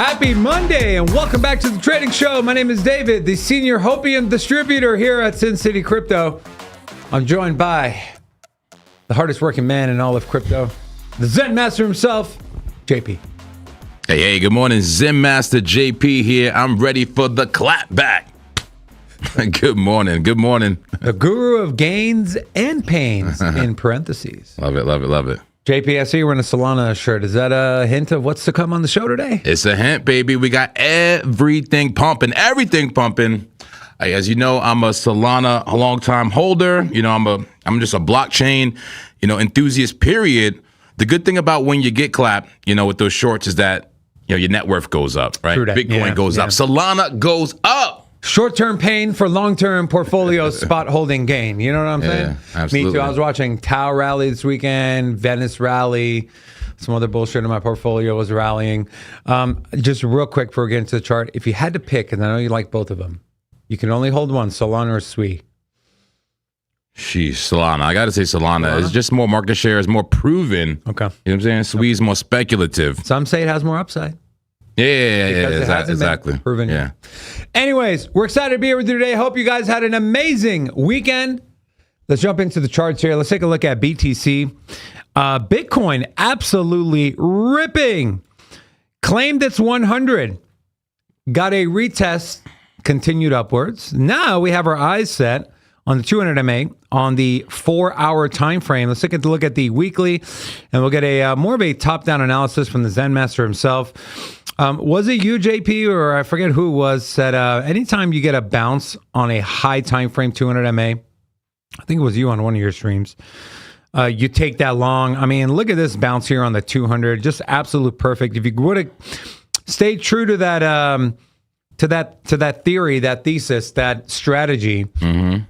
Happy Monday and welcome back to the Trading Show. My name is David, the Senior Hopium Distributor here at Sin City Crypto. I'm joined by the hardest working man in all of crypto, the Zen Master himself, JP. Hey, good morning. Zen Master JP here. I'm ready for the clap back. Good morning. Good morning. The guru of gains and pains in parentheses. Love it, love it, love it. JP, I see you're wearing a Solana shirt. Is that a hint of what's to come on the show today? It's a hint, baby. We got everything pumping, everything pumping. As you know, I'm a Solana a long time holder. You know, I'm just a blockchain, enthusiast, period. The good thing about when you get clapped, with those shorts is that, your net worth goes up, right? Bitcoin goes up. Solana goes up. Short-term pain for long-term portfolio spot holding gain. You know what I'm saying? Absolutely. Me too. I was watching Tau rally this weekend, Venice rally, some other bullshit in my portfolio was rallying. Just real quick before we get into the chart, if you had to pick, and I know you like both of them, you can only hold one, Solana or SWI. Sheesh, Solana. I got to say Solana. It's just more market share. It's more proven. Okay. You know what I'm saying? SWI is more speculative. Some say it has more upside. Yeah, exactly. Proven. Yeah. Anyways, we're excited to be here with you today. Hope you guys had an amazing weekend. Let's jump into the charts here. Let's take a look at BTC. Bitcoin absolutely ripping. Claimed its 100. Got a retest. Continued upwards. Now we have our eyes set on the 200 MA on the 4-hour time frame. Let's take a look at the weekly, and we'll get a more of a top-down analysis from the Zen Master himself. Was it you, JP, or I forget who it was, said anytime you get a bounce on a high time frame 200 MA, I think it was you on one of your streams, you take that long. I mean, look at this bounce here on the 200, just absolute perfect. If you would have stayed true to that to that theory, that thesis, that strategy,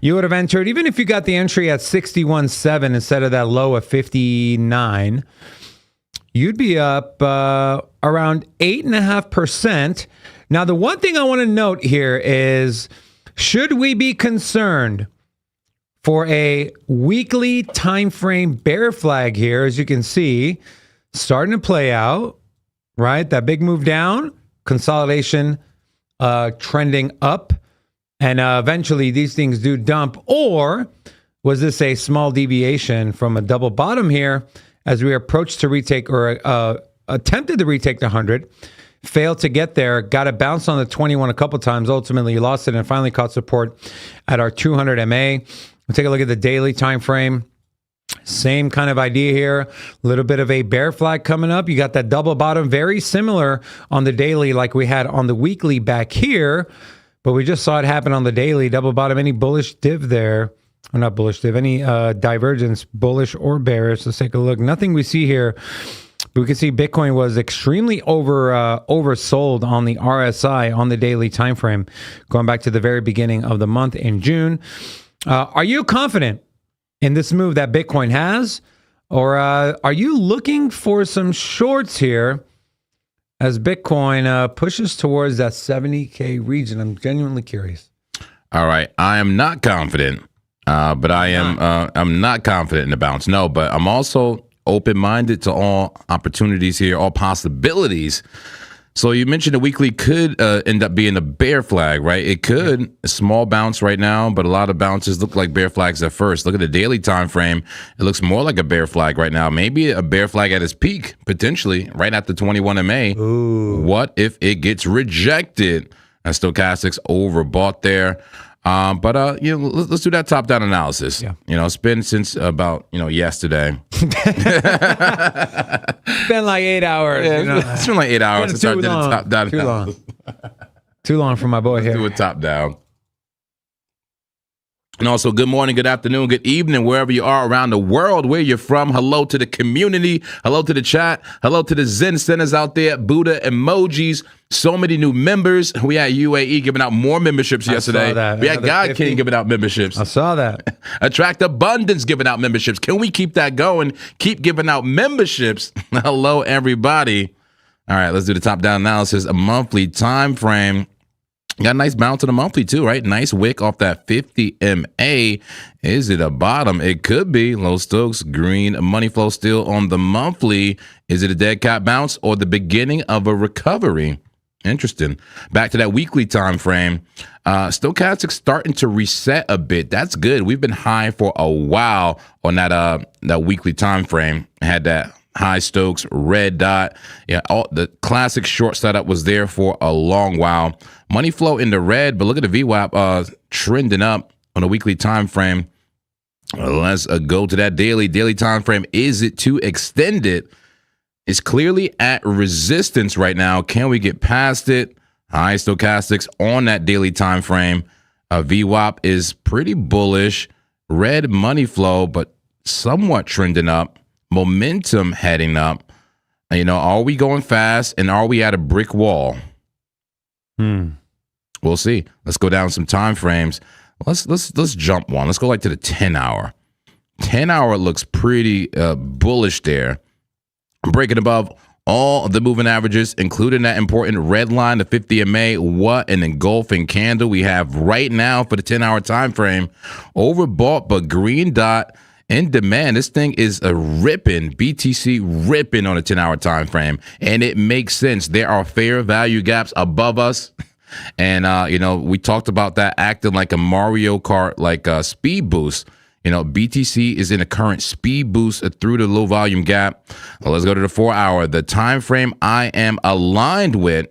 you would have entered, even if you got the entry at 61.7 instead of that low of 59, you'd be up around 8.5%. Now, the one thing I want to note here is, should we be concerned for a weekly time frame bear flag here? As you can see, starting to play out, right? That big move down, consolidation, trending up, and eventually these things do dump. Or was this a small deviation from a double bottom here as we approached to retake, or attempted to retake the 100, failed to get there, got a bounce on the 21 a couple times, ultimately lost it, and finally caught support at our 200 MA. We'll take a look at the daily time frame. Same kind of idea here. A little bit of a bear flag coming up. You got that double bottom, very similar on the daily like we had on the weekly back here, but we just saw it happen on the daily. Double bottom, any bullish div there, or not bullish div, any divergence, bullish or bearish. Let's take a look. Nothing we see here. We can see Bitcoin was extremely oversold on the RSI on the daily time frame, going back to the very beginning of the month in June. Are you confident in this move that Bitcoin has, or are you looking for some shorts here as Bitcoin pushes towards that 70K region? I'm genuinely curious. All right, I am not confident, but I'm not confident in the bounce. No, but I'm also open-minded to all opportunities here, all possibilities. So you mentioned the weekly could end up being a bear flag, right? It could. A small bounce right now, but a lot of bounces look like bear flags at first. Look at the daily time frame. It looks more like a bear flag right now. Maybe a bear flag at its peak, potentially, right at the 21 MA. Ooh. What if it gets rejected? And stochastics overbought there. But let's do that top-down analysis. Yeah. It's been since about yesterday. It's been like 8 hours. Yeah, it's been like 8 hours to start doing the top-down analysis. Too long for my boy here. Do a top-down. And also, good morning, good afternoon, good evening, wherever you are around the world, where you're from. Hello to the community. Hello to the chat. Hello to the Zen centers out there. Buddha emojis. So many new members. We had UAE giving out more memberships yesterday. We had God 50. King giving out memberships. I saw that. Attract Abundance giving out memberships. Can we keep that going? Keep giving out memberships. Hello, everybody. All right, let's do the top-down analysis. A monthly time frame. Got a nice bounce on the monthly too, right? Nice wick off that 50 MA. Is it a bottom? It could be. Low Stokes, green money flow still on the monthly. Is it a dead cat bounce or the beginning of a recovery? Interesting. Back to that weekly time frame. Stochastic starting to reset a bit. That's good. We've been high for a while on that weekly time frame. Had that high Stokes red dot. Yeah, all the classic short setup was there for a long while. Money flow in the red, but look at the VWAP trending up on a weekly time frame. Let's go to that daily time frame. Is it too extended? It's clearly at resistance right now. Can we get past it? High stochastics on that daily time frame. VWAP is pretty bullish. Red money flow, but somewhat trending up. Momentum heading up. You know, are we going fast and are we at a brick wall? We'll see. Let's go down some time frames. Let's jump one. Let's go like to the 10-hour. 10-hour looks pretty bullish there. Breaking above all of the moving averages, including that important red line, the 50 MA. What an engulfing candle we have right now for the 10-hour time frame. Overbought, but green dot in demand. This thing is a ripping, BTC ripping on a 10-hour time frame, and it makes sense. There are fair value gaps above us. And, you know, we talked about that acting like a Mario Kart, like a speed boost. You know, BTC is in a current speed boost through the low volume gap. Well, let's go to the 4-hour. The time frame I am aligned with.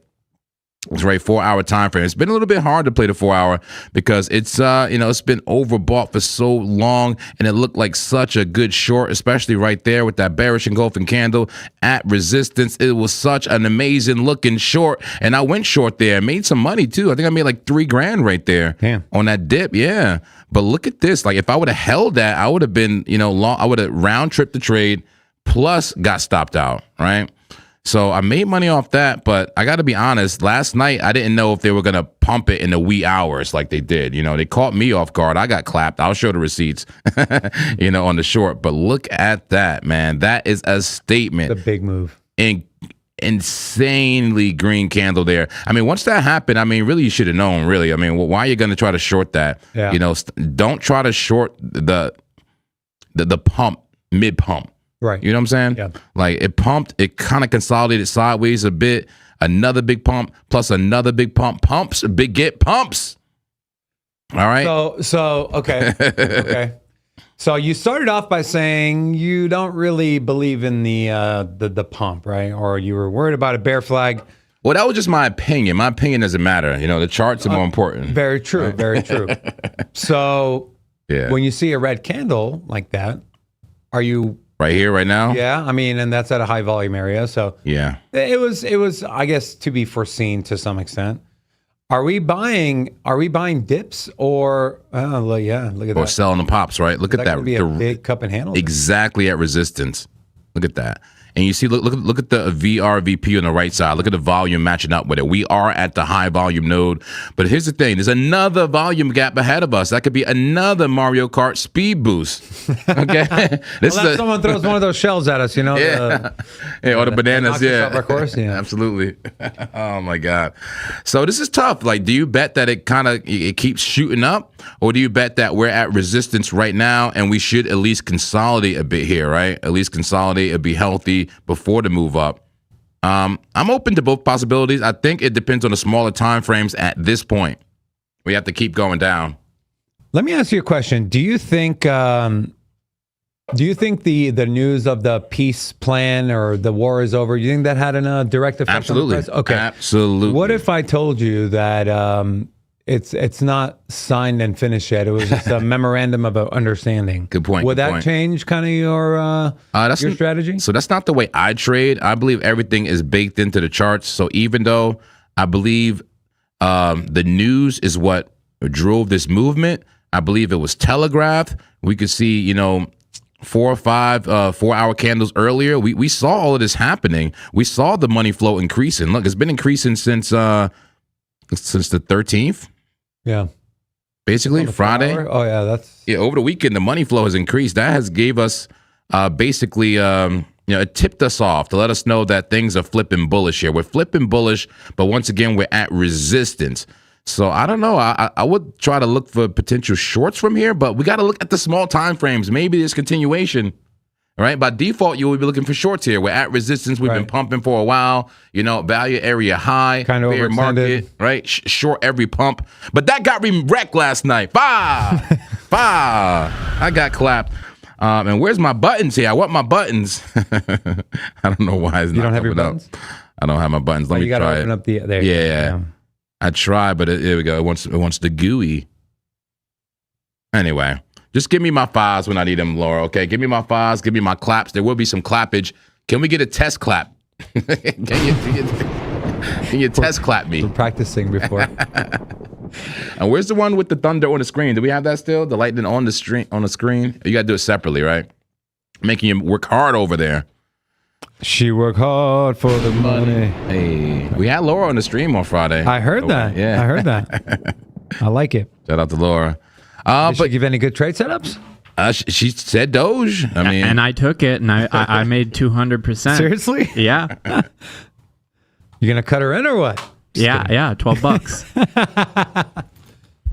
It's right, 4-hour time frame. It's been a little bit hard to play the 4-hour because it's you know, it's been overbought for so long, and it looked like such a good short, especially right there with that bearish engulfing candle at resistance. It was such an amazing looking short, and I went short there. Made some money too. I think I made like $3,000 right there on that dip. Yeah, but look at this. Like if I would have held that, I would have been, you know, long. I would have round tripped the trade, plus got stopped out. Right. So I made money off that, but I got to be honest, last night I didn't know if they were going to pump it in the wee hours like they did. You know, they caught me off guard. I got clapped. I'll show the receipts, you know, on the short. But look at that, man. That is a statement. It's a big move. Insanely green candle there. I mean, once that happened, I mean, really, you should have known, really. I mean, why are you going to try to short that? Yeah. You know, don't try to short the pump, mid-pump. Right. You know what I'm saying? Yeah. Like it pumped, it kind of consolidated sideways a bit, another big pump, plus another big pump, pumps, big get pumps. All right. So okay. Okay. So you started off by saying you don't really believe in the pump, right? Or you were worried about a bear flag. Well, that was just my opinion. My opinion doesn't matter. You know, the charts are more important. Very true. Right? Very true. So when you see a red candle like that, are you right here, right now? Yeah, I mean, and that's at a high volume area. So yeah, it was, I guess, to be foreseen to some extent. Are we buying dips or look at that. Or selling the pops, right? Look at that. Be a big cup and handle. Exactly at resistance. Look at that. And you see, look at the VRVP on the right side. Look at the volume matching up with it. We are at the high volume node. But here's the thing. There's another volume gap ahead of us. That could be another Mario Kart speed boost. Okay? Someone throws one of those shells at us, you know? Yeah, or the bananas. Yeah. Of course, yeah. Absolutely. Oh, my God. So this is tough. Like, do you bet that it keeps shooting up? Or do you bet that we're at resistance right now and we should at least consolidate a bit here, right? At least consolidate and be healthy before the move up. I'm open to both possibilities. I think it depends on the smaller time frames at this point. We have to keep going down. Let me ask you a question. Do you think the news of the peace plan or the war is over, do you think that had a direct effect Absolutely. on the price? Okay. Absolutely. What if I told you that it's not signed and finished yet? It was just a memorandum of understanding. Good point. Would that change kind of your strategy? So that's not the way I trade. I believe everything is baked into the charts. So even though I believe the news is what drove this movement, I believe it was telegraphed. We could see, you know, 4 or 5 4-hour candles earlier. We saw all of this happening. We saw the money flow increasing. Look, it's been increasing since the 13th. Yeah. Basically, Friday. Oh, yeah. Over the weekend, the money flow has increased. That has gave us basically, it tipped us off to let us know that things are flipping bullish here. We're flipping bullish, but once again, we're at resistance. So I don't know. I would try to look for potential shorts from here, but we got to look at the small time frames. Maybe there's continuation. All right, by default, you will be looking for shorts here. We're at resistance. We've been pumping for a while. You know, value area high, kind of fair market, right? Short every pump. But that got wrecked last night. I got clapped. And where's my buttons here? I want my buttons. I don't know why it's not. You don't have your coming buttons? up. I don't have my buttons. Let me try it. You got to open up the there. Yeah. I try, but here we go. It wants the GUI. Anyway. Just give me my fives when I need them, Laura, okay? Give me my fives. Give me my claps. There will be some clappage. Can we get a test clap? Can you test clap me? We're practicing before. And where's the one with the thunder on the screen? Do we have that still? The lightning on the screen? You got to do it separately, right? Making you work hard over there. She worked hard for the money. Hey, we had Laura on the stream on Friday. I heard that. Yeah, I heard that. I like it. Shout out to Laura. Did she give any good trade setups? She said Doge. And I took it, and I made 200%. Seriously? Yeah. You gonna cut her in or what? Yeah, $12. Oh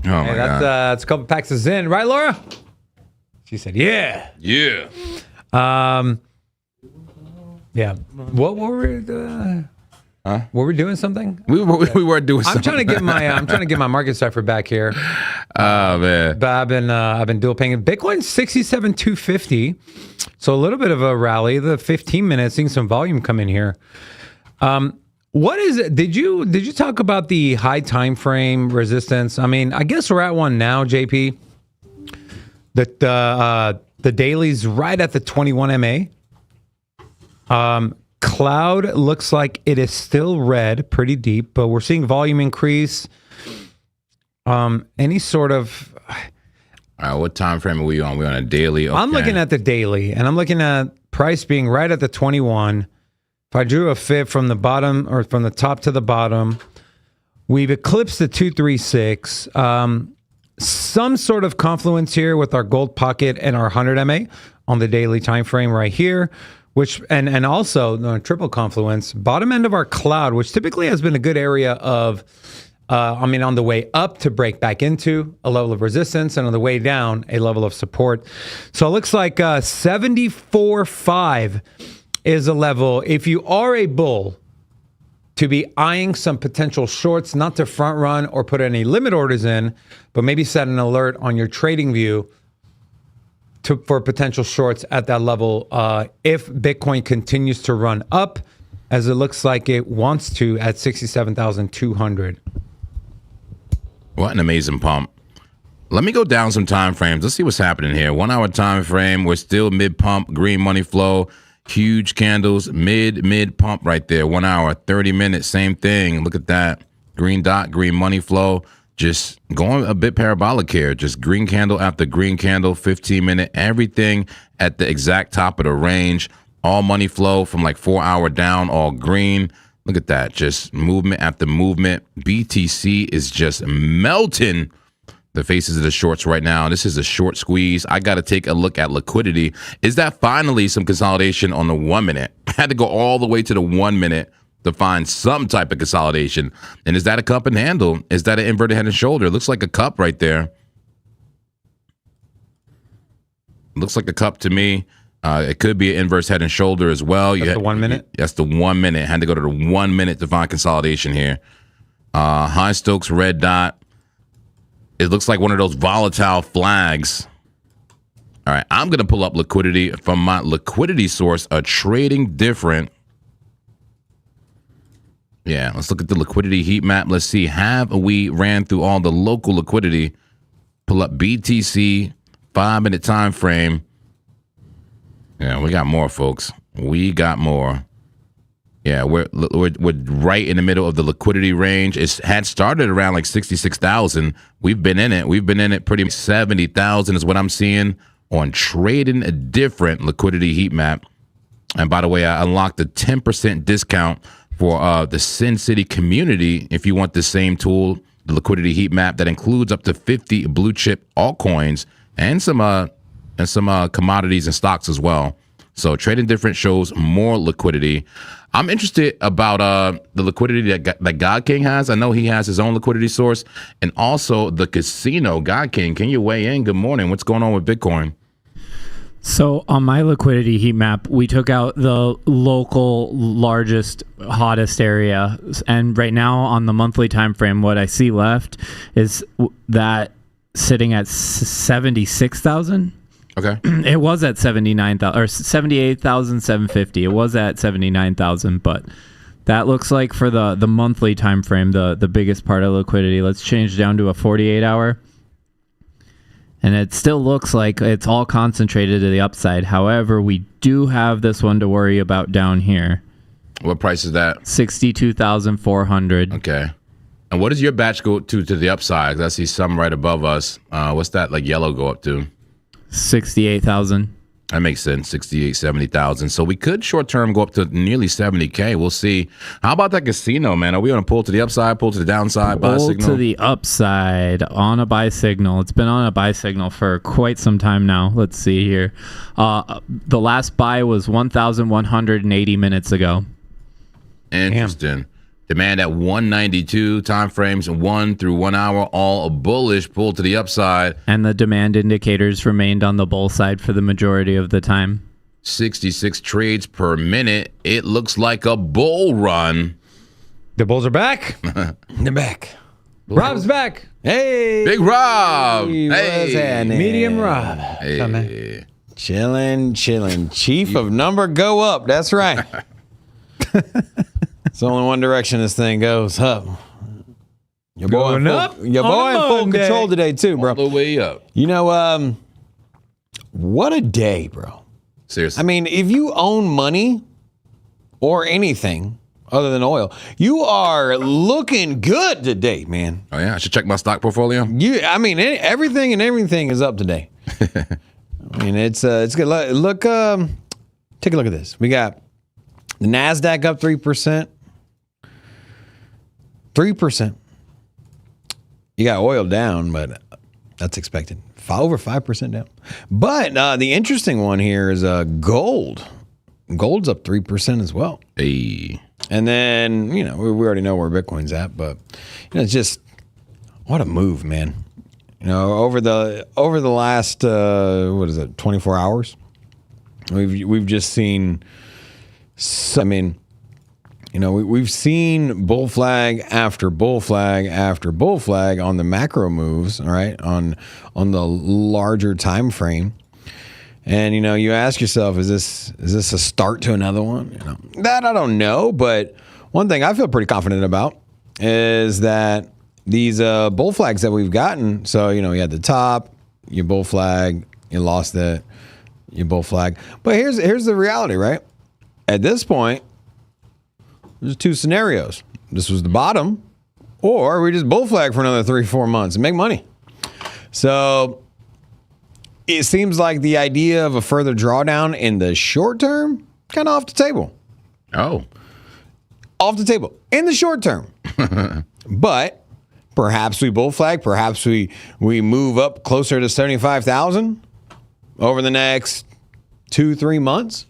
my God. That's a couple packs of Zen, right, Laura? She said, "Yeah, yeah." Yeah. What were we? Were we doing something? We were doing something. I'm trying to get my market cipher back here. Oh man. But I've been dual paying. Bitcoin 67,250. So a little bit of a rally. The 15 minutes, seeing some volume come in here. What is it? Did you talk about the high time frame resistance? I mean, I guess we're at one now, JP. The daily's right at the 21 MA. Cloud looks like it is still red, pretty deep, but we're seeing volume increase. Any sort of... All right, what time frame are we on? We're on a daily. Okay. I'm looking at the daily, and I'm looking at price being right at the 21. If I drew a fib from the bottom or from the top to the bottom, we've eclipsed the 236. Some sort of confluence here with our gold pocket and our 100 MA on the daily time frame right here. Which and also triple confluence, bottom end of our cloud, which typically has been a good area of, on the way up to break back into a level of resistance, and on the way down a level of support. So it looks like 74.5 is a level. If you are a bull, to be eyeing some potential shorts, not to front run or put any limit orders in, but maybe set an alert on your trading view for potential shorts at that level if Bitcoin continues to run up, as it looks like it wants to at 67,200. What an amazing pump. Let me go down some time frames. Let's see what's happening here. 1 hour time frame. We're still mid pump, green money flow, huge candles, mid pump right there. 1 hour, 30 minutes, same thing. Look at that. Green dot, green money flow. Just going a bit parabolic here. Just green candle after green candle, 15-minute, everything at the exact top of the range. All money flow from like 4 hour down, all green. Look at that. Just movement after movement. BTC is just melting the faces of the shorts right now. This is a short squeeze. I got to take a look at liquidity. Is that finally some consolidation on the 1 minute? I had to go all the way to the 1 minute to find some type of consolidation. And is that a cup and handle? Is that an inverted head and shoulder? It looks like a cup right there. Looks like a cup to me. It could be an inverse head and shoulder as well. That's the 1 minute? That's the 1 minute. Had to go to the 1 minute to find consolidation here. High Stokes red dot. It looks like one of those volatile flags. All right, I'm going to pull up liquidity from my liquidity source, a trading different. Yeah, let's look at the liquidity heat map. Let's see, have we ran through all the local liquidity? Pull up BTC, 5 minute time frame. Yeah, we got more, folks. We got more. Yeah, we're right in the middle of the liquidity range. It had started around like 66,000. We've been in it. We've been in it pretty much. 70,000 is what I'm seeing on trading a different liquidity heat map. And by the way, I unlocked a 10% discount for the Sin City community. If you want the same tool, the liquidity heat map that includes up to 50 blue chip altcoins and some commodities and stocks as well. So trading different shows more liquidity. I'm interested about the liquidity that God King has. I know he has his own liquidity source, and also the casino. God King, can you weigh in? Good morning. What's going on with Bitcoin? So on my liquidity heat map, we took out the local largest, hottest area, and right now on the monthly time frame, what I see left is that sitting at 76,000. Okay. It was at 79,000 or 78,750. It was at 79,000, but that looks like for the monthly time frame, the biggest part of liquidity. Let's change down to a 48-hour. And it still looks like it's all concentrated to the upside. However, we do have this one to worry about down here. What price is that? 62,400. Okay. And what does your batch go to the upside? 'Cause I see some right above us. What's that like yellow go up to? 68,000. That makes sense. 68, 70,000. So we could short term go up to nearly 70K. We'll see. How about that casino, man? Are we on a pull to the upside, pull to the downside, buy Pull signal? to the upside on a buy signal. It's been on a buy signal for quite some time now. Let's see here. The last buy was 1,180 minutes ago. Interesting. Demand at 192 time frames, 1 through 1 hour, all a bullish pull to the upside. And the demand indicators remained on the bull side for the majority of the time. 66 trades per minute. It looks like a bull run. The Bulls are back. They're back. Rob's back. Hey, Big Rob. what's Hey. happening? Medium Rob. Hey. Chilling. Chief of number go up. That's right. It's only one direction this thing goes up. Your boy, Going up your on boy a in full Monday. control today too, bro. All the way up. You know, what a day, bro. Seriously. I mean, if you own money or anything other than oil, you are looking good today, man. Oh, yeah. I should check my stock portfolio. Everything is up today. I mean, it's good. Look, take a look at this. We got the NASDAQ up 3%. 3%. You got oil down, but that's expected. Over 5% down. But the interesting one here is gold. Gold's up 3% as well. Hey. And then, we already know where Bitcoin's at, but it's just what a move, man. Over the last 24 hours, we've just seen we've seen bull flag after bull flag after bull flag on the macro moves, all right, on the larger time frame. And you ask yourself, is this a start to another one? That I don't know, but one thing I feel pretty confident about is that these bull flags that we've gotten. So you had the top, you bull flag, you lost it, you bull flag. But here's the reality, right? At this point, there's two scenarios. This was the bottom, or we just bull flag for another 3-4 months and make money. So it seems like the idea of a further drawdown in the short term, kind of off the table. Oh. Off the table in the short term. But perhaps we bull flag, perhaps we move up closer to 75,000 over the next 2-3 months,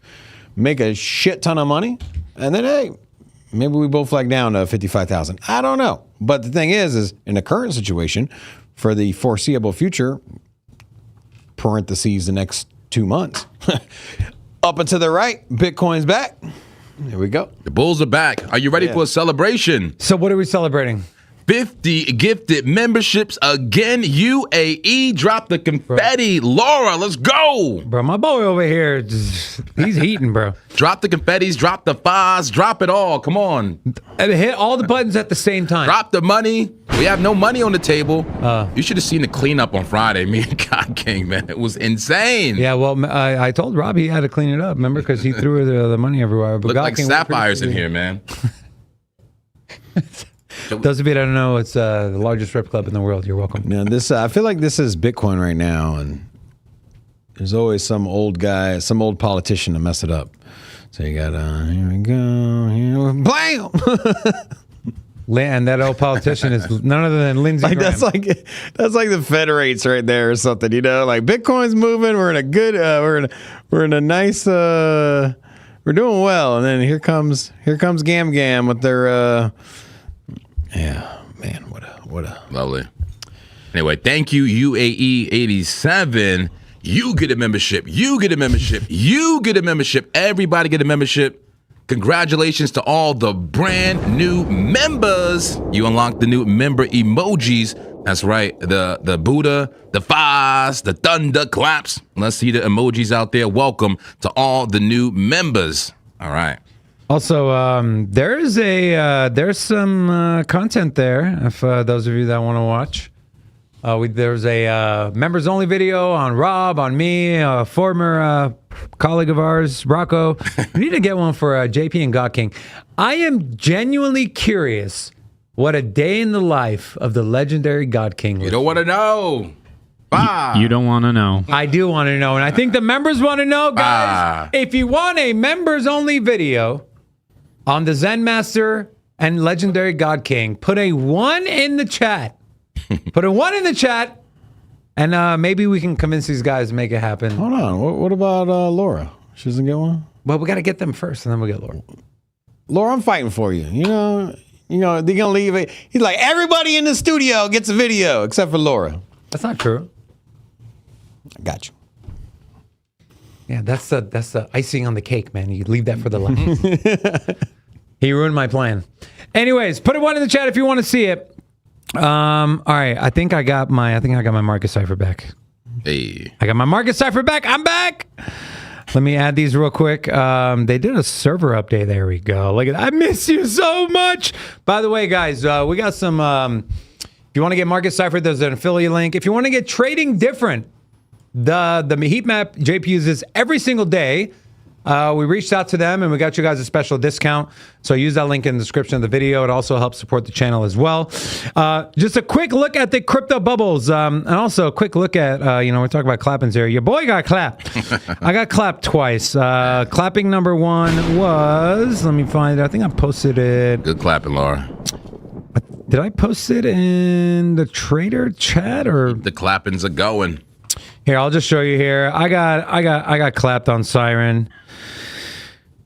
make a shit ton of money, and then, hey, maybe we bull flag down to 55,000. I don't know. But the thing is in the current situation, for the foreseeable future, parentheses the next 2 months, up and to the right, Bitcoin's back. There we go. The Bulls are back. Are you ready for a celebration? So what are we celebrating? 50 gifted memberships again. UAE dropped the confetti. Laura, let's go. Bro, my boy over here, he's heating, bro. Drop the confettis, drop the fives, drop it all. Come on. And hit all the buttons at the same time. Drop the money. We have no money on the table. You should have seen the cleanup on Friday. Me and God King, man. It was insane. Yeah, well, I told Rob he had to clean it up, remember? Because he threw the money everywhere. But Look God like King sapphires in here, man. Those of you that don't know, it's the largest strip club in the world. You're welcome. Now this, I feel like this is Bitcoin right now, and there's always some old guy, some old politician to mess it up. So you got, here we go, blam! And that old politician is none other than Lindsey Like Graham. that's like the Federates right there or something, like Bitcoin's moving, we're in a good, we're in a nice, we're doing well, and then here comes Gam Gam with their, yeah, man, what a Lovely. Anyway, thank you, UAE 87. You get a membership. You get a membership. You get a membership. Everybody get a membership. Congratulations to all the brand new members. You unlock the new member emojis. That's right. The Buddha, the Faz, the thunder claps. Let's see the emojis out there. Welcome to all the new members. All right. Also, there's some content there if those of you that want to watch. There's a members only video on Rob, on me, a former colleague of ours, Rocco. We need to get one for JP and God King. I am genuinely curious what a day in the life of the legendary God King. You don't want to know. You don't want to know. I do want to know, and I think the members want to know, guys. If you want a members only video on the Zen Master and legendary God King, put a 1 in the chat. Put a 1 in the chat, and maybe we can convince these guys to make it happen. Hold on. What about Laura? She doesn't get one? Well, we got to get them first, and then we'll get Laura. Laura, I'm fighting for you. You know, they're going to leave it. He's like, everybody in the studio gets a video except for Laura. That's not true. I got you. Yeah, that's the icing on the cake, man. You leave that for the last. He ruined my plan. Anyways, put a 1 in the chat if you want to see it. All right, I think I got my market cipher back. Hey. I got my market cipher back. I'm back. Let me add these real quick. They did a server update. There we go. Look at that. I miss you so much. By the way, guys, we got some. If you want to get market cipher, there's an affiliate link. If you want to get trading different, the heat map JP uses every single day. We reached out to them and we got you guys a special discount. So use that link in the description of the video. It also helps support the channel as well. Just a quick look at the crypto bubbles. And also a quick look at, we're talking about clappings here. Your boy got clapped. I got clapped twice. Clapping number 1 was, let me find it. I think I posted it. Good clapping, Laura. Did I post it in the trader chat or? The clappings are going. Here, I'll just show you here. I got clapped on Siren.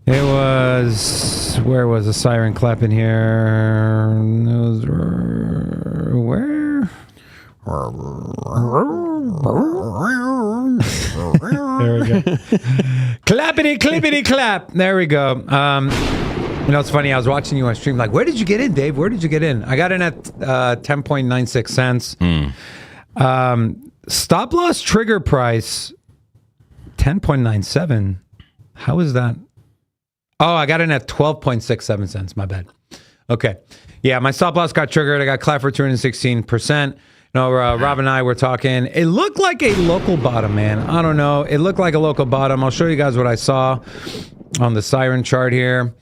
It was, where was the Siren clapping here? It was, where? There we go. Clappity, clippity, clap. There we go. It's funny. I was watching you on stream. Like, where did you get in, Dave? Where did you get in? I got in at 10.96 cents. Stop loss trigger price 10.97. How is that? Oh, I got in at 12.67 cents. My bad. Okay. Yeah, my stop loss got triggered. I got clapped for 216%. Rob and I were talking. It looked like a local bottom, man. I don't know. It looked like a local bottom. I'll show you guys what I saw on the Siren chart here.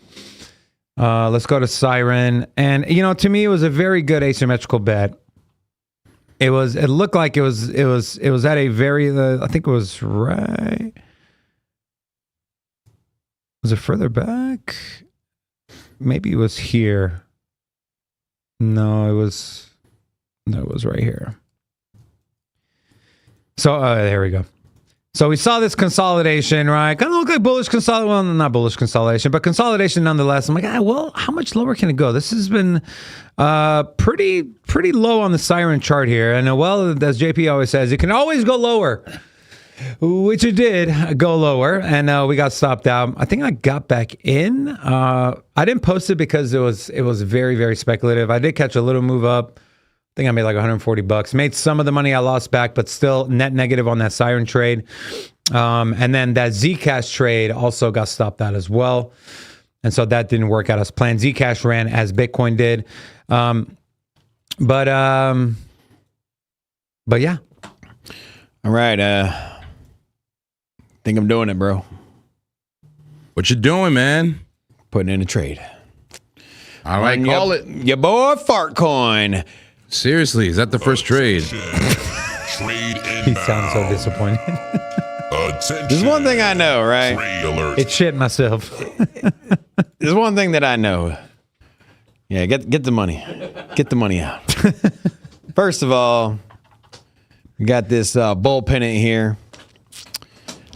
Let's go to Siren. And, to me, it was a very good asymmetrical bet. It looked like it was at a very, I think it was right. Was it further back? Maybe it was here. No, it was right here. So there we go. So we saw this consolidation, right? Kind of look like bullish consolidation. Well, not bullish consolidation, but consolidation nonetheless. I'm like, well, how much lower can it go? This has been pretty low on the Siren chart here. And well, as JP always says, it can always go lower, which it did go lower. And we got stopped out. I think I got back in. I didn't post it because it was very, very speculative. I did catch a little move up. I think I made like $140. Made some of the money I lost back, but still net negative on that Siren trade. And then that Zcash trade also got stopped out as well. And so that didn't work out as planned. Zcash ran as Bitcoin did. But yeah. All right. Think I'm doing it, bro. What you doing, man? Putting in a trade. All right, call it. Your boy Fartcoin. Seriously, is that the first trade? He sounds so disappointed. There's one thing I know, right? It's shit myself. There's one thing that I know. Yeah, get the money. Get the money out. First of all, we got this bull pennant here.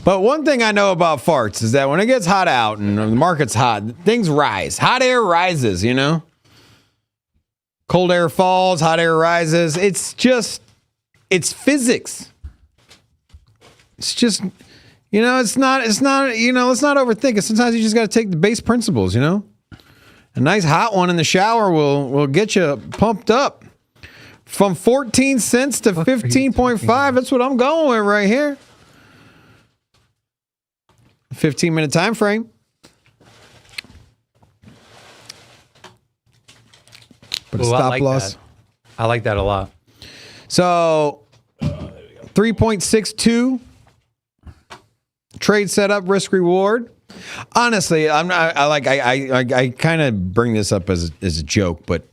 But one thing I know about farts is that when it gets hot out and the market's hot, things rise. Hot air rises, Cold air falls, hot air rises. It's physics. It's just, it's not, let's not overthink it. Sometimes you just got to take the base principles, A nice hot one in the shower will get you pumped up. From 14 cents to 15.5. That's what I'm going with right here. 15-minute time frame. Put a stop loss. I like that a lot. So 3.62 trade setup, risk reward. Honestly, I kind of bring this up as a joke, but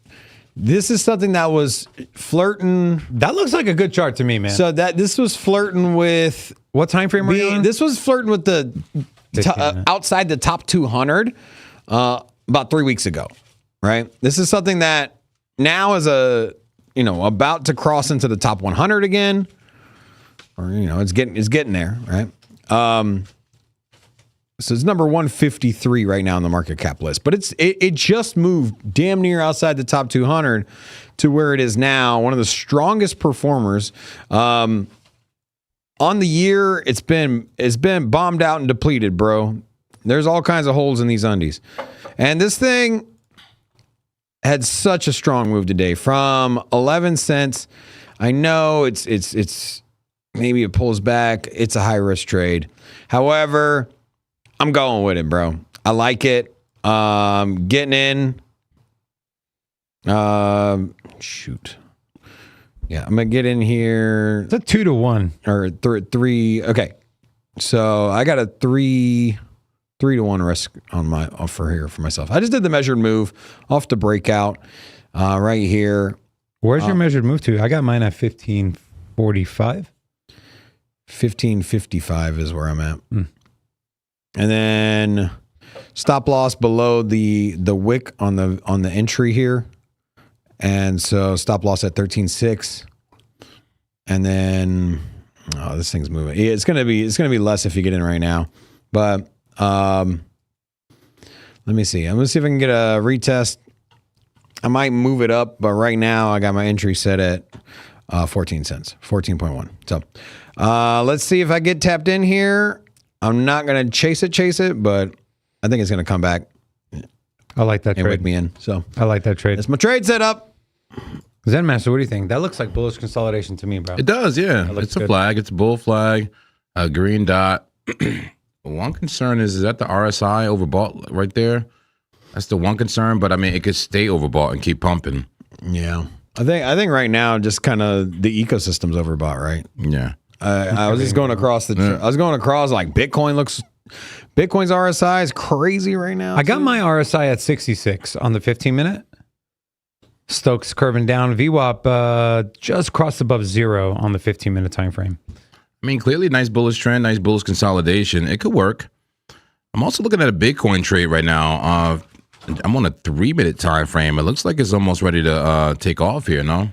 this is something that was flirting. That looks like a good chart to me, man. So this was flirting with what time frame are you on? This was flirting with the outside the top 200 about 3 weeks ago, right? This is something that now is about to cross into the top 100 again, or it's getting there, right? So it's number 153 right now on the market cap list, but it just moved damn near outside the top 200 to where it is now. One of the strongest performers on the year. It's been bombed out and depleted, bro. There's all kinds of holes in these undies, and this thing had such a strong move today from 11 cents. I know it's maybe it pulls back. It's a high risk trade. However, I'm going with it, bro. I like it. Getting in. Shoot. Yeah, I'm gonna get in here. It's a 2-to-1 or 3. Okay, so I got a 3-to-1 risk on my offer here for myself. I just did the measured move off the breakout right here. Where's your measured move to? I got mine at 1545. 1555 is where I'm at. And then stop loss below the wick on the entry here. And so stop loss at 13.6. And then this thing's moving. Yeah, it's gonna be less if you get in right now. But let me see. I'm gonna see if I can get a retest. I might move it up, but right now I got my entry set at 14 cents, 14.1. So let's see if I get tapped in here. I'm not going to chase it, but I think it's going to come back. I like that and trade. wake me in. So I like that trade. That's my trade setup. Zen Master, what do you think? That looks like bullish consolidation to me, bro. It does, yeah. It's a flag. It's a bull flag, a green dot. One concern is that the RSI overbought right there? That's the one concern, but I mean, it could stay overbought and keep pumping. Yeah. I think right now just kind of the ecosystem's overbought, right? Yeah. I was just going across I was going across like Bitcoin's RSI is crazy right now. I got my RSI at 66 on the 15-minute. Stokes curving down. VWAP just crossed above 0 on the 15-minute time frame. I mean, clearly nice bullish trend, nice bullish consolidation. It could work. I'm also looking at a Bitcoin trade right now. I'm on a 3-minute time frame. It looks like it's almost ready to take off here, no?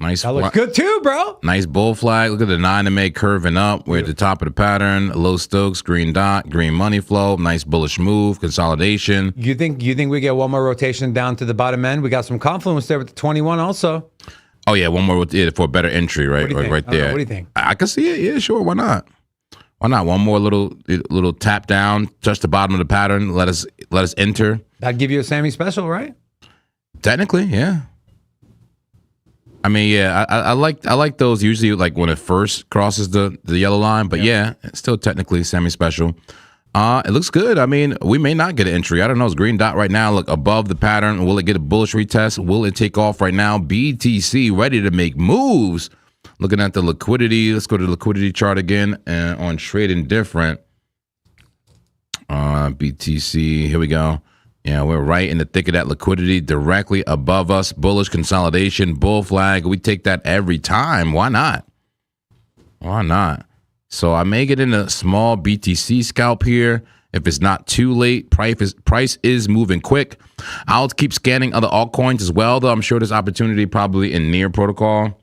Nice. That looks good too, bro. Nice bull flag. Look at the 9 MA curving up. We're at the top of the pattern. Low Stokes, green dot, green money flow. Nice bullish move, consolidation. You think we get one more rotation down to the bottom end? We got some confluence there with the 21 also. Oh yeah, one more for a better entry, right? Right there. What do you think? I can see it. Yeah, sure. Why not? Why not? One more little tap down, touch the bottom of the pattern. Let us enter. That'd give you a Sammy special, right? Technically, yeah. I mean, yeah, I like those usually like when it first crosses the yellow line, but yeah, it's still technically semi-special. It looks good. I mean, we may not get an entry. I don't know. It's green dot right now. Look above the pattern. Will it get a bullish retest? Will it take off right now? BTC ready to make moves. Looking at the liquidity. Let's go to the liquidity chart again and on trading different. BTC. Here we go. Yeah, we're right in the thick of that liquidity, directly above us. Bullish consolidation, bull flag. We take that every time. Why not? Why not? So I may get in a small BTC scalp here if it's not too late. Price is moving quick. I'll keep scanning other altcoins as well, though. I'm sure there's opportunity probably in Near protocol.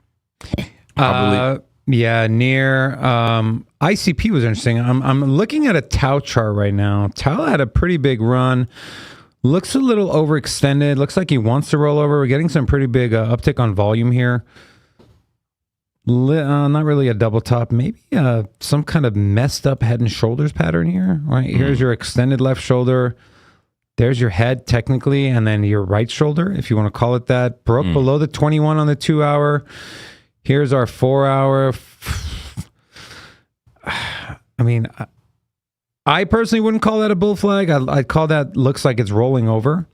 Yeah, Near. ICP was interesting. I'm looking at a Tau chart right now. Tau had a pretty big run. Looks a little overextended. Looks like he wants to roll over. We're getting some pretty big uptick on volume here. Not really a double top, maybe some kind of messed up head and shoulders pattern here. Right, here's your extended left shoulder. There's your head technically, and then your right shoulder, if you want to call it that. Broke below the 21 on the 2 hour. Here's our 4 hour. I mean, I personally wouldn't call that a bull flag. I'd call that looks like it's rolling over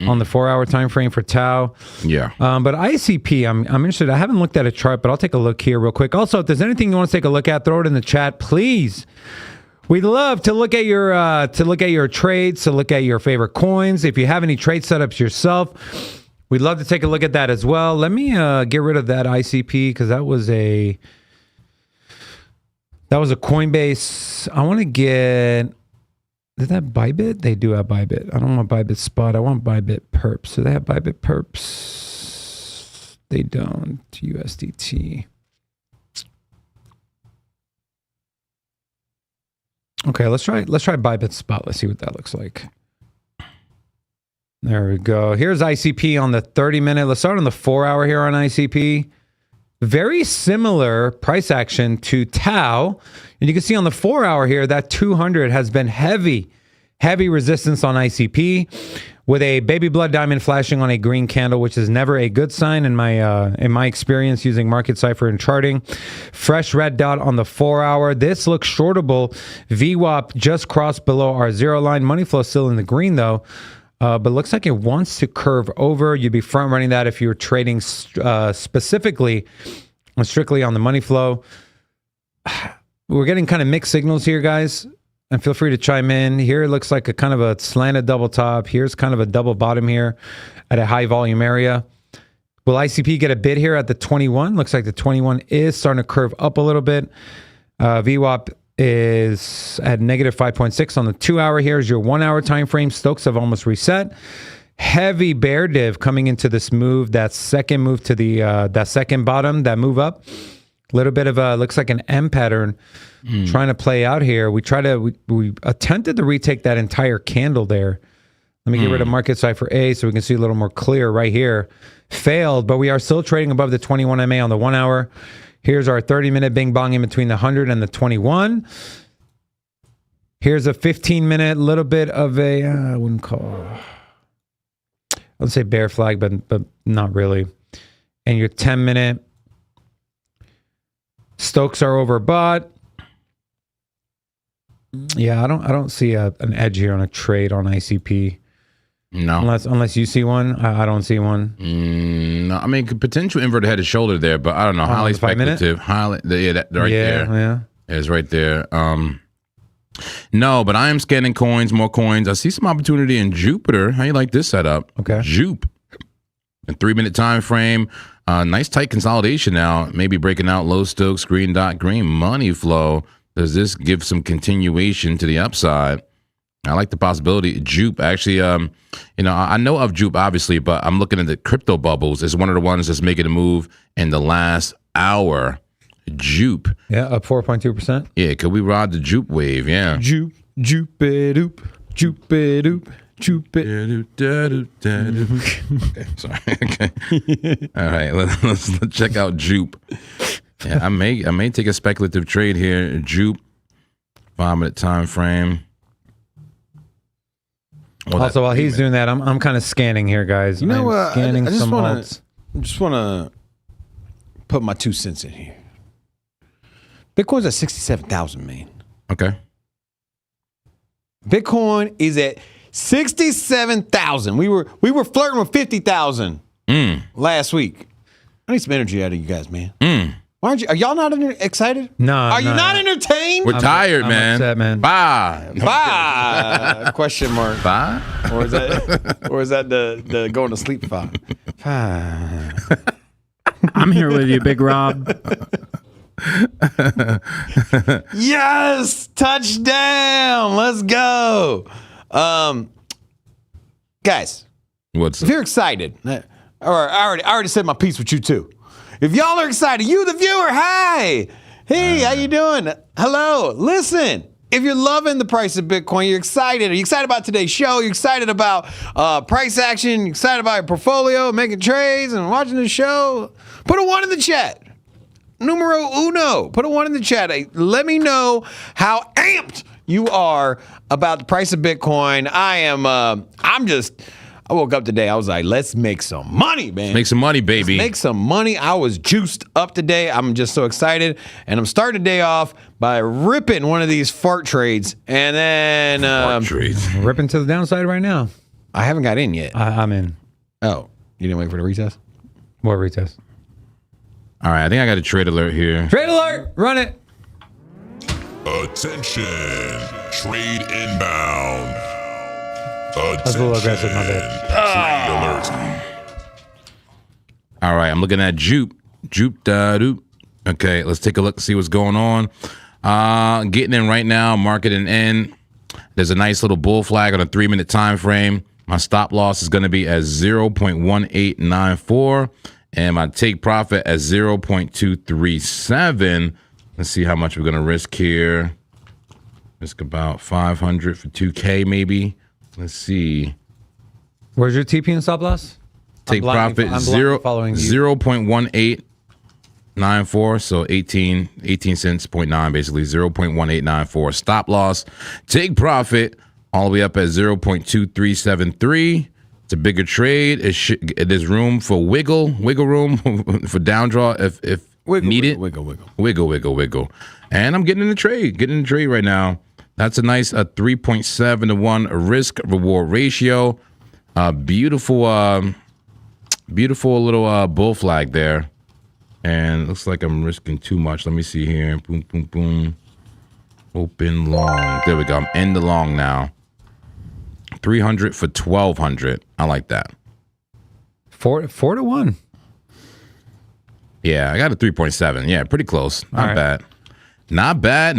on the 4 hour time frame for Tau. Yeah. But ICP, I'm interested. I haven't looked at a chart, but I'll take a look here real quick. Also, if there's anything you want to take a look at, throw it in the chat, please. We'd love to look at your trades, to look at your favorite coins. If you have any trade setups yourself, we'd love to take a look at that as well. Let me get rid of that ICP because that was a Coinbase. I want to get. Is that Bybit? They do have Bybit. I don't want Bybit Spot. I want Bybit Perps. Do they have Bybit Perps? They don't. USDT. Okay, let's try Bybit Spot. Let's see what that looks like. There we go. Here's ICP on the 30-minute. Let's start on the 4 hour here on ICP. Very similar price action to Tau. And you can see on the 4 hour here, that 200 has been heavy resistance on ICP with a baby blood diamond flashing on a green candle, which is never a good sign in my experience using Market Cipher and charting. Fresh red dot on the 4 hour. This looks shortable. VWAP just crossed below our zero line. Money flow still in the green though. But looks like it wants to curve over. You'd be front running that if you were trading specifically and strictly on the money flow. We're getting kind of mixed signals here, guys. And feel free to chime in. Here it looks like a kind of a slanted double top. Here's kind of a double bottom here at a high volume area. Will ICP get a bid here at the 21? Looks like the 21 is starting to curve up a little bit. VWAP is at negative 5.6 on the 2 hour. Here's your 1 hour time frame. Stokes have almost reset. Heavy bear div coming into this move. That second move to the that second bottom, that move up. Little bit of a looks like an M pattern trying to play out here. We attempted to retake that entire candle there. Let me get rid of Market Cipher A so we can see a little more clear right here. Failed, but we are still trading above the 21 MA on the 1 hour. Here's our 30-minute bing bong in between the 100 and the 21. Here's a 15-minute, little bit of a, I wouldn't call, I'd say bear flag, but not really. And your 10-minute, Stokes are overbought. Yeah, I don't see an edge here on a trade on ICP. No. Unless you see one. I don't see one. No, I mean, potential inverted head and shoulder there, but I don't know. Highly speculative. That right there. Yeah. It's right there. No, but I am scanning coins, more coins. I see some opportunity in Jupiter. How you like this setup? Okay. Jupe. A 3-minute time frame. Nice tight consolidation now. Maybe breaking out low Stokes, green dot, green money flow. Does this give some continuation to the upside? I like the possibility. Jupe, actually, I know of Jupe, obviously, but I'm looking at the crypto bubbles. It's one of the ones that's making a move in the last hour. Jupe. Yeah, up 4.2%. Yeah, could we ride the Jupe wave? Yeah. Jupe-a-doop, Jupe-a-doop, Okay, sorry. Okay. All right, let's check out Jupe. Yeah, I may take a speculative trade here. Jupe, 5-minute time frame. Also, while he's doing that, I'm kind of scanning here, guys. You know what? Scanning I just some want alts. to put my 2 cents in here. Bitcoin's at 67,000, man. Okay. Bitcoin is at 67,000. We were flirting with 50,000 last week. I need some energy out of you guys, man. Why aren't you? Are y'all not excited? No. Are you not entertained? We're tired, man. I'm upset, man. Bye. Bye. Question mark. Bye. Or is that the going to sleep vibe? I'm here with you, Big Rob. Yes, touchdown. Let's go. Guys, What's if you're excited, or I already said my piece with you too. If y'all are excited, you the viewer, hi. Hey, how you doing? Hello. Listen, if you're loving the price of Bitcoin, you're excited. Are you excited about today's show? You're excited about price action? You're excited about your portfolio, making trades and watching the show? Put a 1 in the chat. numero uno. Put a 1 in the chat. Hey, let me know how amped you are about the price of Bitcoin. I woke up today. I was like, let's make some money, man. Make some money, baby. Let's make some money. I was juiced up today. I'm just so excited. And I'm starting the day off by ripping one of these fart trades. And then Fart trades. Ripping to the downside right now. I haven't got in yet. I'm in. Oh, you didn't wait for the retest? What retest? All right, I think I got a trade alert here. Trade alert! Run it! Attention, trade inbound. That's a little aggressive, my bad. Trade alert. All right, I'm looking at Jupe. Jupe. Okay, let's take a look, see what's going on. Getting in right now, marketing in. There's a nice little bull flag on a 3-minute time frame. My stop loss is going to be at 0.1894, and my take profit at 0.237. Let's see how much we're going to risk here. Risk about 500 for 2K maybe. Let's see. Where's your TP and stop loss? Take profit I'm blindly following you. 0.1894, so 18 cents, 0.9, basically 0.1894. Stop loss. Take profit all the way up at 0.2373. It's a bigger trade. There's room for wiggle room for down draw if needed. Wiggle. And I'm getting in the trade right now. That's a nice 3.7 to 1 risk reward ratio. Beautiful little bull flag there. And it looks like I'm risking too much. Let me see here. Boom. Open long. There we go. I'm in the long now. 300 for 1,200. I like that. 4 to 1. Yeah, I got a 3.7. Yeah, pretty close. Not right. bad. Not bad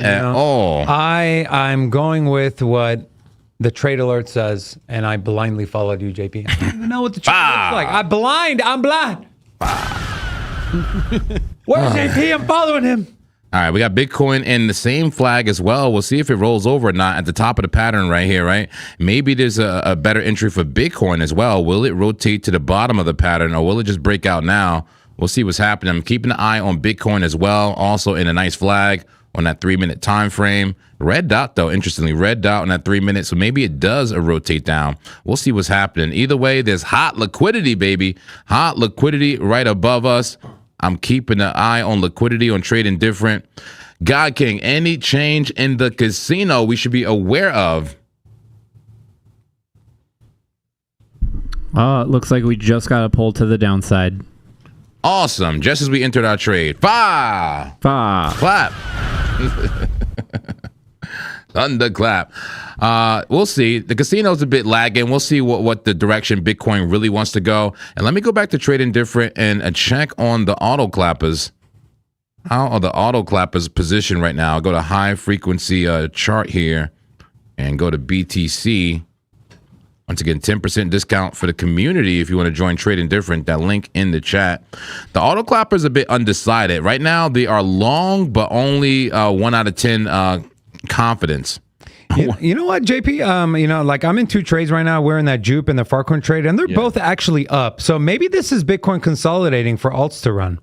at all. I'm going with what the trade alert says, and I blindly followed you, JP. I don't even know what the trade looks like. I'm blind. Where's JP? I'm following him. All right, we got Bitcoin in the same flag as well. We'll see if it rolls over or not at the top of the pattern right here, right? Maybe there's a better entry for Bitcoin as well. Will it rotate to the bottom of the pattern, or will it just break out now? We'll see what's happening. I'm keeping an eye on Bitcoin as well, also in a nice flag on that 3-minute time frame. Red dot, though, interestingly, red dot on that 3 minutes, so maybe it does rotate down. We'll see what's happening. Either way, there's hot liquidity, baby. Hot liquidity right above us. I'm keeping an eye on liquidity on trading different. God King, any change in the casino we should be aware of? It looks like we just got a pull to the downside. Awesome. Just as we entered our trade. Clap. Thunderclap. We'll see. The casino's a bit lagging. We'll see what the direction Bitcoin really wants to go. And let me go back to trading different and check on the auto clappers. How are the auto clappers positioned right now? I'll go to high frequency chart here and go to BTC. Once again, 10% discount for the community if you want to join Trading Different. That link in the chat. The auto clapper is a bit undecided. Right now, they are long, but only 1 out of 10 confidence. You know what, JP? Like I'm in 2 trades right now. We're in that Jupe and the Farcoin trade, and they're both actually up. So maybe this is Bitcoin consolidating for alts to run.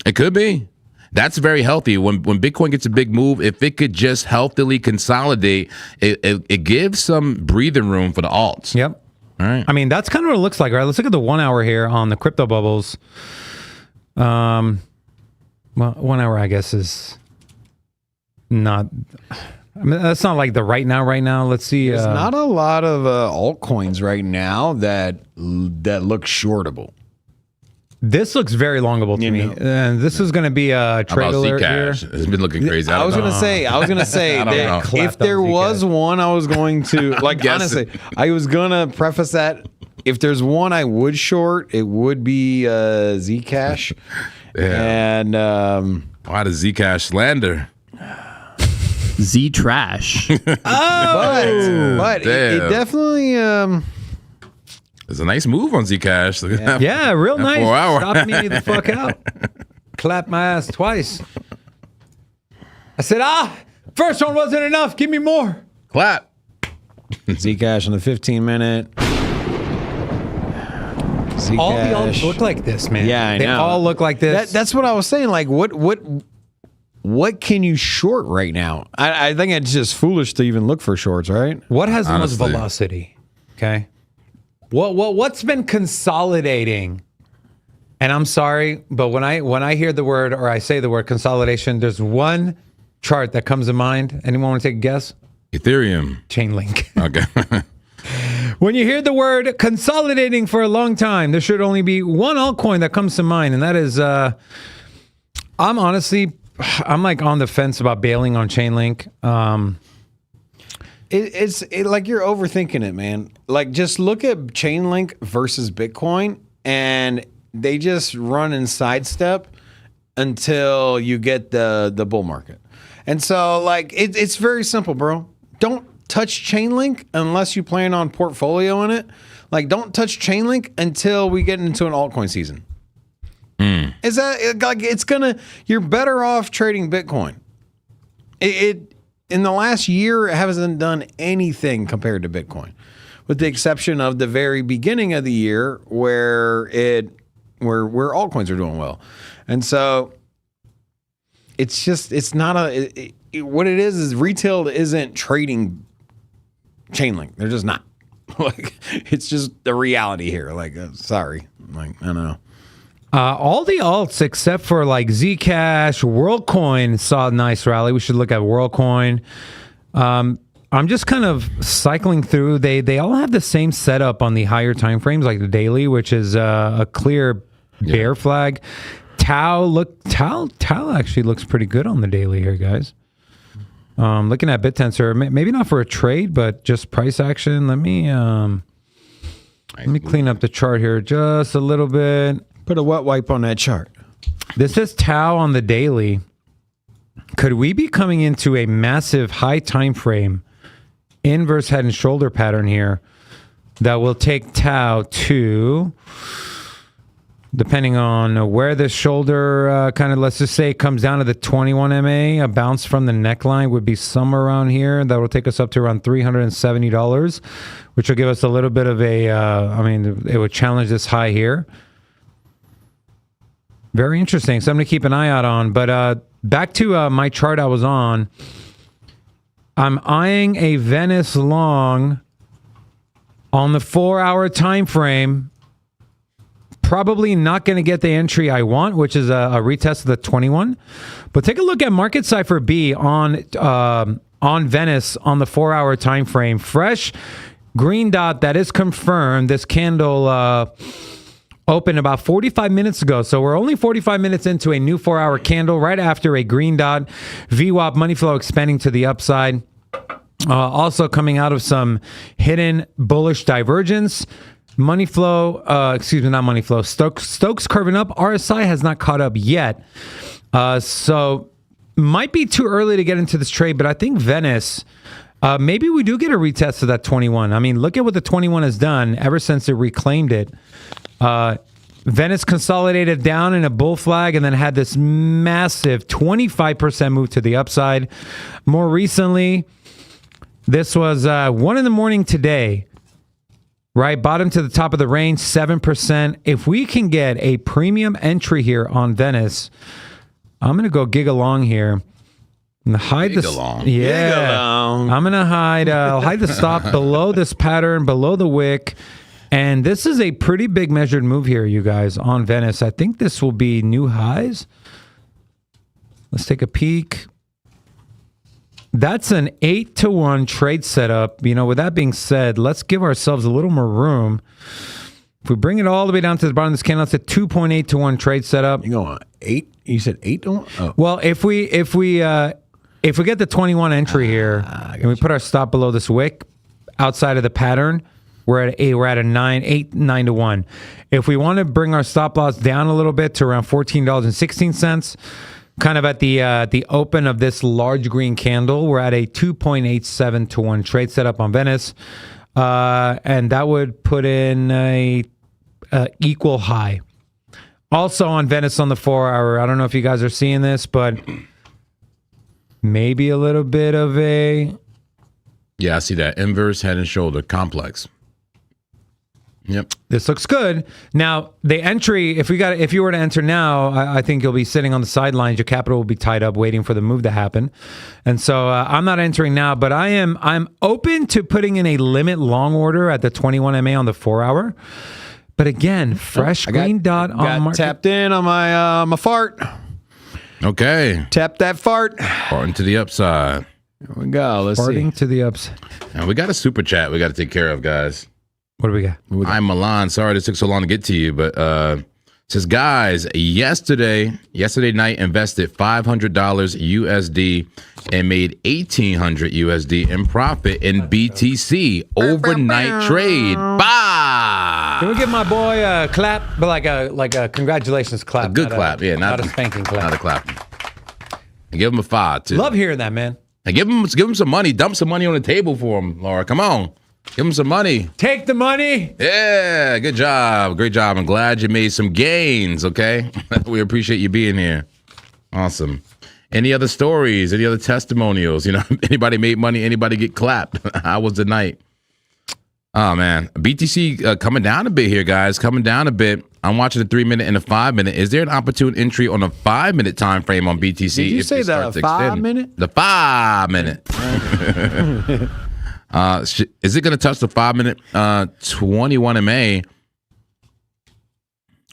It could be. That's very healthy. When Bitcoin gets a big move, if it could just healthily consolidate, it gives some breathing room for the alts. Yep. All right. I mean, that's kind of what it looks like, right? Let's look at the 1 hour here on the crypto bubbles. Well, 1 hour, I guess, is not. I mean, that's not like the right now. Let's see. There's not a lot of altcoins right now that look shortable. This looks very longable to me. And this is going to be a trade alert here. It's been looking crazy. I was going to say that if there was one, I was going to, like, honestly, I was going to preface that if there's one I would short, it would be Zcash. And why the Zcash slander? Z trash. But it definitely it's a nice move on Zcash. Look at that. Yeah, real nice. 4 hour. Stop me the fuck out. Clap my ass twice. I said, first one wasn't enough. Give me more. Clap. Zcash on the 15-minute. All the alts look like this, man. Yeah, I they know. all look like this. That's what I was saying. Like, what can you short right now? I think it's just foolish to even look for shorts, right? What has the most Honestly. velocity? Okay. What's been consolidating? And I'm sorry, but when I hear the word or I say the word consolidation, there's one chart that comes to mind. Anyone want to take a guess? Ethereum. Chainlink. Okay. When you hear the word consolidating for a long time, there should only be one altcoin that comes to mind, and that is I'm like on the fence about bailing on Chainlink. It's like you're overthinking it, man. Like, just look at Chainlink versus Bitcoin, and they just run and sidestep until you get the bull market. And so, like, it's very simple, bro. Don't touch Chainlink unless you plan on portfolio in it. Like, don't touch Chainlink until we get into an altcoin season. Is that like you're better off trading Bitcoin? It in the last year, it hasn't done anything compared to Bitcoin, with the exception of the very beginning of the year where altcoins are doing well. And so it's not what it is retail isn't trading Chainlink. They're just not. Like, it's just the reality here. Like, sorry. Like, I don't know. All the alts except for like Zcash, WorldCoin saw a nice rally. We should look at WorldCoin. I'm just kind of cycling through. They all have the same setup on the higher time frames, like the daily, which is a clear bear flag. Tau actually looks pretty good on the daily here, guys. Looking at BitTensor, maybe not for a trade, but just price action. Let me clean up the chart here just a little bit. Put a wet wipe on that chart. This is Tau on the daily. Could we be coming into a massive high time frame inverse head and shoulder pattern here that will take Tau to, depending on where the shoulder kind of, let's just say it comes down to the 21 MA, a bounce from the neckline would be somewhere around here. That will take us up to around $370, which will give us a little bit of a, it would challenge this high here. Very interesting. Something to keep an eye out on. But back to my chart I was on. I'm eyeing a Venice long on the 4-hour time frame. Probably not going to get the entry I want, which is a retest of the 21. But take a look at market cipher B on Venice on the 4-hour time frame. Fresh green dot that is confirmed. This candle opened about 45 minutes ago. So we're only 45 minutes into a new 4-hour candle right after a green dot. VWAP money flow expanding to the upside. Also coming out of some hidden bullish divergence. Money flow, not money flow. Stokes curving up. RSI has not caught up yet. So might be too early to get into this trade, but I think Venice, maybe we do get a retest of that 21. I mean, look at what the 21 has done ever since it reclaimed it. Venice consolidated down in a bull flag and then had this massive 25% move to the upside. More recently, this was 1 in the morning today, right? Bottom to the top of the range, 7%. If we can get a premium entry here on Venice, I'm going to go gig along here. And hide Gig the along. Yeah, Gig along. I'm gonna hide. I'll hide the stop below this pattern, below the wick. And this is a pretty big measured move here, you guys, on Venice. I think this will be new highs. Let's take a peek. That's an 8-to-1 trade setup. You know, with that being said, let's give ourselves a little more room. If we bring it all the way down to the bottom of this candle, it's a 2.8-to-1 trade setup. You go 8? You said 8 to 1? Oh. Well, if we get the 21 entry here and we put our stop below this wick outside of the pattern, we're at a 9 to 1. If we want to bring our stop loss down a little bit to around $14.16, kind of at the open of this large green candle, we're at a 2.87 to 1 trade setup on Venice, and that would put in a equal high. Also on Venice on the 4-hour, I don't know if you guys are seeing this, but maybe a little bit of a... Yeah, I see that inverse head and shoulder complex. Yep. This looks good. Now, the entry, if you were to enter now, I think you'll be sitting on the sidelines. Your capital will be tied up waiting for the move to happen. And so I'm not entering now, but I'm open to putting in a limit long order at the 21 MA on the 4-hour. But again, fresh green dot on market. Tapped in on my fart. Okay. Tap that fart. Farting to the upside. Here we go. Let's Farting see. to the upside. And we got a super chat we got to take care of, guys. What do we got? I'm Milan. Sorry this took so long to get to you, but says, guys, yesterday night invested $500 USD and made $1,800 USD in profit in BTC overnight trade. Bah! Can we give my boy a clap, but like a congratulations clap? A good not clap, yeah, not a spanking clap. Not a clap. And give him a 5 too. Love hearing that, man. And give him some money. Dump some money on the table for him, Laura. Come on. Give him some money. Take the money. Yeah, good job. Great job. I'm glad you made some gains, okay? We appreciate you being here. Awesome. Any other stories? Any other testimonials? You know, anybody made money? Anybody get clapped? How was the night? Oh, man. BTC coming down a bit here, guys. Coming down a bit. I'm watching the 3-minute and the 5-minute. Is there an opportune entry on a 5-minute time frame on BTC? Did you say the 5-minute? The 5-minute. Is it going to touch the 5-minute 21 MA?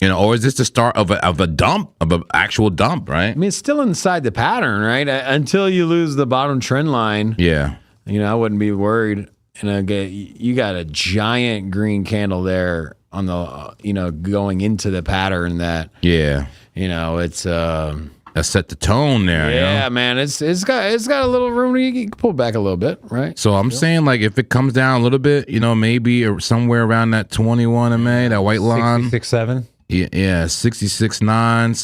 You know, or is this the start of a dump, of an actual dump, right? I mean, it's still inside the pattern, right? Until you lose the bottom trend line. Yeah. You know, I wouldn't be worried. And you got a giant green candle there on the, going into the pattern that, it's that set the tone there. Yeah, you know? man, it's got a little room to you can pull back a little bit, right? So I'm saying, like, if it comes down a little bit, maybe somewhere around that 21 MA, that white line, 66.7. Yeah, 66.9,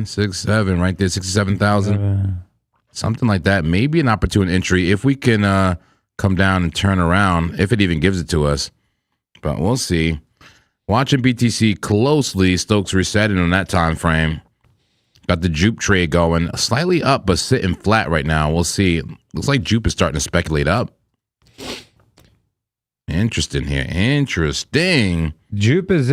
67 right there, 67,000, something like that. Maybe an opportune entry if we can come down and turn around, if it even gives it to us. But we'll see. Watching BTC closely, Stokes resetting on that time frame. Got the Jupe trade going, slightly up, but sitting flat right now. We'll see. Looks like Jupe is starting to speculate up. Interesting here. Interesting. Jupe is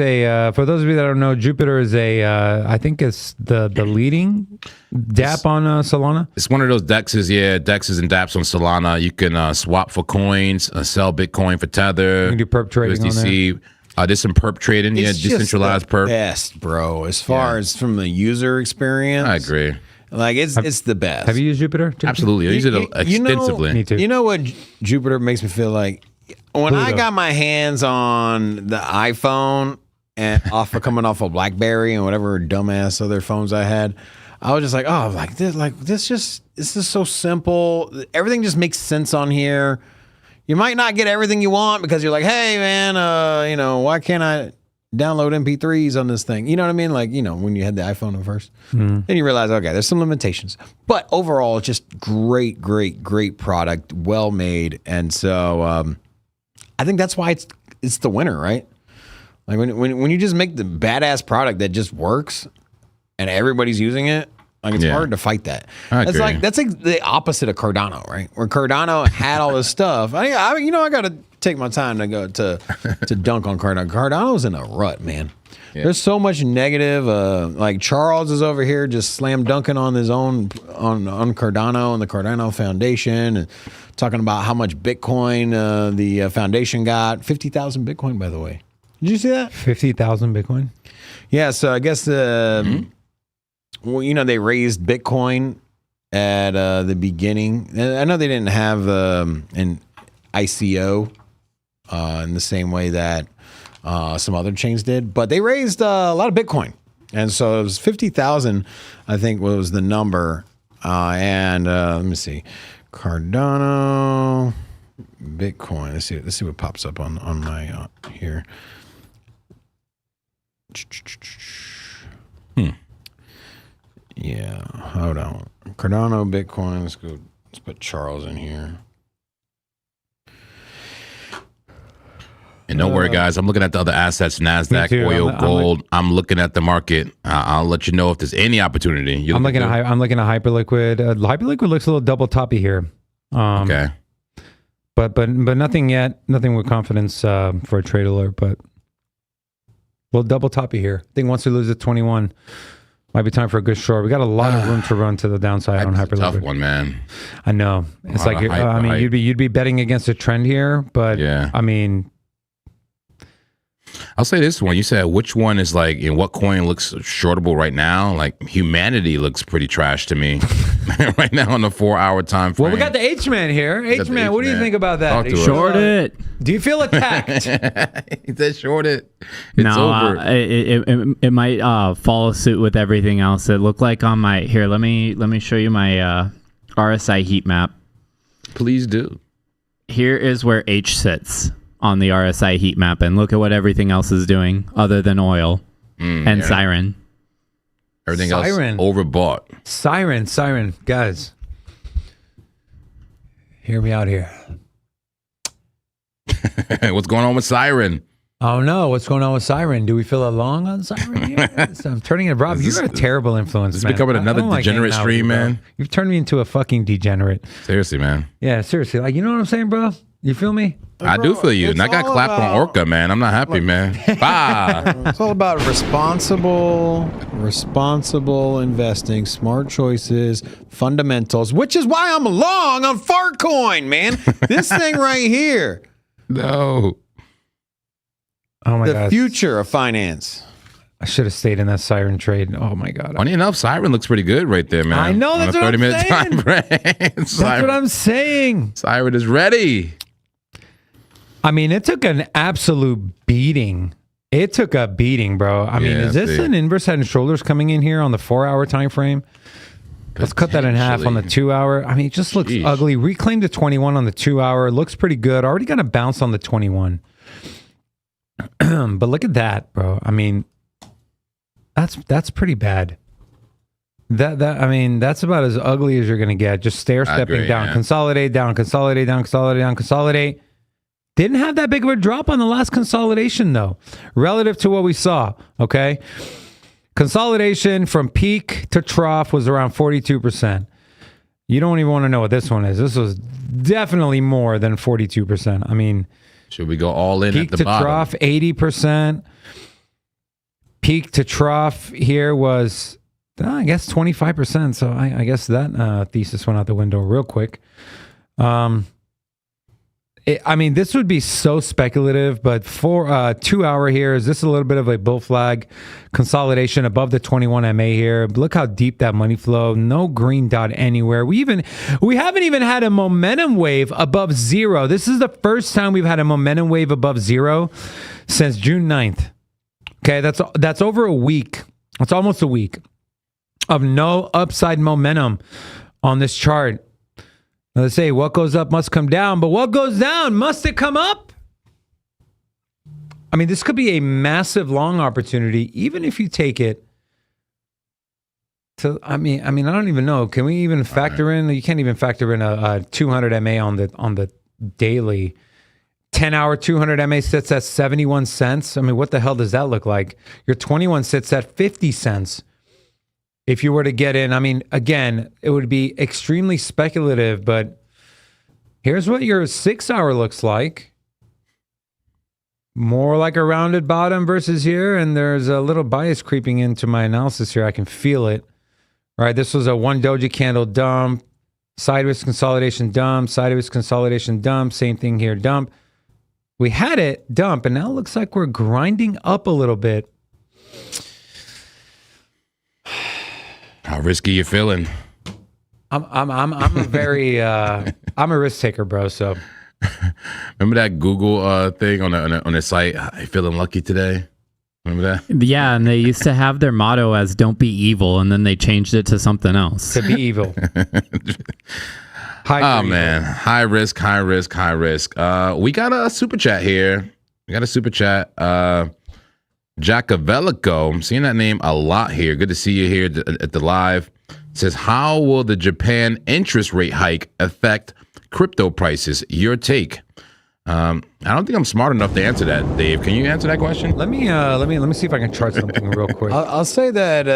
for those of you that don't know, Jupiter is I think it's the leading DApp on Solana. It's one of those DEXs, DEXs and DApps on Solana. You can swap for coins, sell Bitcoin for Tether. You can do perp trading USDC. on there. There's some perp trading, It's decentralized just the perp. best, bro. As far as from the user experience, I agree. Like it's the best. Have you used Jupiter? Absolutely. I use it extensively. Me too. You know what Jupiter makes me feel like? When I got my hands on the iPhone and coming off of BlackBerry and whatever dumbass other phones I had, I was just like, oh, this is so simple. Everything just makes sense on here. You might not get everything you want because you're like, hey man, why can't I download MP3s on this thing? You know what I mean? Like, when you had the iPhone at first, then you realize, okay, there's some limitations, but overall, it's just great product, well made, and so. I think that's why it's the winner, right? Like when you just make the badass product that just works and everybody's using it, like it's hard to fight that. That's like the opposite of Cardano, right? Where Cardano had all this stuff. I got to take my time to go to dunk on Cardano. Cardano's in a rut, man. Yeah. There's so much negative. Like Charles is over here just slam dunking on his own on Cardano and the Cardano Foundation, and talking about how much Bitcoin the foundation got. 50,000 Bitcoin, by the way. Did you see that? 50,000 Bitcoin. Yeah. So I guess they raised Bitcoin at the beginning. I know they didn't have an ICO in the same way that some other chains did, but they raised a lot of Bitcoin. And so it was 50,000, I think was the number. And let me see. Cardano, Bitcoin. Let's see what pops up on my here. Yeah, hold on. Cardano, Bitcoin. Let's put Charles in here. And don't worry, guys. I'm looking at the other assets: Nasdaq, oil, gold. I'm looking at the market. I'll let you know if there's any opportunity. I'm looking at Hyperliquid. Hyperliquid looks a little double toppy here. Okay. But nothing yet. Nothing with confidence for a trade alert. But We'll double top you here. I think once we lose at 21, might be time for a good short. We got a lot of room to run to the downside on That's a tough hyperliquid. one, man. I know. It's like, of hype, I mean, hype. you'd be betting against a trend here, but Yeah. I mean, I'll say this one. You said which one is like, in what coin looks shortable right now? Like humanity looks pretty trash to me right now on the 4-hour time frame. well, we got the H-Man here. got the H-Man, what do you H-Man. think about that? Talk to us. Short it. Do you feel attacked? He said short it. It's No, over. it might follow suit with everything else. It looked like on my here. Let me show you my RSI heat map. Please do. Here is where H sits on the RSI heat map, and look at what everything else is doing other than oil and Siren. Everything Siren. else overbought. Siren, guys. Hear me out here. What's going on with Siren? Oh no, what's going on with Siren? Do we feel along on Siren here? So I'm turning it, Rob. You're a terrible influence, This is man. becoming I another don't like degenerate hanging out with you, stream, bro. man. You've turned me into a fucking degenerate. Seriously, man. Yeah, seriously. Like, you know what I'm saying, bro? You feel me? I do feel you. And I got all clapped on about- Orca, man. I'm not happy, man. Bah. It's all about responsible investing, smart choices, fundamentals, which is why I'm long on Fartcoin, man. This thing right here, No. Oh my the god. future of finance. I should have stayed in that Siren trade. Oh my god. Funny enough, Siren looks pretty good right there, man. I know, On that's a what I'm 30-minute saying. time frame. That's what I'm saying. Siren is ready. I mean, it took an absolute beating. It took a beating, bro. I mean, Yeah, is this see. an inverse head and shoulders coming in here on the 4-hour time frame? Let's cut that in half on the 2-hour. I mean, it just looks Sheesh. ugly. Reclaimed the 21 on the 2-hour. Looks pretty good. Already got a bounce on the 21. But look at that, bro. I mean, that's pretty bad. I mean, that's about as ugly as you're gonna get. Just stair stepping agree, down, yeah. consolidate down, consolidate down, consolidate down, consolidate. Didn't have that big of a drop on the last consolidation though, relative to what we saw. Okay, consolidation from peak to trough was around 42%. You don't even want to know what this one is. This was definitely more than 42%. I mean, Should we go all in peak at to the bottom? trough 80%. Peak to trough here was, I guess, 25%. So I guess that thesis went out the window real quick. I mean, this would be so speculative, but for 2-hour here, is this a little bit of a bull flag consolidation above the 21 MA here? Look how deep that money flow. No green dot anywhere. We haven't even had a momentum wave above zero. This is the first time we've had a momentum wave above zero since June 9th. Okay, that's over a week. It's almost a week of no upside momentum on this chart. Now they say what goes up must come down, but what goes down, must it come up? I mean, this could be a massive long opportunity, even if you take it to, I mean, I don't even know. Can we even factor in? You can't even factor in a 200 MA on the daily. 10-hour 200 MA sits at 71 cents. I mean, what the hell does that look like? Your 21 sits at 50 cents. If you were to get in, I mean, again, it would be extremely speculative, but here's what your 6-hour looks like. More like a rounded bottom versus here, and there's a little bias creeping into my analysis here. I can feel it. All right, this was a 1 doji candle dump, sideways consolidation dump, sideways consolidation dump, same thing here, dump. We had it dump, and now it looks like we're grinding up a little bit. How risky you feeling? I'm a very I'm a risk taker, bro. So Remember that Google thing on the site? I feeling lucky today. Remember that? Yeah, and they used to have their motto as "Don't be evil," and then they changed it to something else. to be evil. Oh man, high risk, high risk, high risk. We got a super chat here. We got a super chat. Jacavelico, I'm seeing that name a lot here. Good to see you here at the live. It says, how will the Japan interest rate hike affect crypto prices? Your take. I don't think I'm smart enough to answer that, Dave. Can you answer that question? Let me see if I can chart something real quick. I'll say that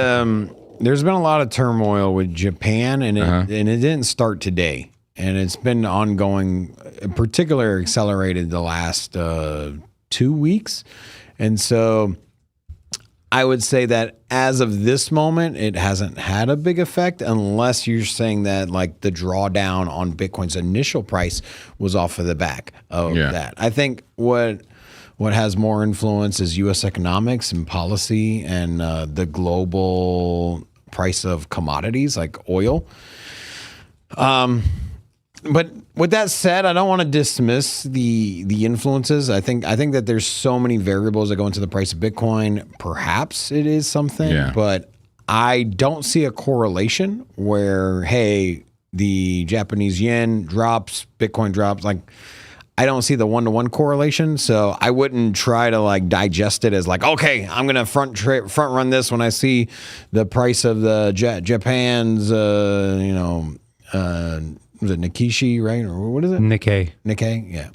there's been a lot of turmoil with Japan, and it didn't start today, and it's been ongoing, in particular accelerated the last 2 weeks, and so I would say that as of this moment, it hasn't had a big effect unless you're saying that like the drawdown on Bitcoin's initial price was off of the back of that. I think what has more influence is U.S. economics and policy and the global price of commodities like oil. But with that said, I don't want to dismiss the influences. I think that there's so many variables that go into the price of Bitcoin. Perhaps it is something, but I don't see a correlation where, hey, the Japanese yen drops, Bitcoin drops. Like, I don't see the one-to-one correlation. So I wouldn't try to like digest it as like, okay, I'm gonna front run this when I see the price of the Japan's, was it Nikkei, right? Or what is it? Nikkei, yeah.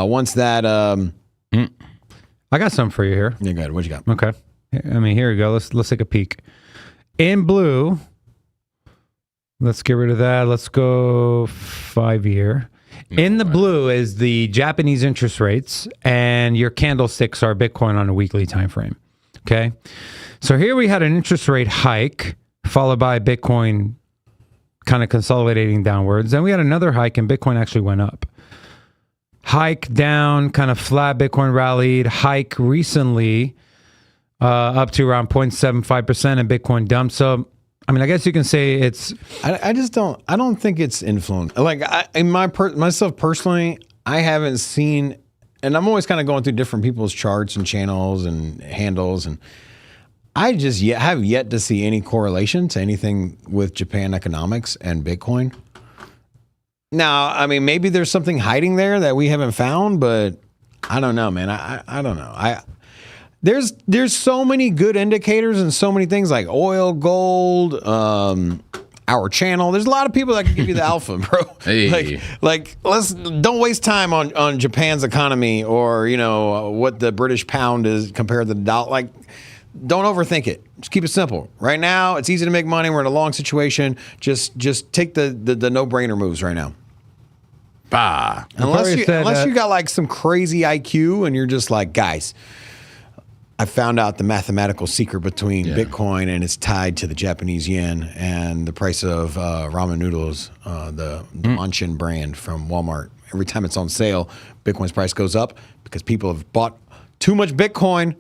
Once that... I got some for you here. Yeah, good. What you got? Okay. I mean, here we go. Let's take a peek. In blue, let's get rid of that. Let's go 5-year. In the blue is the Japanese interest rates, and your candlesticks are Bitcoin on a weekly time frame. Okay? So here we had an interest rate hike, followed by Bitcoin kind of consolidating downwards. Then we had another hike and Bitcoin actually went up. Hike down, kind of flat, Bitcoin rallied. Hike recently up to around 0.75% and Bitcoin dumped. So, I mean, I guess you can say it's... I don't think it's influence. Like, myself personally, I haven't seen... And I'm always kind of going through different people's charts and channels and handles, and I just have yet to see any correlation to anything with Japan economics and Bitcoin. Now, I mean, maybe there's something hiding there that we haven't found, but I don't know, man. I don't know. There's so many good indicators and so many things like oil, gold, our channel. There's a lot of people that can give you the alpha, bro. Hey. Like don't waste time on Japan's economy or what the British pound is compared to the dollar. Like, don't overthink it. Just keep it simple. Right now, it's easy to make money. We're in a long situation. Just take the no-brainer moves right now. Bah. Unless you got like some crazy IQ and you're just like, guys, I found out the mathematical secret between Bitcoin and it's tied to the Japanese yen and the price of ramen noodles, the Manchin brand from Walmart. Every time it's on sale, Bitcoin's price goes up because people have bought too much Bitcoin.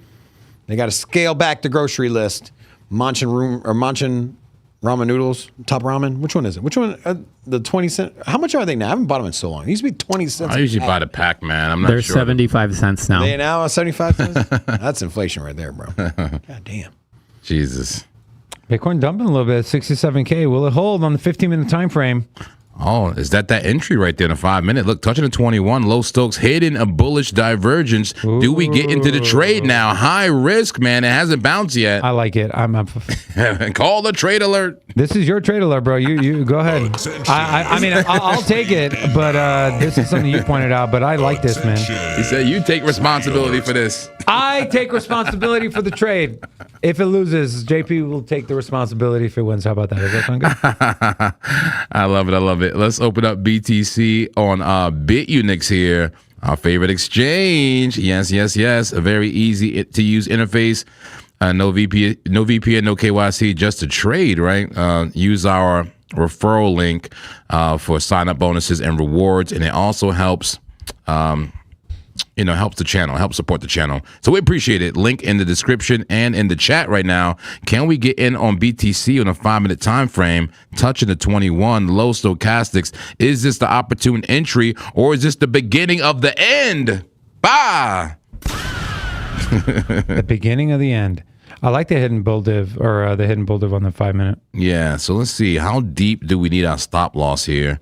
They got to scale back the grocery list. Manchin ramen noodles, top ramen. Which one is it? Which one? The 20 cent. How much are they now? I haven't bought them in so long. It used to be 20 cents. I usually buy the pack, man. I'm not They're sure. 75 cents now. They now 75 cents? That's inflation right there, bro. God damn. Jesus. Bitcoin dumping a little bit, 67K. Will it hold on the 15-minute time frame? Oh, is that entry right there in a 5-minute? Look, touching the 21, low Stokes, hitting a bullish divergence. Ooh. Do we get into the trade now? High risk, man. It hasn't bounced yet. I like it. I'm Call the trade alert. This is your trade alert, bro. You go ahead. I mean, I'll take it, but this is something you pointed out. But I like this, man. He said you take responsibility for this. I take responsibility for the trade. If it loses, JP will take the responsibility if it wins. How about that? Does that sound good? I love it. I love it. Let's open up BTC on Bitunix here. Our favorite exchange. Yes. A very easy to use interface. No VPN, no KYC, just a trade, right? Use our referral link for sign-up bonuses and rewards, and it also helps, helps the channel, helps support the channel. So we appreciate it. Link in the description and in the chat right now. Can we get in on BTC on a 5-minute time frame, touching the 21 low stochastics? Is this the opportune entry, or is this the beginning of the end? Bah! The beginning of the end. I like the hidden bull div, or the hidden bull div on the 5-minute. Yeah, so let's see. How deep do we need our stop loss here?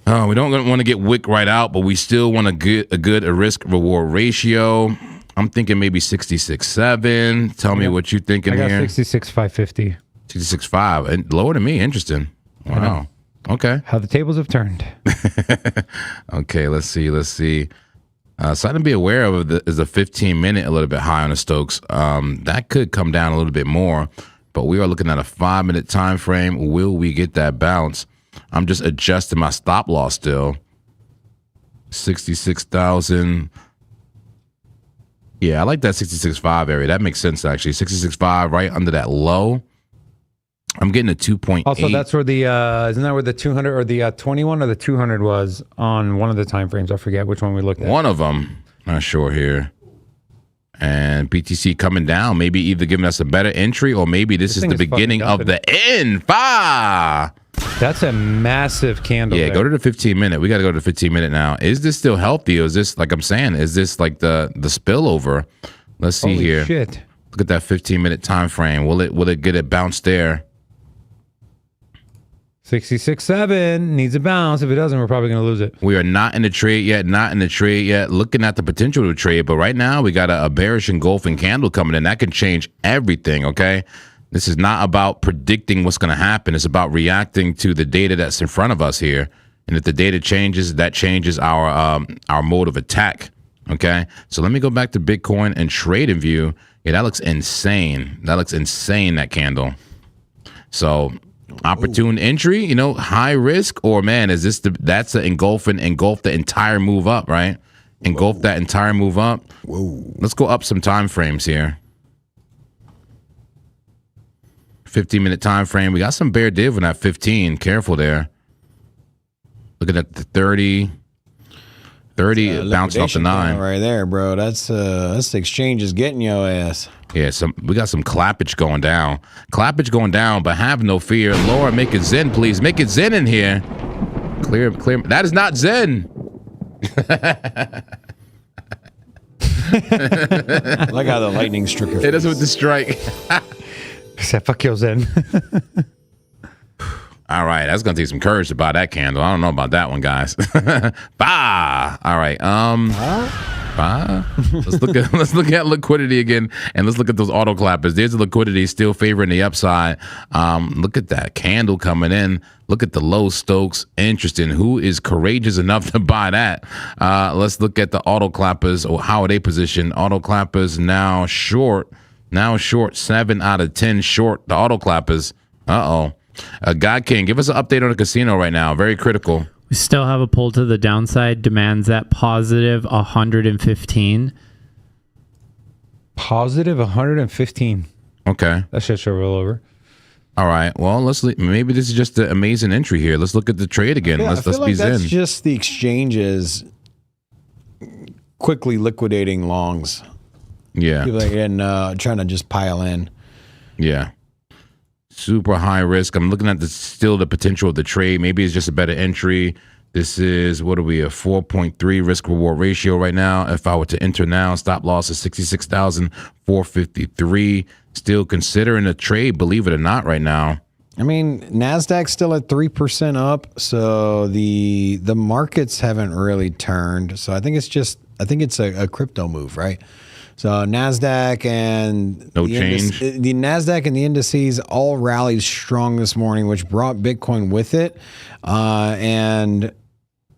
We don't want to get wick right out, but we still want to get a good risk reward ratio. I'm thinking maybe 66.7. Tell me what you're thinking here. I got here. 66.550. 66.5. And lower than me. Interesting. Wow. Okay. How the tables have turned. Okay, let's see. Something to be aware of is a 15-minute a little bit high on the Stokes. That could come down a little bit more, but we are looking at a 5-minute time frame. Will we get that bounce? I'm just adjusting my stop loss still. 66,000. Yeah, I like that 66.5 area. That makes sense, actually. 66.5 right under that low. I'm getting a 2.8. Also, that's where the, isn't that where the 200 or the 21 or the 200 was on one of the time frames? I forget which one we looked at. One of them. Not sure here. And BTC coming down, maybe either giving us a better entry or maybe this is the beginning of the end. That's a massive candle. Yeah, there. go to the 15-minute. We got to go to the 15-minute now. Is this still healthy or is this, like I'm saying, is this like the spillover? Let's see Holy here. Shit. Look at that 15-minute time frame. Will it get it bounced there? 66.7 needs a bounce. If it doesn't, we're probably going to lose it. We are not in the trade yet, looking at the potential to trade. But right now, we got a bearish engulfing candle coming in. That can change everything, okay? This is not about predicting what's going to happen. It's about reacting to the data that's in front of us here. And if the data changes, that changes our mode of attack, okay? So let me go back to Bitcoin and trading view. Yeah, that looks insane. That candle. So... opportune entry, high risk, or man, is this that's the engulf the entire move up, right? Engulf that entire move up. Whoa. Let's go up some time frames here. 15-minute time frame. We got some bear div on that 15. Careful there. Looking at the 30. 30 bouncing off the 9 right there, bro. That's the exchange is getting your ass. Yeah, we got some clappage going down. But have no fear. Laura, make it zen, please. Make it zen in here. Clear. That is not zen. Like how the lightning struck your face. It is with the strike. Except fuck your Zen. All right, that's gonna take some courage to buy that candle. I don't know about that one, guys. Bah. All right. Bah. Let's look at liquidity again, and let's look at those auto clappers. There's the liquidity still favoring the upside. Look at that candle coming in. Look at the low Stokes. Interesting. Who is courageous enough to buy that? Let's look at the auto clappers. Or how are they positioned? Auto clappers now short. 7 out of 10 short. The auto clappers. God King, give us an update on the casino right now. Very critical. We still have a pull to the downside. Demands at positive 115. Positive 115. Okay. That shit should roll over. All right. Well, maybe this is just the amazing entry here. Let's look at the trade again. Let's be zen. That's just the exchanges quickly liquidating longs. Yeah. People trying to just pile in. Yeah. Super high risk. I'm looking at the potential of the trade. Maybe it's just a better entry. This is, what are we, a 4.3 risk reward ratio right now. If I were to enter now, stop loss is 66,453. Still considering a trade, believe it or not, right now. I mean, NASDAQ's still at 3% up, so the markets haven't really turned. So I think it's a crypto move, right? So NASDAQ and the NASDAQ and the indices all rallied strong this morning, which brought Bitcoin with it. So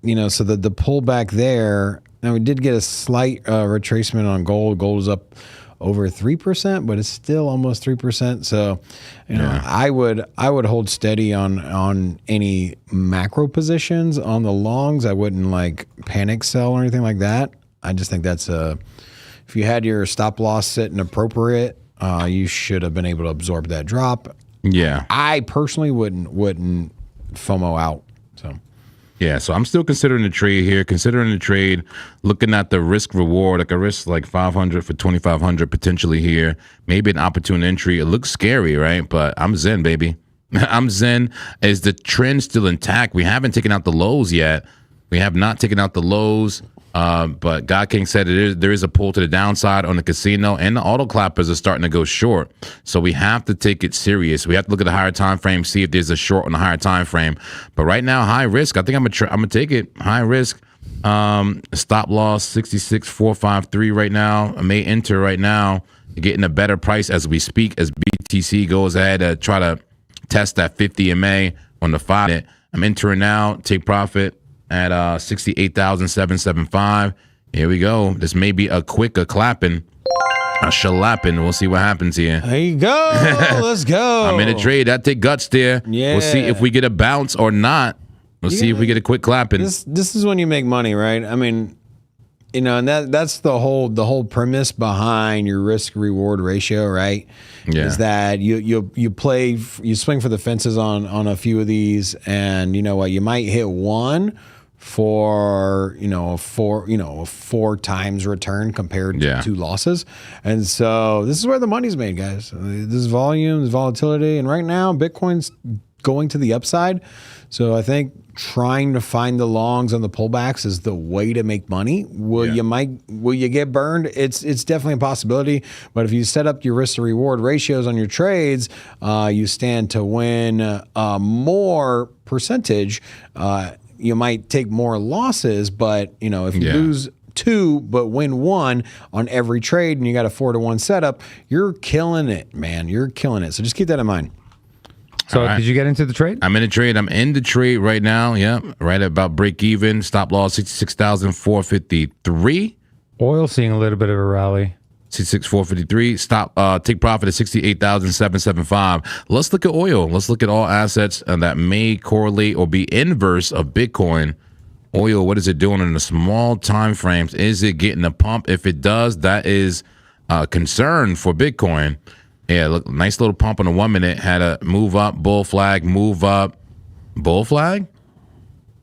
the pullback there, now we did get a slight retracement on gold. Gold is up over 3%, but it's still almost 3%. So, I would hold steady on any macro positions on the longs. I wouldn't panic sell or anything like that. I just think that's if you had your stop loss sitting appropriate, you should have been able to absorb that drop. Yeah. I personally wouldn't FOMO out. So. Yeah, so I'm still considering the trade here. Looking at the risk reward, a risk like 500 for 2,500 potentially here. Maybe an opportune entry. It looks scary, right? But I'm zen, baby. I'm zen. Is the trend still intact? We haven't taken out the lows yet. We have not taken out the lows. But God King said there is a pull to the downside on the casino, and the auto clappers are starting to go short. So we have to take it serious. We have to look at the higher time frame, see if there's a short on the higher time frame. But right now, high risk. I think I'm gonna take it. High risk. Stop loss 66,453 right now. I may enter right now, getting a better price as we speak. As BTC goes ahead to try to test that 50 MA on the 5. I'm entering now. Take profit at 68,775. Here we go. This may be a clapping, a shellapping. We'll see what happens here. There you go. Let's go. I'm in a trade. That take guts there. Yeah. We'll see if we get a bounce or not. We'll see if we get a quick clapping. This is when you make money, right? I mean, you know, and that's the whole premise behind your risk reward ratio, right? Yeah. Is that you swing for the fences on a few of these, and you know what, you might hit one for a 4 times return compared to 2 losses. And so this is where the money's made, guys. This is volume, this volatility, and right now Bitcoin's going to the upside. So I think trying to find the longs on the pullbacks is the way to make money. Will you get burned? It's definitely a possibility. But if you set up your risk to reward ratios on your trades, you stand to win more percentage. You might take more losses, but you know, if you lose 2 but win 1 on every trade and you got a 4-to-1 setup, you're killing it, man. You're killing it. So just keep that in mind. So did you get into the trade? I'm in the trade. I'm in the trade right now. Yeah, right at about break even. Stop loss 66,453. Oil seeing a little bit of a rally. 66,453. Stop. Take profit at 68,775. Let's look at oil. Let's look at all assets that may correlate or be inverse of Bitcoin. Oil, what is it doing in the small time frames? Is it getting a pump? If it does, that is a concern for Bitcoin. Yeah, look, nice little pump on the 1 minute. Had a move up, bull flag, move up, bull flag.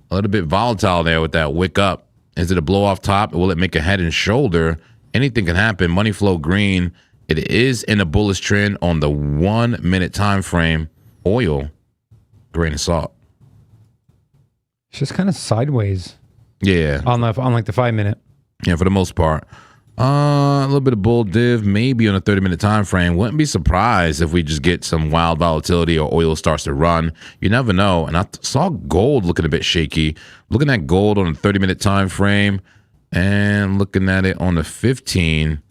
A little bit volatile there with that wick up. Is it a blow off top? Will it make a head and shoulder? Anything can happen. Money flow green. It is in a bullish trend on the 1 minute time frame. Oil, grain of salt. It's just kind of sideways. Yeah. On like the 5 minute. Yeah, for the most part. A little bit of bull div, maybe on a 30-minute time frame. Wouldn't be surprised if we just get some wild volatility or oil starts to run. You never know. And I saw gold looking a bit shaky. Looking at gold on a 30-minute time frame and looking at it on the 15.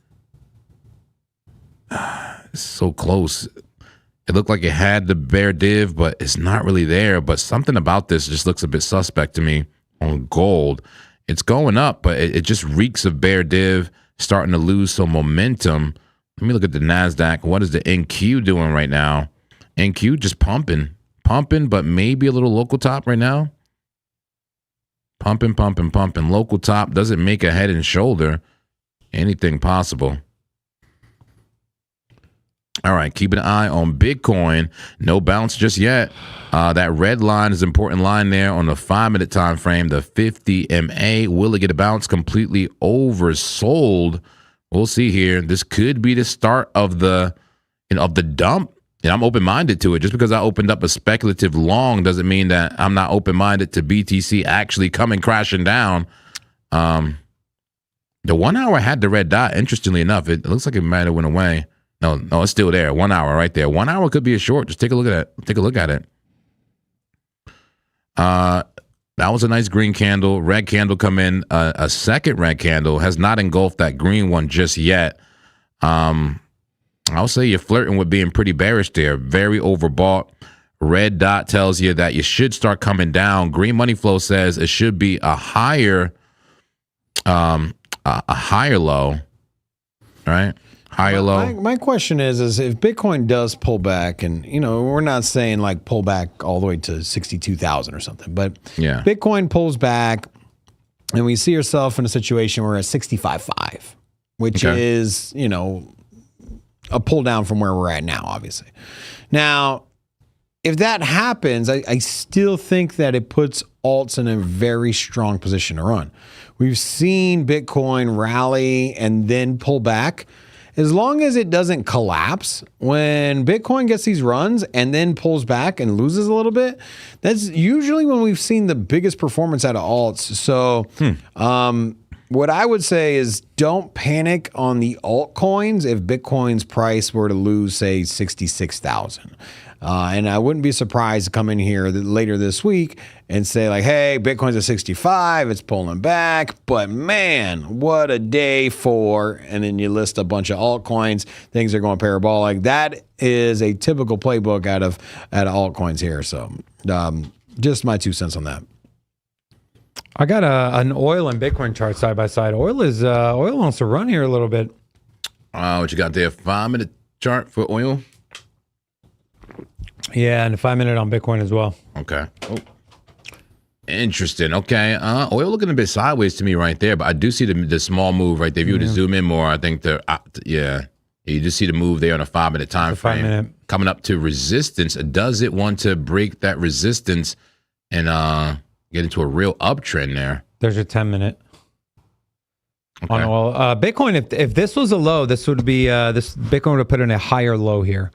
It's so close. It looked like it had the bear div, but it's not really there. But something about this just looks a bit suspect to me on gold. It's going up, but it just reeks of bear div. Starting to lose some momentum. Let me look at the NASDAQ. What is the NQ doing right now? NQ just pumping, but maybe a little local top right now. Pumping. Local top doesn't make a head and shoulder. Anything possible. All right, keep an eye on Bitcoin. No bounce just yet. That red line is an important line there on the 5-minute time frame, the 50 MA. Will it get a bounce? Completely oversold. We'll see here. This could be the start of the dump. And I'm open-minded to it. Just because I opened up a speculative long doesn't mean that I'm not open-minded to BTC actually coming crashing down. The 1 hour had the red dot. Interestingly enough, it looks like it might have went away. No, it's still there. 1 hour right there. 1 hour could be a short. Just take a look at it. Take a look at it. That was a nice green candle. Red candle come in. A second red candle has not engulfed that green one just yet. I'll say you're flirting with being pretty bearish there. Very overbought. Red dot tells you that you should start coming down. Green money flow says it should be a higher low, right? Higher low. My question is if Bitcoin does pull back, and you know, we're not saying like pull back all the way to 62,000 or something, but yeah, Bitcoin pulls back, and we see ourselves in a situation where we're at 65.5, which is, you know, a pull down from where we're at now, obviously. Now, if that happens, I still think that it puts alts in a very strong position to run. We've seen Bitcoin rally and then pull back. As long as it doesn't collapse, when Bitcoin gets these runs and then pulls back and loses a little bit, that's usually when we've seen the biggest performance out of alts. So what I would say is don't panic on the altcoins if Bitcoin's price were to lose, say, 66,000. And I wouldn't be surprised to come in here later this week and say like, hey, Bitcoin's at 65, it's pulling back, but man, what a day for, and then you list a bunch of altcoins, things are going parabolic. That is a typical playbook out of altcoins here. So just my 2 cents on that. I got an oil and Bitcoin chart side by side. Oil wants to run here a little bit. What you got there? 5-minute chart for oil? Yeah, and a 5 minute on Bitcoin as well. Okay. Oh. Interesting. Okay. Oil looking a bit sideways to me right there, but I do see the small move right there. If you were to zoom in more, I think you just see the move there on a 5-minute time frame. 5-minute. Coming up to resistance. Does it want to break that resistance and get into a real uptrend there? There's your 10-minute. Okay. On oil. Bitcoin, if this was a low, this would be this Bitcoin would have put in a higher low here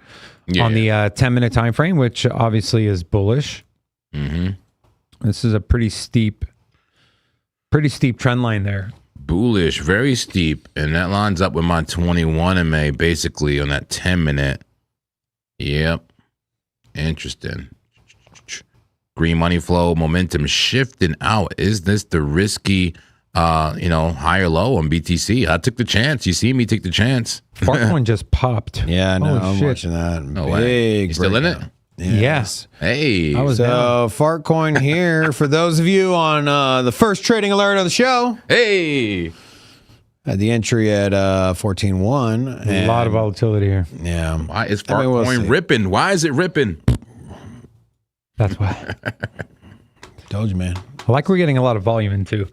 on the 10-minute time frame, which obviously is bullish. Mm-hmm. This is a pretty steep trend line there. Bullish, very steep, and that lines up with my 21 MA basically on that 10-minute. Yep. Interesting. Green money flow, momentum shifting out. Is this the risky, higher low on BTC? I took the chance. You see me take the chance. Fartcoin just popped. Yeah, no, Holy I'm shit. watching that. No way. You still in it? Yes. Hey. I was down. So Fartcoin here for those of you on the first trading alert of the show. Hey. Had the entry at 14.1. A lot of volatility here. Yeah. Why is I mean, we'll Fartcoin see. ripping? Why is it ripping? That's why. Told you, man. I like we're getting a lot of volume in too.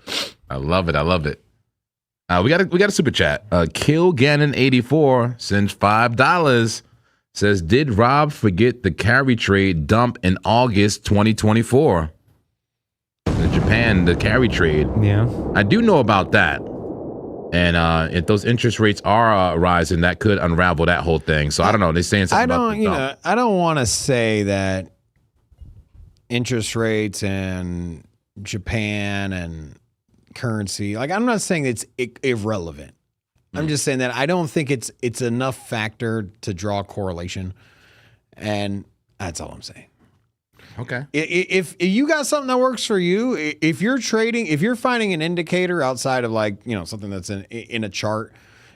I love it. I love it. We got a super chat. Kill Gannon 84 sends $5. Says, did Rob forget the carry trade dump in August 2024? In Japan, the carry trade. Yeah. I do know about that. And if those interest rates are rising, that could unravel that whole thing. So I don't know. They're saying something about the dump. I don't want to say that interest rates and Japan and currency, like I'm not saying it's irrelevant. I'm just saying that I don't think it's enough factor to draw a correlation, and that's all I'm saying. Okay. If you got something that works for you, if you're trading, if you're finding an indicator outside of something that's in a chart,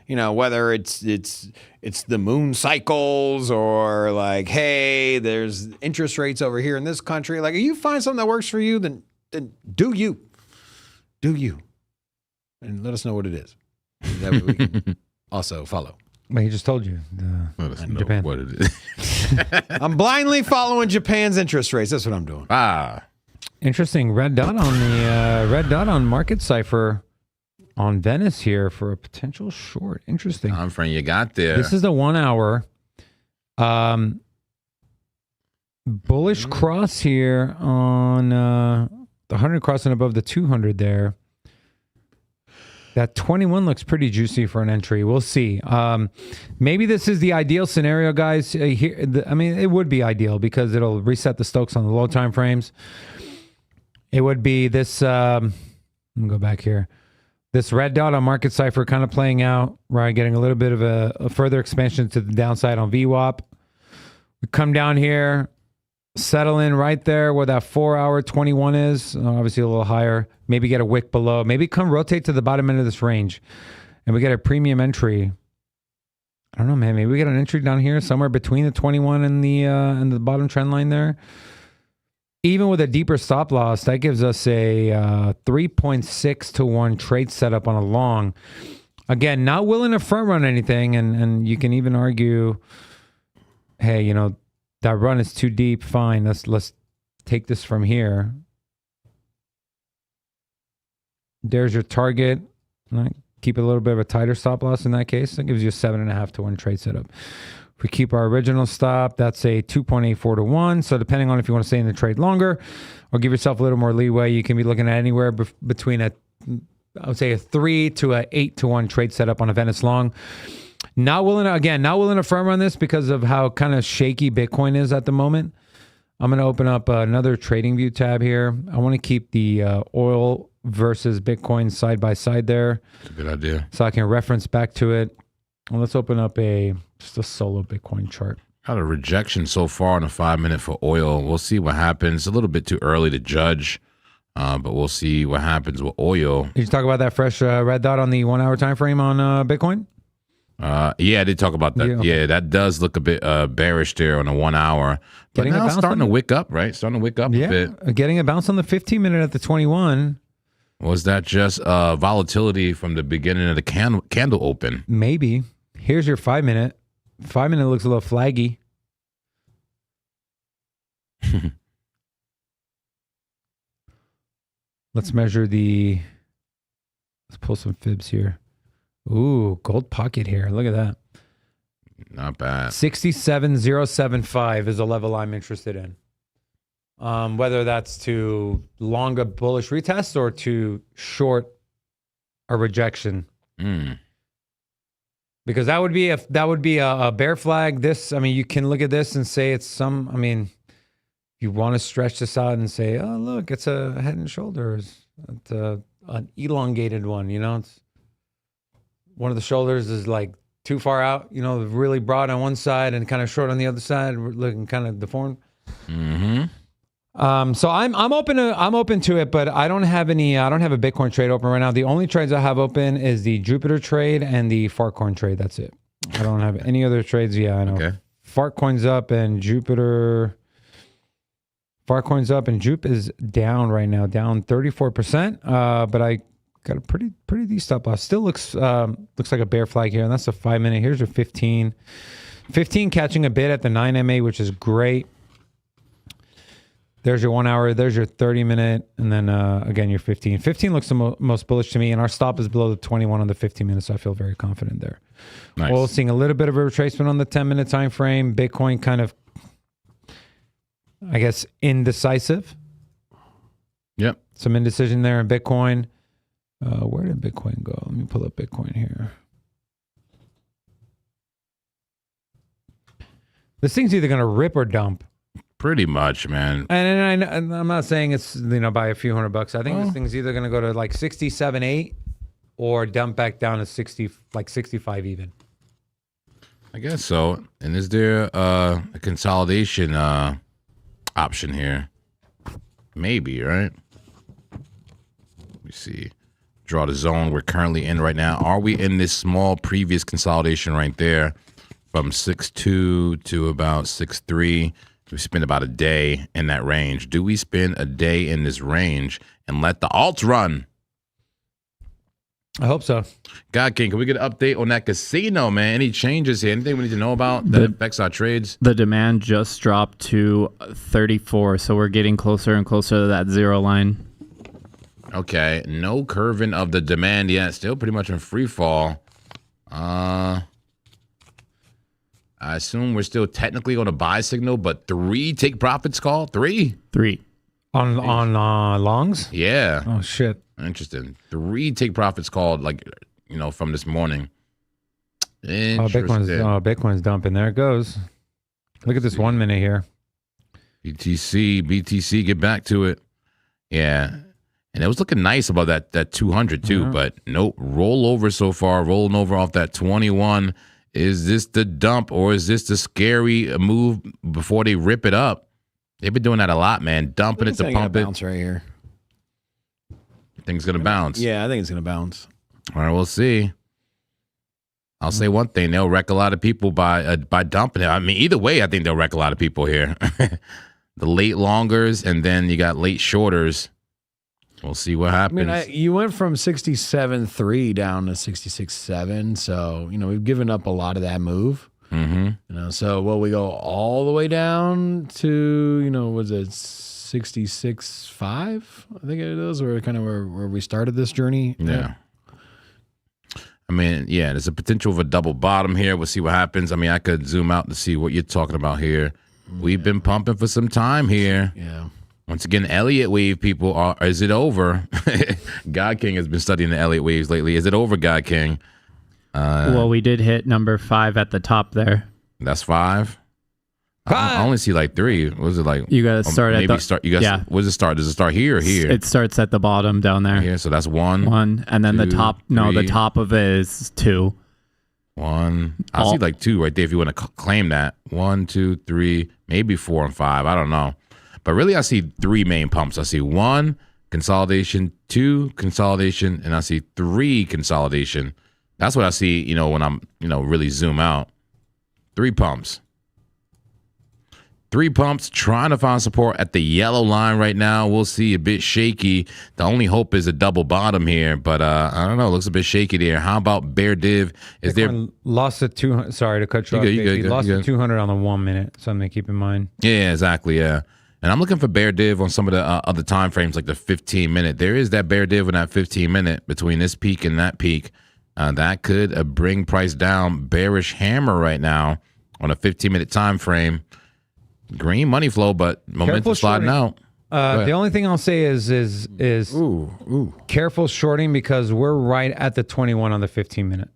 whether it's the moon cycles or like, hey, there's interest rates over here in this country. Like, if you find something that works for you, then do you, and let us know what it is. That way we can also follow. Well, he just told you. Let us know Japan. what it is. I'm blindly following Japan's interest rates. That's what I'm doing. Interesting red dot on Market Cipher on Venice here for a potential short. Interesting. Time frame you got there. This is the 1 hour. Bullish cross here on the 100 crossing above the 200 there. That 21 looks pretty juicy for an entry. We'll see. Maybe this is the ideal scenario, guys. It would be ideal because it'll reset the Stokes on the low time frames. It would be this. Let me go back here. This red dot on Market Cipher kind of playing out, right? Getting a little bit of a further expansion to the downside on VWAP. We come down here, settle in right there where that 4 hour 21 is. Obviously a little higher. Maybe get a wick below. Maybe come rotate to the bottom end of this range, and we get a premium entry. I don't know, man. Maybe we get an entry down here somewhere between the 21 and the bottom trend line there. Even with a deeper stop loss, that gives us a 3.6 to 1 trade setup on a long. Again, not willing to front run anything, and you can even argue, hey, that run is too deep. Fine, let's take this from here. There's your target. Right. Keep a little bit of a tighter stop loss in that case. That gives you a 7.5 to 1 trade setup. If we keep our original stop, that's a 2.84 to 1. So depending on if you want to stay in the trade longer or give yourself a little more leeway, you can be looking at anywhere between I would say a 3 to a 8 to 1 trade setup on a Venice long. Not willing to front run this because of how kind of shaky Bitcoin is at the moment. I'm going to open up another trading view tab here. I want to keep the oil versus Bitcoin side by side there. That's a good idea. So I can reference back to it. Well, let's open up just a solo Bitcoin chart. Got a rejection so far on a 5-minute for oil. We'll see what happens. A little bit too early to judge, but we'll see what happens with oil. Did you talk about that fresh red dot on the 1 hour time frame on Bitcoin? Yeah, I did talk about that. Yeah. Yeah, that does look a bit bearish there on a 1 hour. But Getting a now it's bounce starting to on wick up, right? Starting to wick up a bit. Getting a bounce on the 15-minute at the 21. Was that just volatility from the beginning of the candle open? Maybe. Here's your 5-minute. 5-minute looks a little flaggy. Let's measure let's pull some fibs here. Ooh, gold pocket here. Look at that. Not bad. 67,075 is a level I'm interested in. Whether that's to long a bullish retest or to short a rejection. Because that would be a bear flag. This, I mean, you can look at this and say it's you want to stretch this out and say, oh, look, it's a head and shoulders. It's an elongated one, It's one of the shoulders is like too far out, really broad on one side and kind of short on the other side, looking kind of deformed. So I'm open to it, but I don't have a Bitcoin trade open right now. The only trades I have open is the Jupiter trade and the Fartcoin trade. That's it. I don't have any other trades. Yeah, I know. Okay. Fartcoin's up and Fartcoin's up and Jupe is down right now, down 34%. But I got a pretty decent stop loss. Still looks like a bear flag here, and that's a 5-minute. Here's your 15. 15 catching a bit at the 9 MA, which is great. There's your 1 hour, there's your 30-minute, and then again your 15. 15 looks the most bullish to me, and our stop is below the 21 on the 15 minutes, so I feel very confident there. Nice. We're seeing a little bit of a retracement on the 10-minute time frame. Bitcoin kind of, I guess, indecisive. Yep. Some indecision there in Bitcoin. Where did Bitcoin go? Let me pull up Bitcoin here. This thing's either going to rip or dump. Pretty much, man. And I'm not saying it's, by a few $100. I think this thing's either going to go to like 67, 8 or dump back down to 60, like 65 even. I guess so. And is there a consolidation option here? Maybe, right? Let me see. Draw the zone we're currently in right now. Are we in this small previous consolidation right there from 6.2 to about 6.3? We spend about a day in that range. Do we spend a day in this range and let the alts run? I hope so. God King, can we get an update on that casino, man? Any changes here? Anything we need to know about that affects our trades? The demand just dropped to 34, so we're getting closer and closer to that zero line. Okay, no curving of the demand yet. Still pretty much in free fall. I assume we're still technically on a buy signal, but 3 take profits call? 3? 3. On longs? Yeah. Oh, shit. Interesting. 3 take profits called, from this morning. Bitcoin's dumping. There it goes. Look at this 1 minute here. BTC, get back to it. Yeah. And it was looking nice about that 200 too, but nope. Rollover so far, rolling over off that 21. Is this the dump or is this the scary move before they rip it up? They've been doing that a lot, man. Dumping it to pump it. Bounce right here. Things gonna bounce. Yeah, I think it's gonna bounce. All right, we'll see. I'll say one thing: they'll wreck a lot of people by dumping it. I mean, either way, I think they'll wreck a lot of people here. The late longers, and then you got late shorters. We'll see what happens. I mean, you went from 67.3 down to 66.7, so we've given up a lot of that move. So we go all the way down to was it 66.5? I think it is, or kind of where we started this journey. Yeah. I mean, yeah, there's a potential of a double bottom here. We'll see what happens. I mean, I could zoom out to see what you're talking about here. We've been pumping for some time here. Yeah. Once again, Elliott wave people is it over? God King has been studying the Elliott waves lately. Is it over, God King? Well, we did hit number 5 at the top there. That's 5. I only see like 3. What was it like? You got to start at the start. You got. Where does it start? Does it start here or here? It starts at the bottom down there. Here, so that's 1. 1, and then 2, the top. No, 3. the top of it is 2. 1. I see like 2 right there. If you want to claim that 1, 2, 3, maybe 4 and 5. I don't know. But really, I see 3 main pumps. I see 1 consolidation, 2 consolidation, and I see 3 consolidation. That's what I see, when I'm, really zoom out. 3 pumps. 3 pumps, trying to find support at the yellow line right now. We'll see, a bit shaky. The only hope is a double bottom here, but I don't know. It looks a bit shaky there. How about bear div? Is Bitcoin there lost at 200? Sorry to cut you off. You Lost at 200 on the 1 minute. Something to keep in mind. Yeah, exactly. Yeah. And I'm looking for bear div on some of the other time frames, like the 15-minute. There is that bear div in that 15-minute between this peak and that peak. That could bring price down. Bearish hammer right now on a 15-minute time frame. Green money flow, but momentum sliding out. The only thing I'll say is careful shorting because we're right at the 21 on the 15-minute.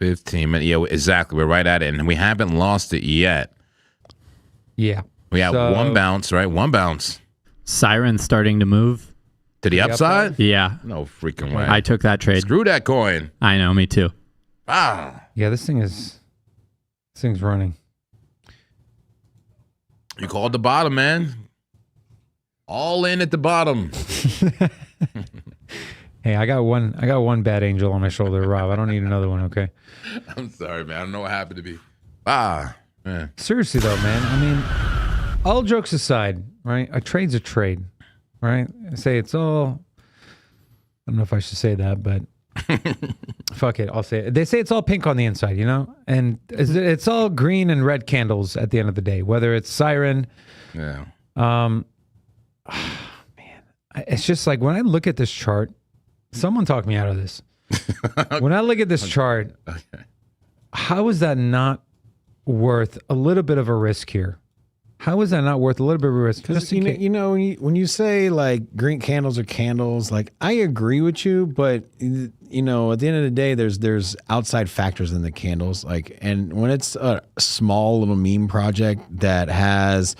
15-minute. Yeah, exactly. We're right at it, and we haven't lost it yet. Yeah. We have one bounce, right? One bounce. Siren starting to move. To the upside? Yeah. No freaking way. I took that trade. Screw that coin. I know, me too. Yeah, this thing's running. You called the bottom, man. All in at the bottom. Hey, I got one bad angel on my shoulder, Rob. I don't need another one, okay? I'm sorry, man. I don't know what happened to me. Man. Seriously though, man. I mean, all jokes aside, right? A trade's a trade, right? I say it's all. I don't know if I should say that, but fuck it, I'll say it. They say it's all pink on the inside, you know, and it's all green and red candles at the end of the day. Whether it's Siren, Yeah. man, it's just like when I look at this chart. Someone talk me out of this. When I look at this chart, how is that not worth a little bit of a risk here? How is that not worth a little bit of a risk? Because you know when you say like green candles are candles, like I agree with you, but you know at the end of the day, there's outside factors in the candles. Like, and when it's a small little meme project that has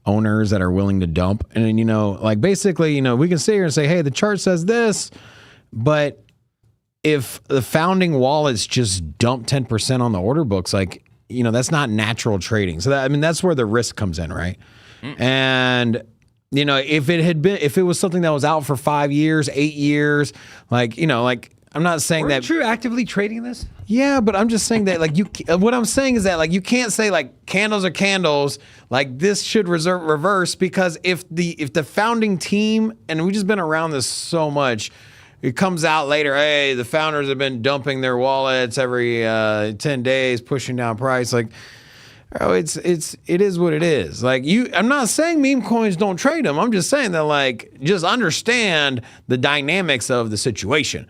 owners that are willing to dump, and you know, like basically, you know, we can sit here and say, hey, the chart says this. But if the founding wallets just dump 10% on the order books, like, you know, that's not natural trading. So that, I mean, that's where the risk comes in, right? And, you know, if it was something that was out for 5 years, 8 years, like, you know, like, I'm not saying Aren't you actively trading this? Yeah, but I'm just saying that, like, what I'm saying is that, like, you can't say like candles are candles, like this should reverse, because if the founding team, and we've just been around this so much, it comes out later, hey, the founders have been dumping their wallets every 10 days, pushing down price. Like, oh, it is what it is. Like, I'm not saying meme coins don't trade them. I'm just saying that, like, just understand the dynamics of the situation.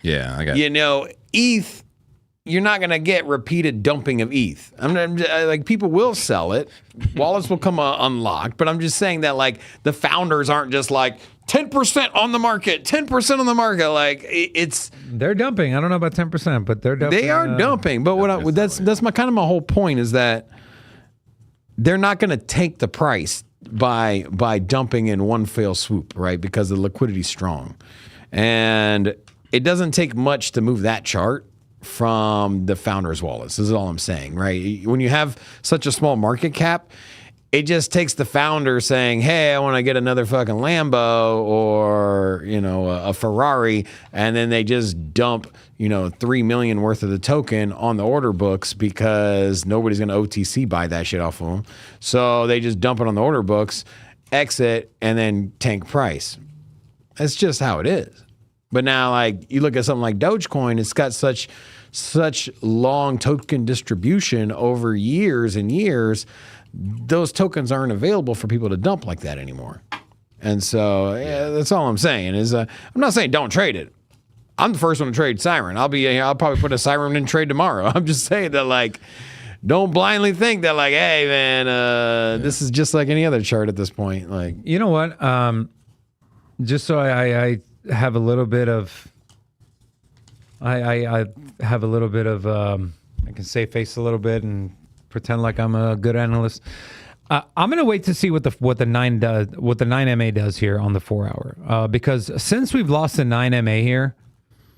Yeah, I got you know, ETH, you're not going to get repeated dumping of ETH. Like, people will sell it. Wallets will come unlocked. But I'm just saying that, like, the founders aren't just like 10% on the market, 10% on the market. Like, they're dumping. I don't know about 10%, but they're dumping. They are dumping. But that's my whole point is that they're not going to take the price by dumping in one fell swoop, right? Because the liquidity's strong. And it doesn't take much to move that chart from the founders' wallets. This is all I'm saying, right? When you have such a small market cap, it just takes the founder saying, hey, I want to get another fucking Lambo or, you know, a Ferrari. And then they just dump, you know, 3 million worth of the token on the order books because nobody's going to OTC buy that shit off of them. So they just dump it on the order books, exit, and then tank price. That's just how it is. But now, like, you look at something like Dogecoin, it's got such long token distribution over years and years. Those tokens aren't available for people to dump like that anymore. And so that's all I'm saying is I'm not saying don't trade it. I'm the first one to trade Siren. I'll probably put a Siren in trade tomorrow. I'm just saying that, like, don't blindly think that, like, hey man, this is just like any other chart at this point. Like, you know what? Just so I have a little bit of, I have a little bit of, I can save face a little bit and pretend like I'm a good analyst. I'm gonna wait to see what the 9 does, what the 9 MA does here on the 4 hour, because since we've lost the 9 MA here,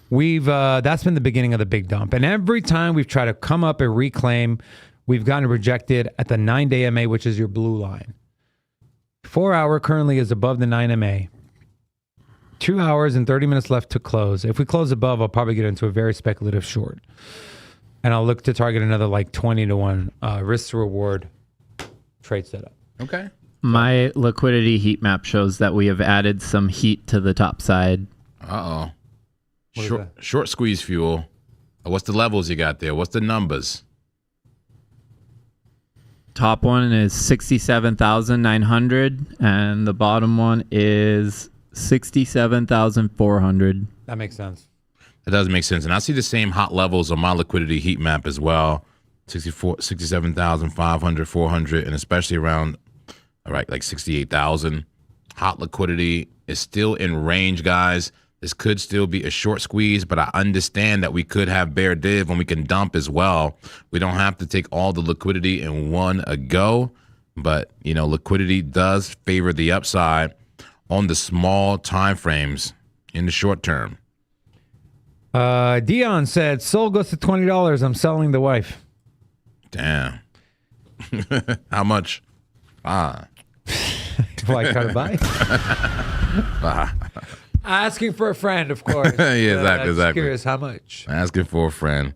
that's been the beginning of the big dump, and every time we've tried to come up and reclaim, we've gotten rejected at the 9-day MA, which is your blue line. 4 hour currently is above the 9 MA. 2 hours and 30 minutes left to close. If we close above, I'll probably get into a very speculative short. And I'll look to target another like 20 to 1 risk to reward trade setup. Okay. My liquidity heat map shows that we have added some heat to the top side. Uh-oh. Short squeeze fuel. What's the levels you got there? What's the numbers? Top one is 67,900 and the bottom one is 67,400. That makes sense. That does make sense. And I see the same hot levels on my liquidity heat map as well. 67,500, 400, and especially around, all right, like 68,000. Hot liquidity is still in range, guys. This could still be a short squeeze, but I understand that we could have bear div when we can dump as well. We don't have to take all the liquidity in one go, but you know, liquidity does favor the upside on the small time frames in the short term. Dion said, "Soul goes to $20. I'm selling the wife." Damn. How much? Why try to buy? Asking for a friend, of course. Yeah, exactly. Just curious how much. Asking for a friend.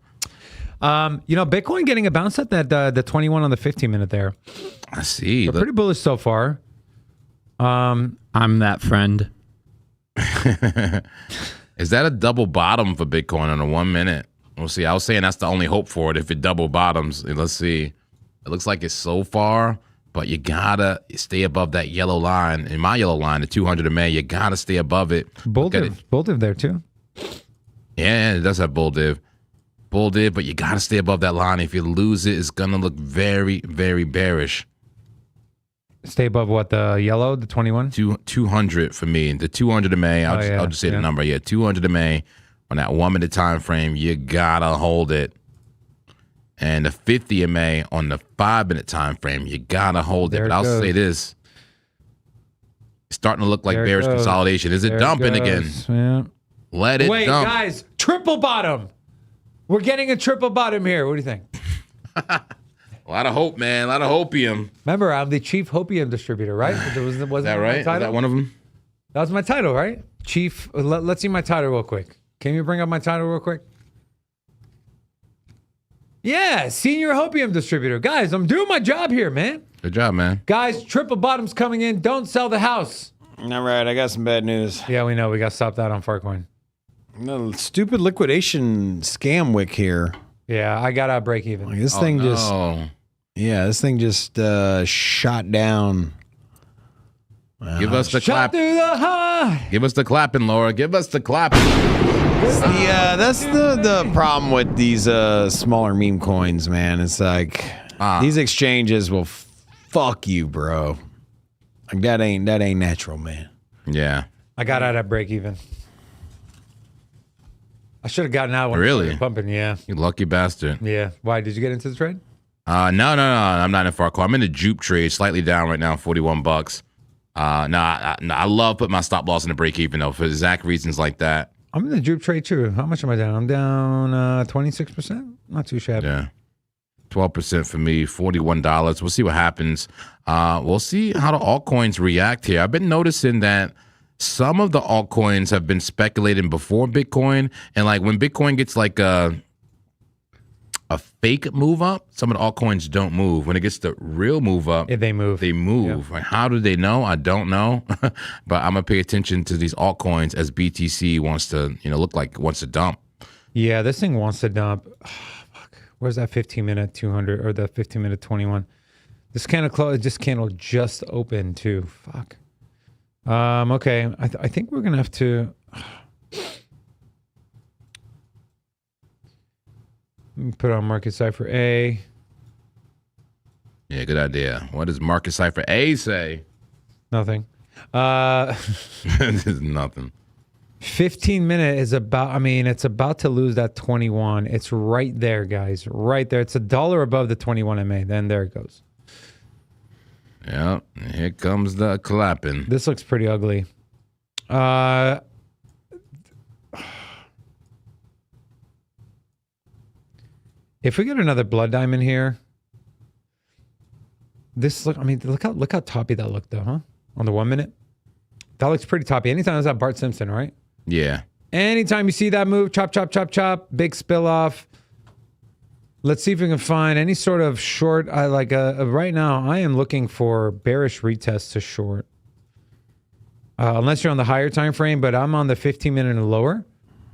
You know, Bitcoin getting a bounce at that the 21 on the 15 minute there. I see. They're pretty bullish so far. I'm that friend. Is that a double bottom for Bitcoin on a 1 minute? We'll see. I was saying that's the only hope for it if it double bottoms. Let's see. It looks like it's so far, but you gotta stay above that yellow line. In my yellow line, the 200 MA, you gotta stay above it. Bull div there too. Yeah, it does have bull div. Bull div, but you gotta stay above that line. If you lose it, it's gonna look very, very bearish. Stay above what, the yellow, the 21? 200 for me. The 200 MA, I'll just say the number. Yeah, 200 MA on that 1 minute time frame, you gotta hold it. And the 50 MA on the 5 minute time frame, you gotta hold it. But I'll say this. It's starting to look like bearish consolidation. Is it dumping again? Yeah. Let it dump. Wait, guys, triple bottom. We're getting a triple bottom here. What do you think? A lot of hope, man. A lot of hopium. Remember, I'm the chief hopium distributor, right? Is that right? Is that one of them? That was my title, right? Chief. Let's see my title real quick. Can you bring up my title real quick? Yeah, senior hopium distributor. Guys, I'm doing my job here, man. Good job, man. Guys, triple bottoms coming in. Don't sell the house. All right, I got some bad news. Yeah, we know. We got stopped out on Farcoin. No, stupid liquidation scam wick here. Yeah, I got out break even. Like, this thing just shot down. Give us the Shot clap. through the high. Give us the clapping, Laura. Give us the clapping. Yeah, that's the problem with these smaller meme coins, man. It's like these exchanges will fuck you, bro. Like that ain't natural, man. Yeah. I got out at break even. I should have gotten out when Really? it was pumping. Yeah. You lucky bastard. Yeah. Why? Did you get into the trade? No. I'm not in Farco. I'm in the jupe trade, slightly down right now, $41. I love putting my stop loss in the break even though for exact reasons like that. I'm in the jupe trade too. How much am I down? I'm down 26%. Not too shabby. Yeah. 12% for me, $41. We'll see what happens. We'll see how the altcoins react here. I've been noticing that some of the altcoins have been speculating before Bitcoin, and like when Bitcoin gets like a fake move up, some of the altcoins don't move. When it gets the real move up, If they move. they move. Like, how do they know? I don't know. But I'm gonna pay attention to these altcoins as BTC wants to, wants to dump. Yeah, this thing wants to dump. Oh, fuck. Where's that 15-minute 200 or the 15-minute 21? This candle just opened too. Fuck. Okay. I think we're gonna have to. Let me put on market cipher A. Yeah, good idea. What does market cipher A say? Nothing. This is nothing. 15-minute is about, it's about to lose that 21. It's right there, guys. Right there. It's $1 above the 21 MA. Then there it goes. Yeah, here comes the clapping. This looks pretty ugly. If we get another blood diamond here, look how toppy that looked though, huh? On the 1 minute. That looks pretty toppy. Anytime there's that Bart Simpson, right? Yeah. Anytime you see that move, chop, chop, chop, chop, big spill off. Let's see if we can find any sort of short. Right now, I am looking for bearish retests to short. Unless you're on the higher time frame, but I'm on the 15-minute and lower.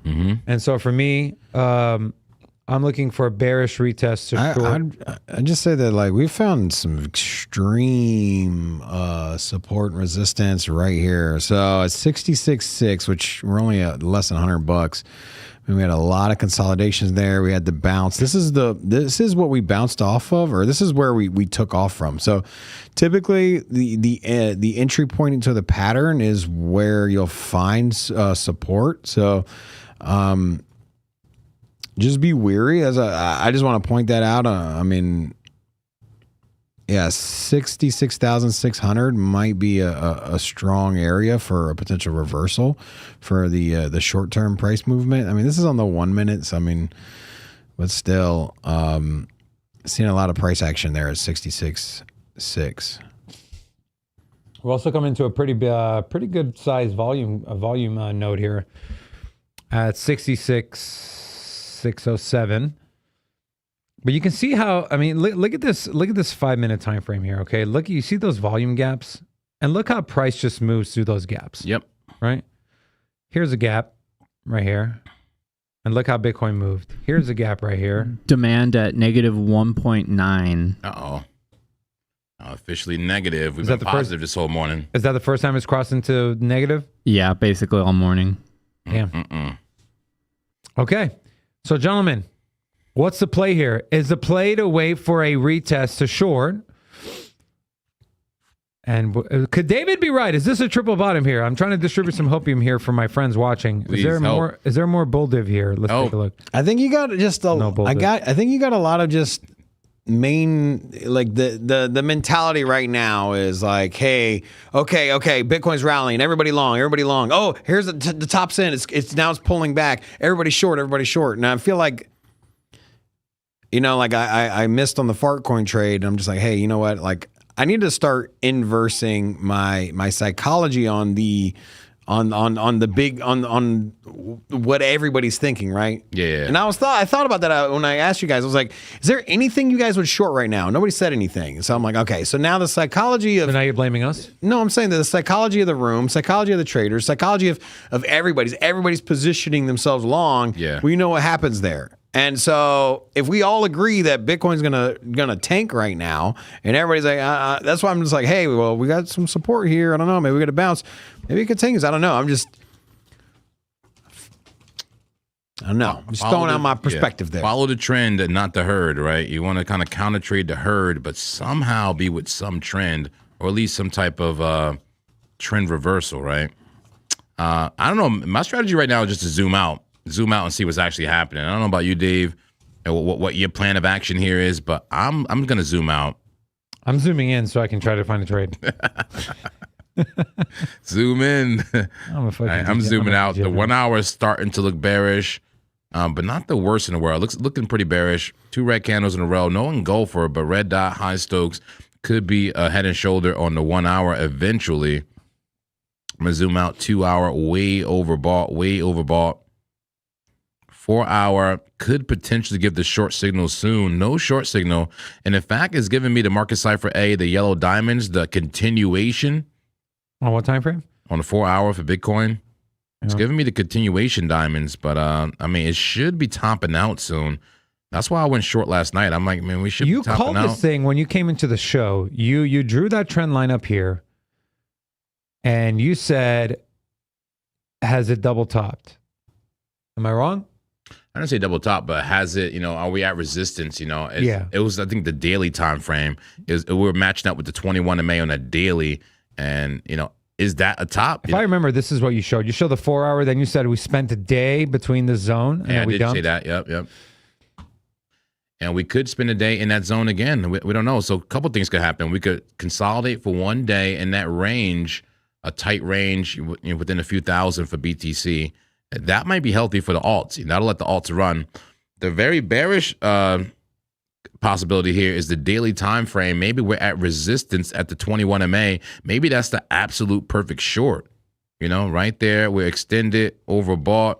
Mm-hmm. And so for me, I I'm looking for a bearish retest to short. I just say that like we found some extreme support and resistance right here. So at 66.6, which we're only at less than $100. And we had a lot of consolidations there. We had the bounce. This is what we bounced off of, or this is where we took off from. So typically the entry point into the pattern is where you'll find support. So just be wary. I just want to point that out. I mean, yeah, 66,600 might be a strong area for a potential reversal for the short-term price movement. I mean, this is on the 1 minute. So, I mean, but still, seeing a lot of price action there at 66.6. We're also coming to a pretty good size volume node here at 66,607. But you can see how, I mean, look at this 5 minute time frame here. Okay, look, you see those volume gaps, and look how price just moves through those gaps. Yep. Right. Here's a gap right here, and look how Bitcoin moved. Here's a gap right here. Demand at negative 1.9. Uh-oh. Officially negative. We've been positive this whole morning. Is that the first time it's crossed into negative? Yeah, basically all morning. Damn. Okay, so gentlemen, what's the play here? Is the play to wait for a retest to short? And could David be right? Is this a triple bottom here? I'm trying to distribute some hopium here for my friends watching. Please is there help. more? Is there more bull div here? Let's take a look. I think you got just a. No bull div. I think you got a lot of just main, like the mentality right now is like, hey, okay, Bitcoin's rallying, everybody long. Oh, here's the top's in. It's now it's pulling back. Everybody short. And I feel like, you know, like I missed on the fart coin trade, and I'm just like, hey, you know what? Like, I need to start inversing my psychology on the on what everybody's thinking, right? Yeah. And I thought about that when I asked you guys. I was like, is there anything you guys would short right now? Nobody said anything. So I'm like, okay. So now the psychology of So now you're blaming us? no, I'm saying that the psychology of the room, psychology of the traders, psychology of everybody's positioning themselves long. Yeah. We know what happens there. And so if we all agree that Bitcoin's gonna tank right now, and everybody's like, that's why I'm just like, hey, well, we got some support here. I don't know, maybe we got to bounce, maybe it continues. I don't know. I'm just throwing out my perspective there. Follow the trend and not the herd, right? You want to kind of counter trade the herd, but somehow be with some trend, or at least some type of trend reversal, right? I don't know. My strategy right now is just to zoom out and see what's actually happening. I don't know about you, Dave, and what your plan of action here is, but I'm going to zoom out. I'm zooming in so I can try to find a trade. Zoom in. I'm zooming out. The 1 hour is starting to look bearish, but not the worst in the world. Looking pretty bearish. 2 red candles in a row. No engulfer, but red dot, high Stokes could be a head and shoulder on the 1 hour eventually. I'm going to zoom out. 2 hour, way overbought. 4 hour could potentially give the short signal soon. No short signal. And in fact, it's giving me the market cipher A, the yellow diamonds, the continuation. On what time frame? On the 4 hour for Bitcoin. It's giving me the continuation diamonds, but I mean, it should be topping out soon. That's why I went short last night. I'm like, man, we should be topping out. You called this thing when you came into the show. You drew that trend line up here, and you said, has it double topped? Am I wrong? I didn't say double top, but has it, are we at resistance? It was, I think, the daily time frame. We were matching up with the 21 MA on a daily, and, is that a top? If I remember, this is what you showed. You showed the 4 hour, then you said we spent a day between the zone, and then we dumped. Say that, yep. And we could spend a day in that zone again. We don't know. So a couple things could happen. We could consolidate for one day in that range, a tight range within a few thousand for BTC. That might be healthy for the alts. That'll let the alts run. The very bearish possibility here is the daily time frame. Maybe we're at resistance at the 21 MA. Maybe that's the absolute perfect short. Right there, we're extended, overbought.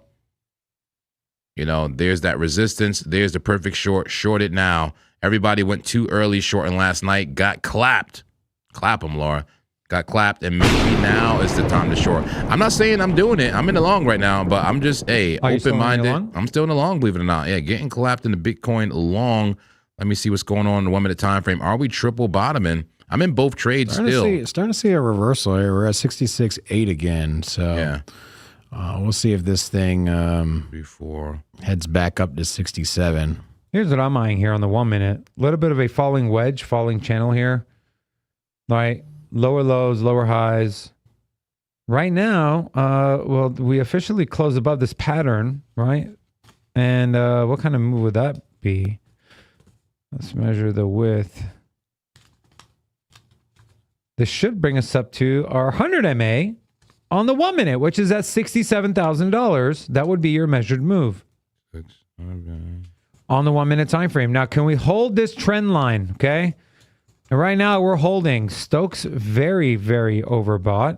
There's that resistance. There's the perfect short. Short it now. Everybody went too early shorting last night. Got clapped. Clap them, Laura. got clapped, and maybe now is the time to short. I'm not saying I'm doing it. I'm in the long right now, but I'm just open-minded. I'm still in the long, believe it or not. Yeah, getting clapped in the Bitcoin long. Let me see what's going on in the 1 minute time frame. Are we triple bottoming? I'm in both trades still. Starting to see a reversal here. We're at 66.8 again. So Yeah. We'll see if this thing Before heads back up to 67. Here's what I'm eyeing here on the 1 minute. A little bit of a falling wedge, falling channel here. Right? Lower lows, lower highs. Right now, well, we officially close above this pattern, right? And what kind of move would that be? Let's measure the width. This should bring us up to our 100 MA on the 1 minute, which is at $67,000. That would be your measured move on the 1 minute time frame. Now, can we hold this trend line? Okay. And right now we're holding. Stokes very, very overbought.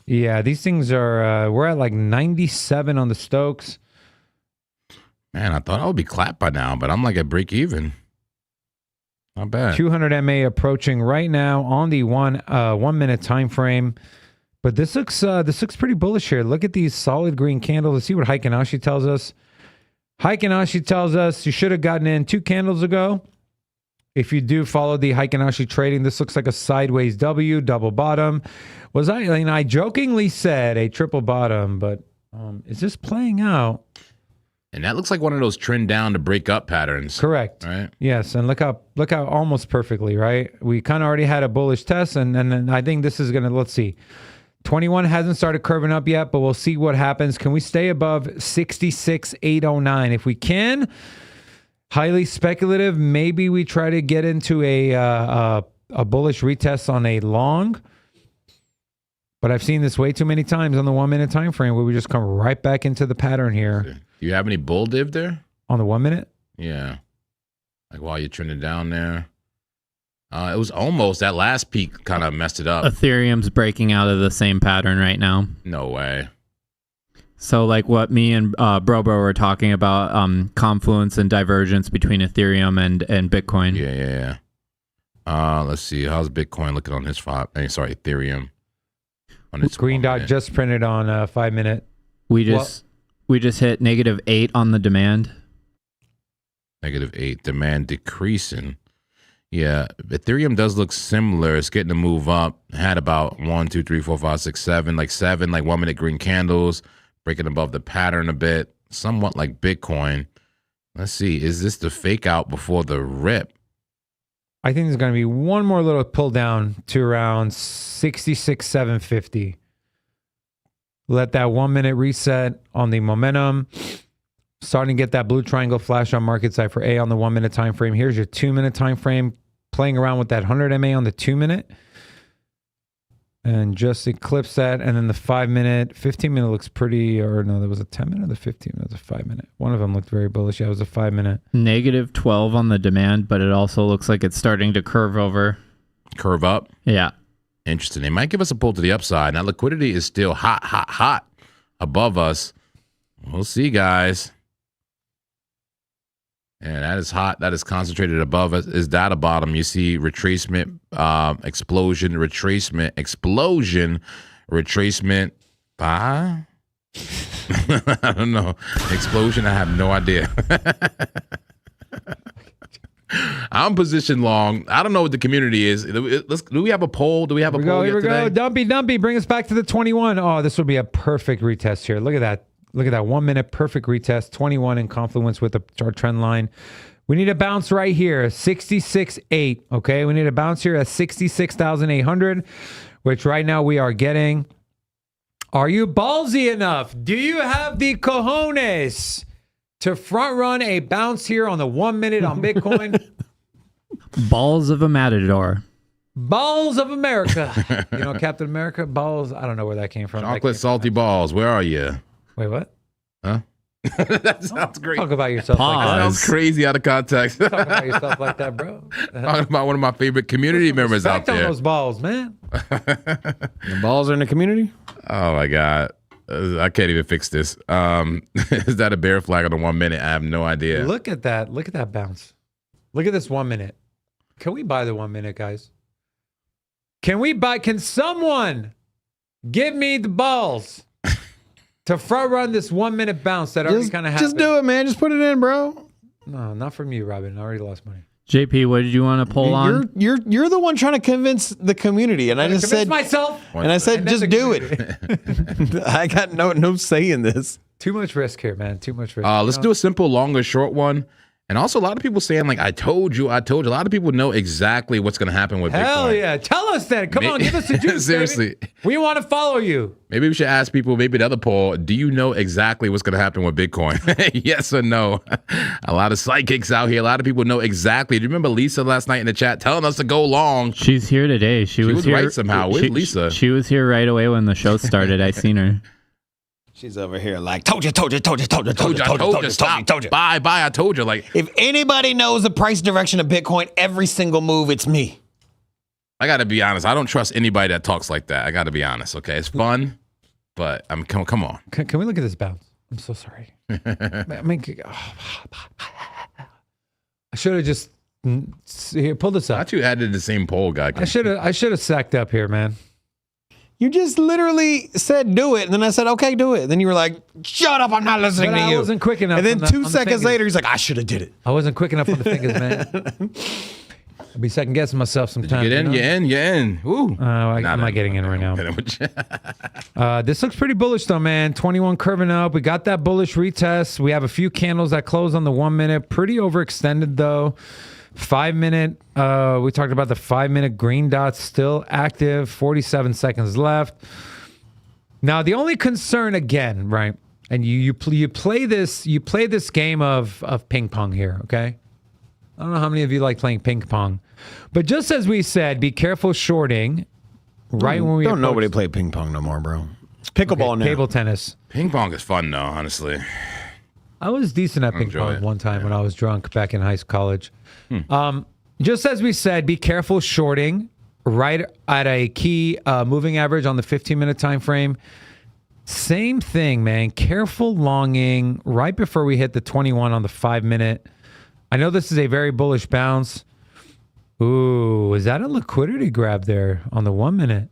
Yeah, these things are, we're at like 97 on the Stokes. Man, I thought I would be clapped by now, but I'm like at break even. Not bad. 200 MA approaching right now on the 1 minute time frame. But this looks pretty bullish here. Look at these solid green candles. Let's see what Heikinashi tells us. Heikinashi tells us you should have gotten in 2 candles ago. If you do follow the Heikinashi trading, this looks like a sideways W, double bottom. I jokingly said a triple bottom, but is this playing out? And that looks like one of those trend down to break up patterns. Correct. Right? Yes, and look how almost perfectly, right? We kind of already had a bullish test, and then I think this is going to, let's see. 21 hasn't started curving up yet, but we'll see what happens. Can we stay above 66,809? If we can, highly speculative. Maybe we try to get into a bullish retest on a long. But I've seen this way too many times on the 1 minute time frame where we just come right back into the pattern here. Do you have any bull div there? On the 1 minute? Yeah. Like while you're trending down there. It was almost, that last peak kind of messed it up. Ethereum's breaking out of the same pattern right now. No way. So like what me and Bro were talking about, confluence and divergence between Ethereum and Bitcoin. Yeah. Let's see. How's Bitcoin looking on his Ethereum. On its Green dot just printed on 5 minute. We just hit -8 on the demand. -8. Demand decreasing. Yeah, Ethereum does look similar. It's getting to move up. Had about 1, 2, 3, 4, 5, 6, 7, like 7, like 1 minute green candles, breaking above the pattern a bit, somewhat like Bitcoin. Let's see. Is this the fake out before the rip? I think there's going to be one more little pull down to around 66,750. Let that 1 minute reset on the momentum. Starting to get that blue triangle flash on market side for A on the 1 minute time frame. Here's your 2 minute time frame. Playing around with that 100 MA on the 2 minute. And just eclipse that. And then the 5 minute, 15 minute looks pretty, or no, there was a 10 minute or the 15 minute, it was a 5 minute. One of them looked very bullish. Yeah, it was a 5 minute. -12 on the demand, but it also looks like it's starting to curve over. Curve up? Yeah. Interesting. They might give us a pull to the upside. Now, liquidity is still hot above us. We'll see, guys. And that is hot. That is concentrated above us. Is that a bottom? You see retracement, explosion, retracement, explosion, retracement. I don't know. Explosion, I have no idea. I'm positioned long. I don't know what the community is. Do we have a poll? Do we have a poll Here we today? go. Dumpy. Bring us back to the 21. Oh, this would be a perfect retest here. Look at that. Look at that 1 minute perfect retest, 21 in confluence with our trend line. We need a bounce right here, 66.8. Okay, we need a bounce here at 66,800, which right now we are getting. Are you ballsy enough? Do you have the cojones to front run a bounce here on the 1 minute on Bitcoin? Balls of a matador. Balls of America. You know, Captain America, balls. I don't know where that came from. Chocolate salty balls. Where are you? Wait, what? Huh? That sounds great. Talk about yourself like That that. sounds crazy out of context. Talk about yourself like that, bro. Talking about one of my favorite community members out Respect on there. those balls, man. The balls are in the community? Oh my God. I can't even fix this. Is that a bear flag on the 1 minute? I have no idea. Look at that. Look at that bounce. Look at this 1 minute. Can we buy the 1 minute, guys? Can we buy? Can someone give me the balls to front run this 1 minute bounce that already kind of happened? Just do it, man. Just put it in, bro. No, not from you, Robin. I already lost money. JP, what did you want to pull on? You're the one trying to convince the community, and I just said myself. And I said, just do it. I got no say in this. Too much risk here, man. Too much risk. Let's do a simple, longer, short one. And also, a lot of people saying, like, I told you. A lot of people know exactly what's going to happen with Bitcoin. Hell yeah. Tell us then. Come on, give us the juice, Seriously. baby. We want to follow you. Maybe we should ask people, maybe the other poll, do you know exactly what's going to happen with Bitcoin? Yes or no? A lot of psychics out here. A lot of people know exactly. Do you remember Lisa last night in the chat telling us to go long? She's here today. She was here right somehow. Where's Lisa? She was here right away when the show started. I seen her. She's over here like, told you. Stop. Bye. I told you. Like, if anybody knows the price direction of Bitcoin, every single move, it's me. I got to be honest. I don't trust anybody that talks like that. I got to be honest. Okay, it's fun, but I mean, come on. Can we look at this bounce? I'm so sorry. I mean, I should have just here. Pull this I up. thought you added the same poll, guy. I should have sacked up here, man. You just literally said do it, and then I said, okay, do it. And then you were like, shut up, I'm not listening But to you. I wasn't quick enough. And then on 2 on the seconds fingers. later, he's like, I should have did it. I wasn't quick enough on the fingers, man. I'll be second guessing myself sometimes. Get in, you know? you're in. Woo. I'm not getting in right now. This looks pretty bullish though, man. 21 curving up. We got that bullish retest. We have a few candles that close on the 1 minute. Pretty overextended though. 5 minute. We talked about the 5 minute green dots still active. 47 seconds left. Now the only concern again, right? And you play this game of ping pong here, okay? I don't know how many of you like playing ping pong, but just as we said, be careful shorting. Right when we Don't nobody play ping pong no more, bro. Pickleball now. Table tennis. Ping pong is fun, though, honestly. I was decent at ping enjoy pong it. one time when I was drunk back in college. Just as we said, be careful shorting right at a key moving average on the 15-minute time frame. Same thing, man. Careful longing right before we hit the 21 on the 5 minute. I know this is a very bullish bounce. Ooh, is that a liquidity grab there on the 1 minute?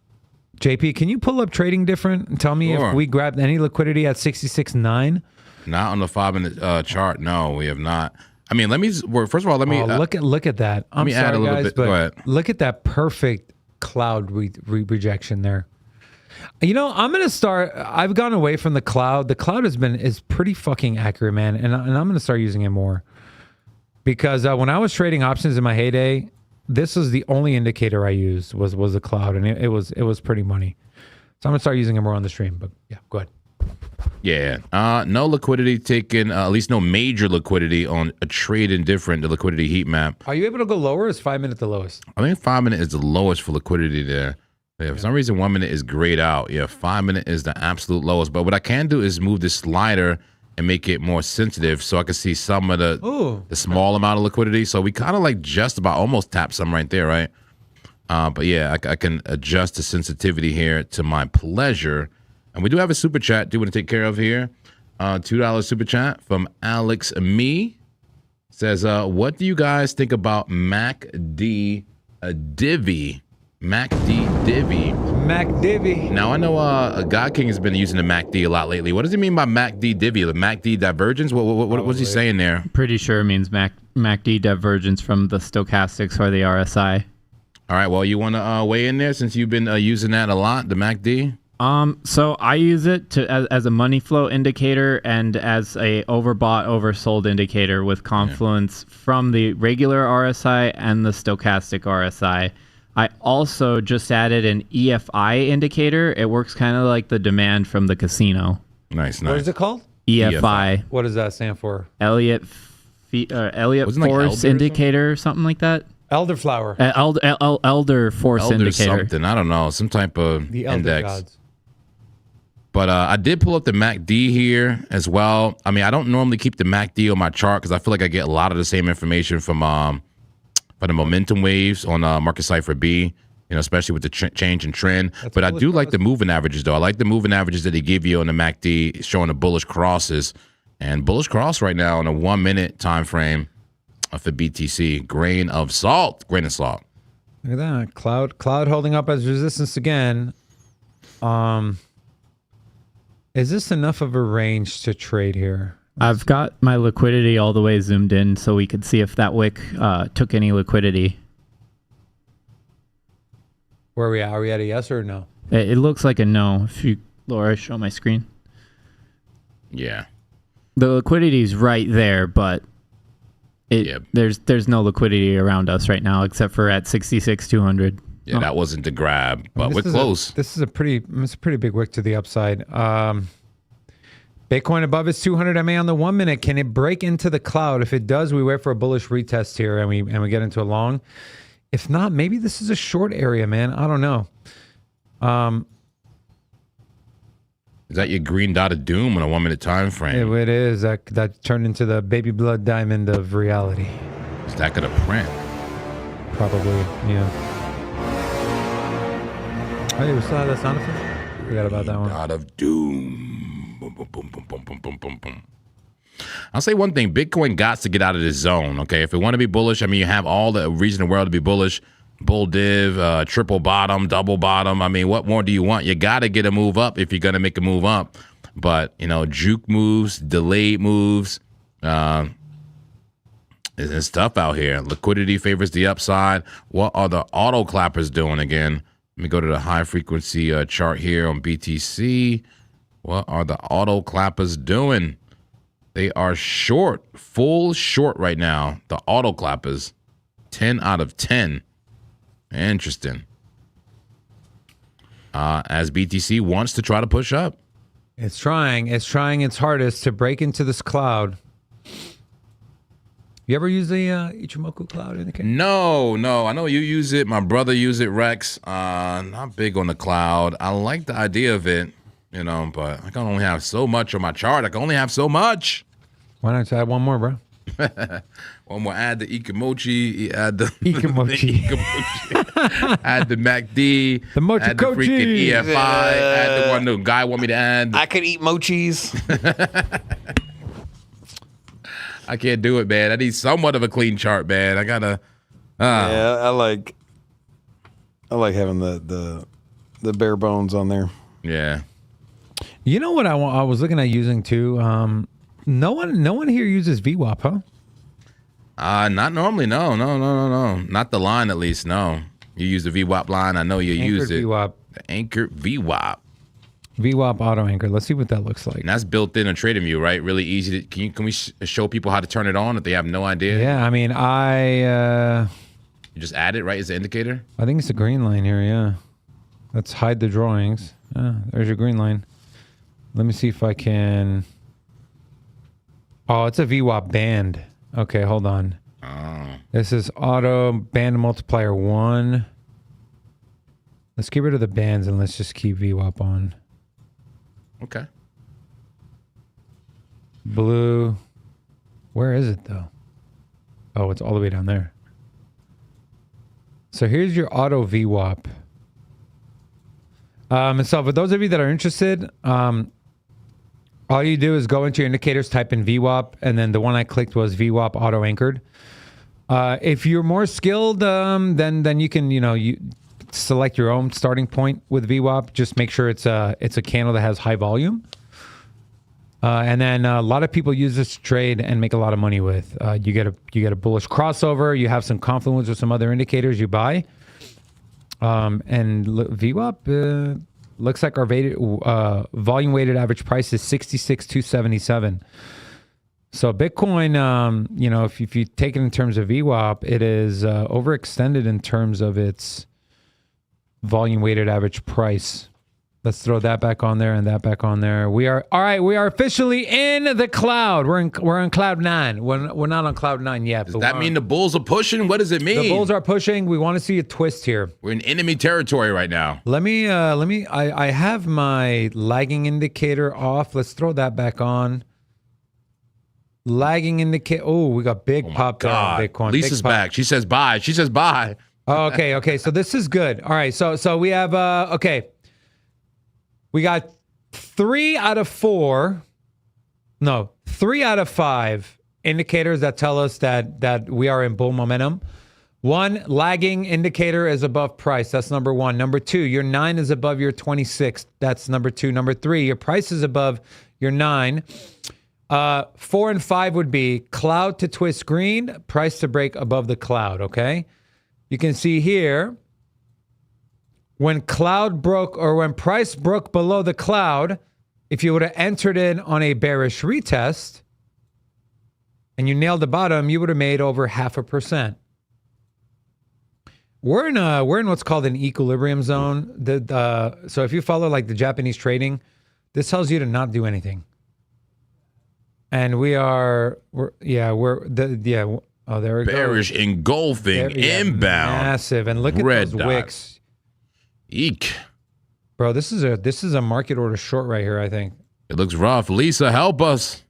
JP, can you pull up trading different and tell me Sure. if we grabbed any liquidity at 66.9? Not on the 5 minute chart. No, we have not. I mean, first of all, let me Look at that. I'm me sorry, add a little guys, bit. Go ahead. but look at that perfect cloud rejection there. You know, I'm gonna start. I've gone away from the cloud. The cloud is pretty fucking accurate, man, and I'm gonna start using it more because when I was trading options in my heyday, this was the only indicator I used was the cloud, and it was pretty money. So I'm gonna start using it more on the stream. But yeah, go ahead. Yeah. No liquidity taken, at least no major liquidity on a trade indifferent, the liquidity heat map. Are you able to go lower? Or is 5 minute the lowest? I think 5 minute is the lowest for liquidity there. Yeah, for some reason, 1 minute is grayed out. Yeah, 5 minute is the absolute lowest. But what I can do is move this slider and make it more sensitive so I can see some of the small amount of liquidity. So we kind of like just about almost tap some right there, right? But yeah, I can adjust the sensitivity here to my pleasure. And we do have a super chat do want to take care of here. $2 super chat from Alex Me. Says, what do you guys think about MACD Divvy? MACD Divvy. MACD. Now, I know God King has been using the MACD a lot lately. What does he mean by MACD Divvy? The MACD divergence? What's he saying there? Pretty sure it means MACD divergence from the stochastics or the RSI. All right, well, you want to weigh in there since you've been using that a lot, the MACD? So I use it as a money flow indicator and as a overbought, oversold indicator with confluence from the regular RSI and the stochastic RSI. I also just added an EFI indicator. It works kind of like the demand from the casino. Nice. What is it called? EFI. What does that stand for? Elliott Wasn't it like Force Elder or indicator, something like that. Elderflower. Elder Force Elder indicator. something. I don't know. Some type of The Elder index. Gods. But I did pull up the MACD here as well. I mean, I don't normally keep the MACD on my chart because I feel like I get a lot of the same information from the momentum waves on Market Cipher B, especially with the change in trend. But I do like the moving averages, though. I like the moving averages that they give you on the MACD, showing the bullish crosses. And bullish cross right now on a 1 minute time frame for BTC. Grain of salt. Look at that. Cloud holding up as resistance again. Is this enough of a range to trade here? I've got my liquidity all the way zoomed in so we could see if that wick took any liquidity. Where are we at? Are we at a yes or a no? It looks like a no. If you, Laura, show my screen. Yeah. The liquidity's right there, but there's no liquidity around us right now except for at 66,200. Yeah, that wasn't the grab, but we're close. This is a pretty big wick to the upside. Bitcoin above its 200 MA on the 1 minute. Can it break into the cloud? If it does, we wait for a bullish retest here and we get into a long. If not, maybe this is a short area, man. I don't know. Is that your green dot of doom on a 1 minute time frame? It is. That turned into the baby blood diamond of reality. Is that gonna print? Probably, yeah. Hey, we still have that sound effect? Forgot about that one. Dot of doom. Boom, boom, boom, boom, boom, boom, boom, boom, boom. I'll say one thing. Bitcoin got to get out of this zone, okay? If we want to be bullish, I mean, you have all the reason in the world to be bullish. Bull div, triple bottom, double bottom. I mean, what more do you want? You got to get a move up if you're going to make a move up. But, you know, juke moves, delayed moves, it's tough out here. Liquidity favors the upside. What are the auto clappers doing again? Let me go to the high frequency chart here on BTC. What are the auto clappers doing? They are short, full short right now. The auto clappers, 10 out of 10. Interesting. As BTC wants to try to push up. It's trying its hardest to break into this cloud. You ever use the Ichimoku cloud indicator? No. I know you use it. My brother used it, Rex. Not big on the cloud. I like the idea of it, you know, but I can only have so much on my chart. I can only have so much. Why not add one more, bro? One more. Add the Ikamochi. Add the Ikamochi. Add the MACD. The Mochi Add the freaking EFI. Add the one the guy want me to add. I could eat mochis. I can't do it, man. I need somewhat of a clean chart, man. I gotta. Yeah, I like having the bare bones on there. Yeah. You know what I was looking at using too. No one here uses VWAP, huh? Not normally. No. Not the line, at least. No. You use the VWAP line. I know you use it. VWAP. The anchored VWAP. VWAP auto anchor. Let's see what that looks like. And that's built in on TradingView, right? Really easy. Can we show people how to turn it on if they have no idea? Yeah, I mean, You just add it, right, as the indicator? I think it's a green line here, yeah. Let's hide the drawings. There's your green line. Let me see if I can... Oh, it's a VWAP band. Okay, hold on. Oh. This is auto band multiplier 1. Let's get rid of the bands and let's just keep VWAP on. Okay. Blue. Where is it though? Oh, it's all the way down there. So here's your auto VWAP. So for those of you that are interested, all you do is go into your indicators, type in VWAP, and then the one I clicked was VWAP auto anchored. If you're more skilled, then you can, you select your own starting point with VWAP. Just make sure it's a candle that has high volume. And then a lot of people use this to trade and make a lot of money with. You get a bullish crossover. You have some confluence with some other indicators you buy. And VWAP looks like our volume weighted average price is 66,277. So Bitcoin, if you take it in terms of VWAP, it is overextended in terms of its volume weighted average price. Let's throw that back on there and that back on there. We are officially in the cloud. We're on cloud 9. We're not on cloud 9 yet. Does that mean the bulls are pushing? What does it mean? The bulls are pushing. We want to see a twist here. We're in enemy territory right now. I have my lagging indicator off. Let's throw that back on. Lagging indicator. Oh, we got big pop there on Bitcoin. Lisa's back. She says bye. Oh, okay. So this is good. All right. So we have okay. We got 3 out of 5 indicators that tell us that we are in bull momentum. One, lagging indicator is above price. That's number one. Number two, your 9 is above your 26. That's number two. Number three, your price is above your 9. 4 and 5 would be cloud to twist green, price to break above the cloud, okay? You can see here, when cloud broke or when price broke below the cloud, if you would have entered in on a bearish retest and you nailed the bottom, you would have made over 0.5%. We're in what's called an equilibrium zone. So if you follow like the Japanese trading, this tells you to not do anything. And oh, there we go. Bearish engulfing inbound. Massive. And look at Red those dot. wicks. Eek. Bro, this is a market order short right here, I think. It looks rough. Lisa, help us.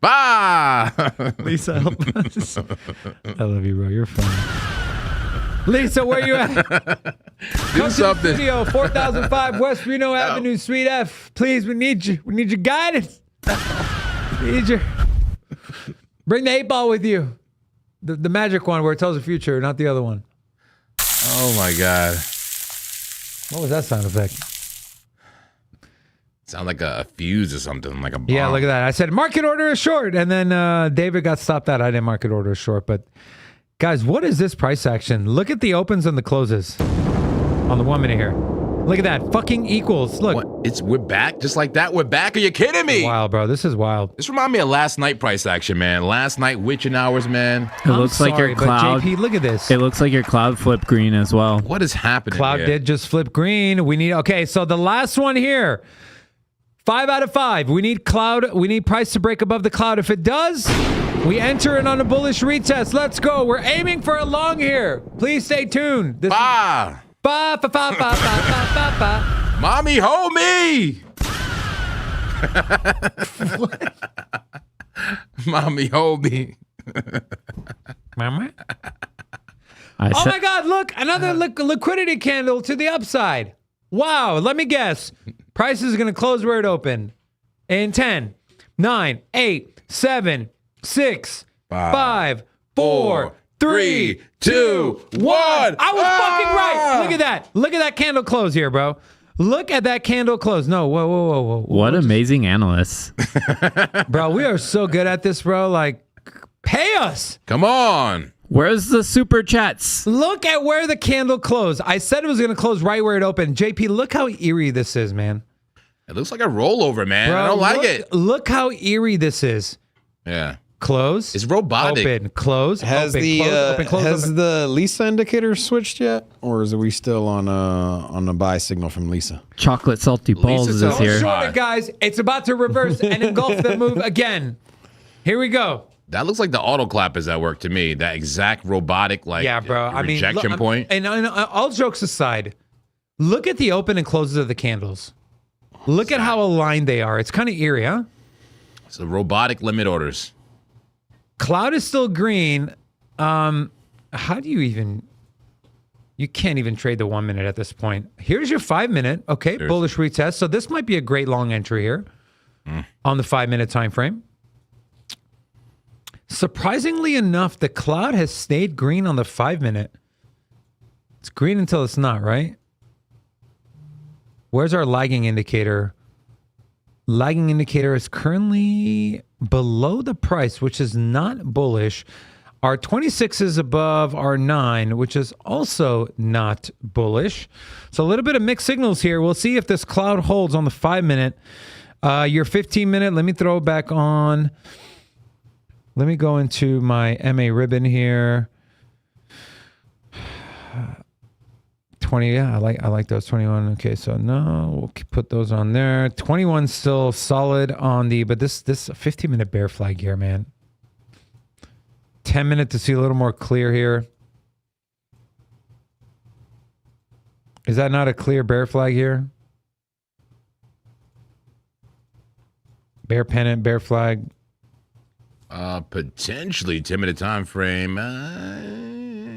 Bye. Lisa, help us. I love you, bro. You're funny. Lisa, where you at? Come to something. the studio, 4005 West Reno Avenue, Suite F. Please, we need you. We need your guidance. We need your... Bring the 8-ball with you. The magic one where it tells the future, not the other one. Oh my God. What was that sound effect? Sound like a fuse or something, like a bomb. Yeah, look at that. I said market order is short, and then David got stopped out. I didn't market order is short, but guys, what is this price action? Look at the opens and the closes on the 1 minute here. Look at that. Fucking equals. Look. What? We're back just like that. We're back. Are you kidding me? Wild, bro. This is wild. This reminds me of last night price action, man. Last night witching hours, man. It looks like your cloud. JP, look at this. It looks like your cloud flipped green as well. What is happening Cloud here? did just flip green. We need, okay, so the last one here, 5 out of 5. We need cloud. We need price to break above the cloud. If it does, we enter in on a bullish retest. Let's go. We're aiming for a long here. Please stay tuned. This Bah! ba, ba, ba, ba, ba, ba, ba, ba. Mommy, hold me! Mommy, hold me. Mama? I Oh said, my God, look, another liquidity candle to the upside. Wow, let me guess. Price is going to close where it opened. In 10, 9, 8, 7, 6, 5, 4, 3, 2, 1. I was fucking right. Look at that. Look at that candle close here, bro. Look at that candle close. No, whoa. what amazing analysts. Bro, we are so good at this, bro. Like, pay us. Come on. Where's the super chats? Look at where the candle closed. I said it was going to close right where it opened. JP, look how eerie this is, man. It looks like a rollover, man. Bro, I don't like it. Look how eerie this is. Yeah. Close. It's robotic. Open. Close. Has open, the close, open, close, has open. the Lisa indicator switched yet, or is we still on a buy signal from Lisa? Chocolate salty balls Lisa is tells here. us- Short it, guys. It's about to reverse and engulf the move again. Here we go. That looks like the auto clap is at work to me. That exact robotic, like, Yeah, bro. I mean, rejection look, point. And all jokes aside, look at the open and closes of the candles. Look at how aligned they are. It's kind of eerie, huh? It's a robotic limit orders. Cloud is still green. How do you even... You can't even trade the 1 minute at this point. Here's your 5 minute. Okay, bullish retest. So this might be a great long entry here on the 5 minute time frame. Surprisingly enough, the cloud has stayed green on the 5 minute. It's green until it's not, right? Where's our lagging indicator? Lagging indicator is currently below the price, which is not bullish. Our 26 is above our 9, which is also not bullish. So a little bit of mixed signals here. We'll see if this cloud holds on the 5 minute. Your 15 minute, let me throw it back on. Let me go into my MA ribbon here. 20, yeah, I like those 21. Okay, so no, we'll put those on there. 21 still solid on the, but this 15 minute bear flag here, man. 10 minute to see a little more clear here. Is that not a clear bear flag here? Bear pennant, bear flag. Potentially 10 minute time frame.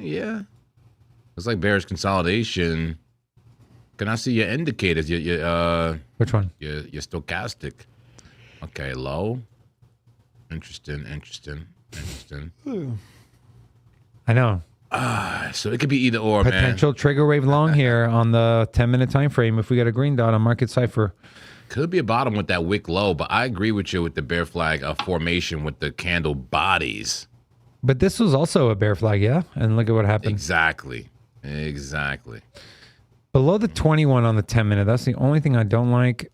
Yeah. Looks like bearish consolidation. Can I see your indicators? Which one? Your stochastic. Okay, low. Interesting. interesting. I know. So it could be either or, man. Potential trigger wave long here on the 10-minute time frame if we get a green dot on market cipher. Could be a bottom with that wick low, but I agree with you with the bear flag formation with the candle bodies. But this was also a bear flag, yeah? And look at what happened. Exactly. Below the 21 on the 10-minute. That's the only thing I don't like.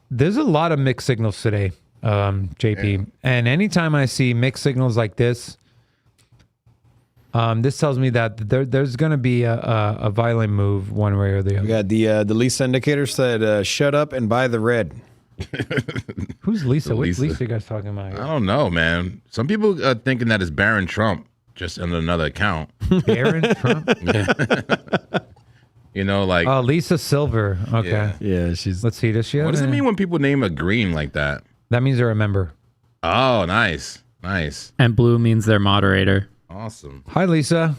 There's a lot of mixed signals today, JP. Yeah. And anytime I see mixed signals like this, this tells me that there's going to be a violent move one way or the other. We got the Lisa indicator said, shut up and buy the red. Who's Lisa? Which Lisa you guys talking about here? I don't know, man. Some people are thinking that it's Barron Trump, just under another account. Barron Trump? You know, like... Oh, Lisa Silver. Okay. Yeah, she's... Let's see. Does she have What does it mean when people name a green like that? That means they're a member. Oh, nice. And blue means they're moderator. Awesome. Hi, Lisa.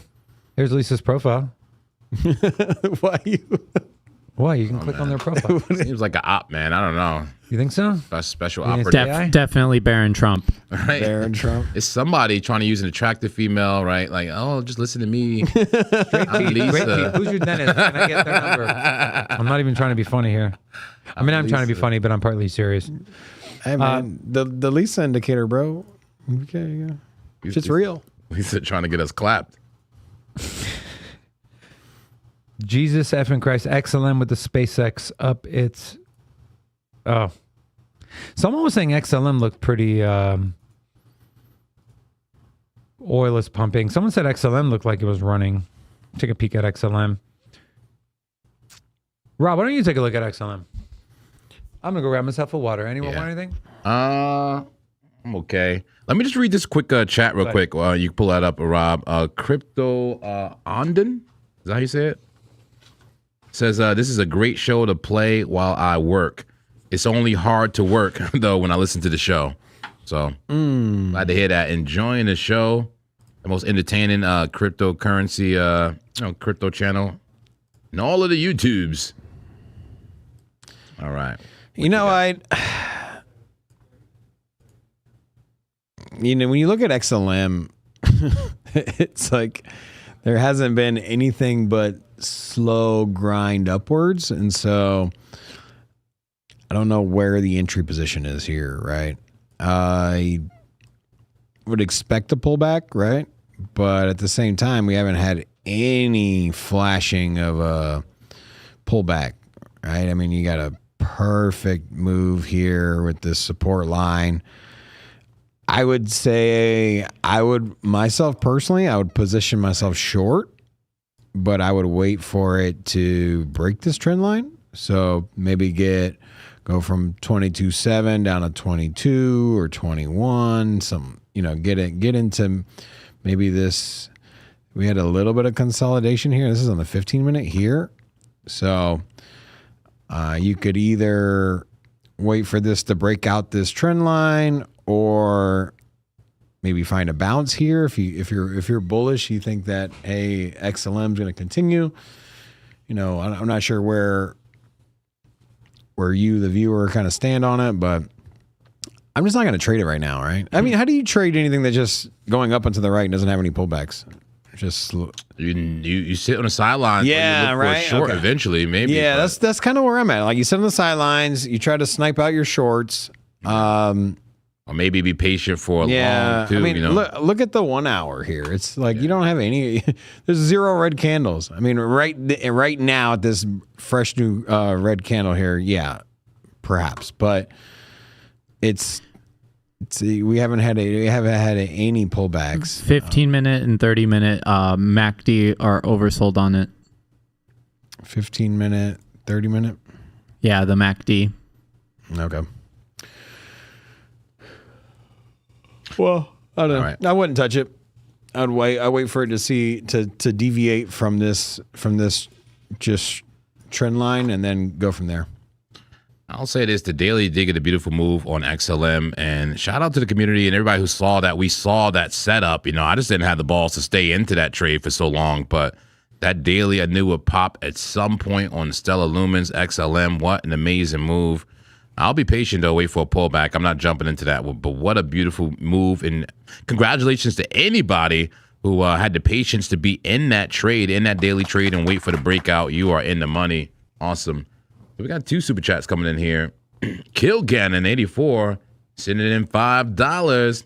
Here's Lisa's profile. Why you... Why? You can click on their profile. Seems like an op, man. I don't know. You think so? A special You think it's operative. AI? Definitely Barron Trump. Right? Barron Trump. It's somebody trying to use an attractive female, right? Like, oh, just listen to me. Great I'm T. Lisa. Who's your dentist? Can I get their number? I'm not even trying to be funny here. I mean, I'm trying to be funny, but I'm partly serious. Hey, man, the Lisa indicator, bro. Okay, yeah. It's real. Lisa trying to get us clapped. Jesus effing Christ. XLM with the SpaceX up its... Oh. Someone was saying XLM looked pretty... oil is pumping. Someone said XLM looked like it was running. Take a peek at XLM. Rob, why don't you take a look at XLM? I'm going to go grab myself a water. Anyone want anything? I'm okay. Let me just read this quick chat real quick. You can pull that up, Rob. Crypto Ondon? Is that how you say it? Says, this is a great show to play while I work. It's only hard to work, though, when I listen to the show. So, glad to hear that. Enjoying the show. The most entertaining cryptocurrency, crypto channel in all of the YouTubes. All right. You know, when you look at XLM, it's like there hasn't been anything but slow grind upwards. And so I don't know where the entry position is here, right? I would expect a pullback, right? But at the same time, we haven't had any flashing of a pullback, right? I mean, you got a perfect move here with this support line. I would say myself personally, I would position myself short, but I would wait for it to break this trend line. So maybe go from 22.7 down to 22 or 21, get into maybe this. We had a little bit of consolidation here. This is on the 15-minute here. So you could either wait for this to break out this trend line or maybe find a bounce here. If you're bullish, you think that XLM is going to continue. I'm not sure where you, the viewer, kind of stand on it, but I'm just not going to trade it right now, right? I mean, how do you trade anything that's just going up and to the right and doesn't have any pullbacks? Just you sit on the sidelines. Yeah, you look right. For short Okay. Eventually, maybe. Yeah, that's kind of where I'm at. Like you sit on the sidelines, you try to snipe out your shorts. Or maybe be patient for long too. I mean, look at the 1 hour here. It's like you don't have any. There's 0 red candles. I mean, right now at this fresh new red candle here, yeah, perhaps, but we haven't had any pullbacks. 15-minute and 30-minute MACD are oversold on it. 15-minute, 30-minute. Yeah, the MACD. Okay. Well, I don't know. Right. I wouldn't touch it. I'd wait for it to deviate from this just trend line and then go from there. I'll say this: the daily did get a beautiful move on XLM, and shout out to the community and everybody who saw that. We saw that setup. I just didn't have the balls to stay into that trade for so long, but that daily I knew would pop at some point on Stellar Lumens XLM. What an amazing move! I'll be patient though, wait for a pullback. I'm not jumping into that. But what a beautiful move. And congratulations to anybody who had the patience to be in that trade, in that daily trade, and wait for the breakout. You are in the money. Awesome. We got 2 super chats coming in here. Kilgannon 84 sending in $5.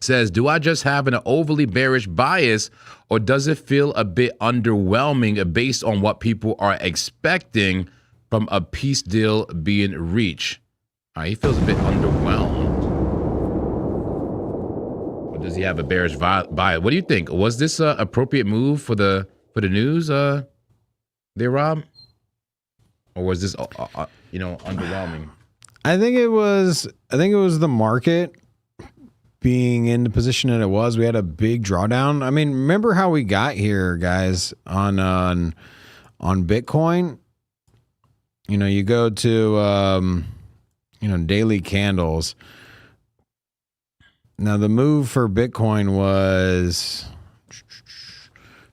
Says, do I just have an overly bearish bias, or does it feel a bit underwhelming based on what people are expecting from a peace deal being reached? He feels a bit underwhelmed. Or does he have a bearish bias? What do you think? Was this an appropriate move for the news there, Rob? Or was this underwhelming? I think it was the market being in the position that it was. We had a big drawdown. I mean, remember how we got here, guys, on Bitcoin? You go to daily candles. Now the move for Bitcoin was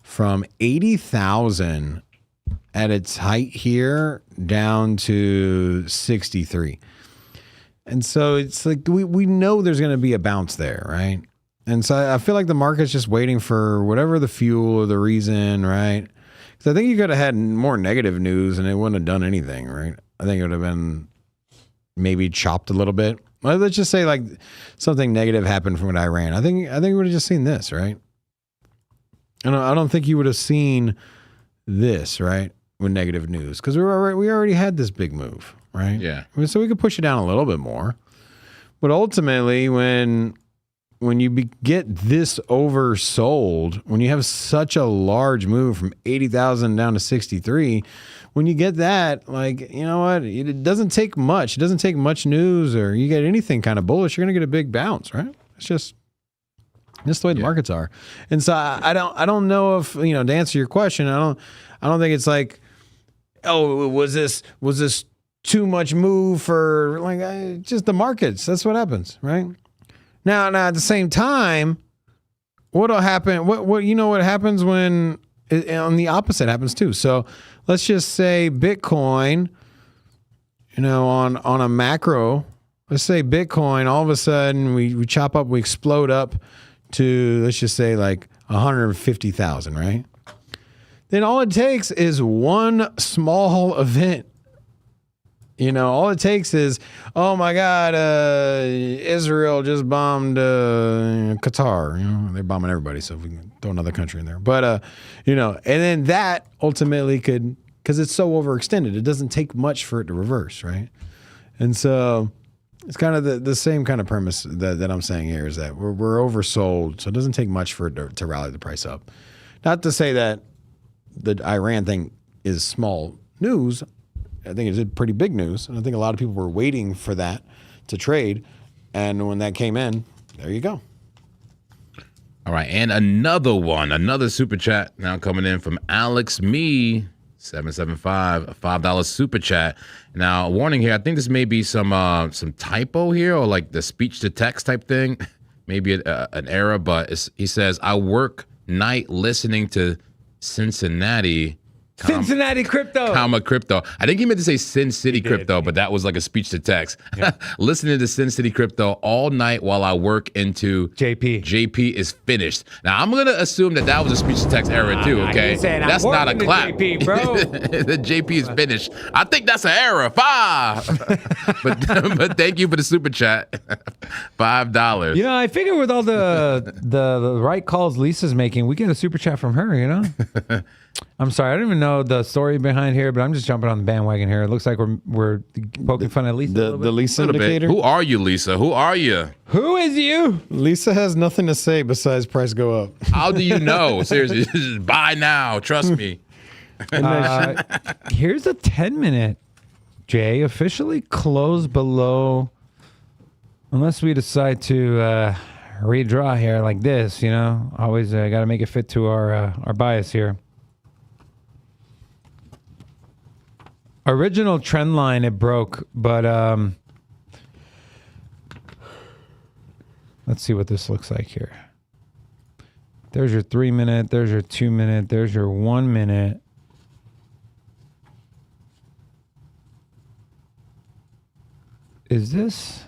from 80,000 at its height here down to 63. And so it's like we know there's going to be a bounce there, right? And so I feel like the market's just waiting for whatever the fuel or the reason, right? Because I think you could have had more negative news and it wouldn't have done anything, right? I think it would have been maybe chopped a little bit. Well, let's just say like something negative happened from what Iran. I think we would have just seen this, right? And I don't think you would have seen this, right, with negative news, because we already had this big move. Right. Yeah. So we could push it down a little bit more, but ultimately, when you get this oversold, when you have such a large move from 80,000 down to 63, when you get that, like, you know what? It doesn't take much. It doesn't take much news, or you get anything kind of bullish, you're gonna get a big bounce, right? It's just the way the markets are. And so I don't know if, to answer your question, I don't think it's like, oh, was this too much move for just the markets. That's what happens, right? Now at the same time, what'll happen? What happens when on the opposite happens too? So let's just say Bitcoin, on a macro, let's say Bitcoin, all of a sudden we chop up, we explode up to, let's just say like 150,000, right? Then all it takes is one small event. All it takes is, oh my God, Israel just bombed Qatar. They're bombing everybody, so we can throw another country in there. But, and then that ultimately could, because it's so overextended, it doesn't take much for it to reverse, right? And so it's kind of the same kind of premise that I'm saying here, is that we're oversold, so it doesn't take much for it to rally the price up. Not to say that the Iran thing is small news. I think it's pretty big news, and I think a lot of people were waiting for that to trade, and when that came in, there you go. All right, and another super chat now coming in from Alex Me 775, a $5 super chat. Now, warning here, I think this may be some typo here, or like the speech to text type thing, maybe an error, but he says, I work night listening to Cincinnati crypto. Crypto. I think he meant to say Sin City Crypto, but that was like a speech to text. Yeah. Listening to Sin City Crypto all night while I work into JP. JP is finished. Now I'm gonna assume that was a speech to text error too. Okay, that's not a clap, JP, bro. The JP is finished. I think that's an error. 5. but thank you for the super chat. $5. I figure with all the right calls Lisa's making, we get a super chat from her. I'm sorry, I don't even know the story behind here, but I'm just jumping on the bandwagon here. It looks like we're poking fun at Lisa. The Lisa indicator. Who are you, Lisa? Who are you? Who is you? Lisa has nothing to say besides price go up. How do you know? Seriously, just buy now. Trust me. Here's a 10-minute. Jay, officially closed below, unless we decide to redraw here like this. Always got to make it fit to our bias here. Original trend line, it broke, but let's see what this looks like here. There's your 3-minute, there's your 2-minute, there's your 1 minute. Is this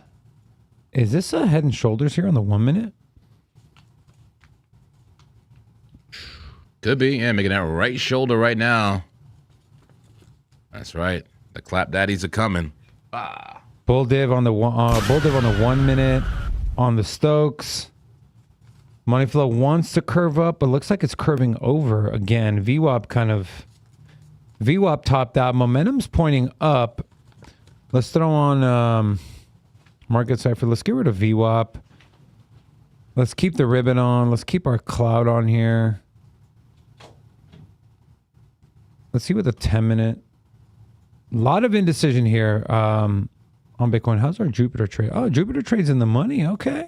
a head and shoulders here on the 1 minute? Could be. Yeah, making that right shoulder right now. That's right. The clap daddies are coming. Bull div on the 1 minute on the Stokes. Money flow wants to curve up, but looks like it's curving over again. VWAP topped out. Momentum's pointing up. Let's throw on market cipher. Let's get rid of VWAP. Let's keep the ribbon on. Let's keep our cloud on here. Let's see what the 10 minute. A lot of indecision here on Bitcoin. How's our Jupiter trade? Oh, Jupiter trade's in the money. Okay.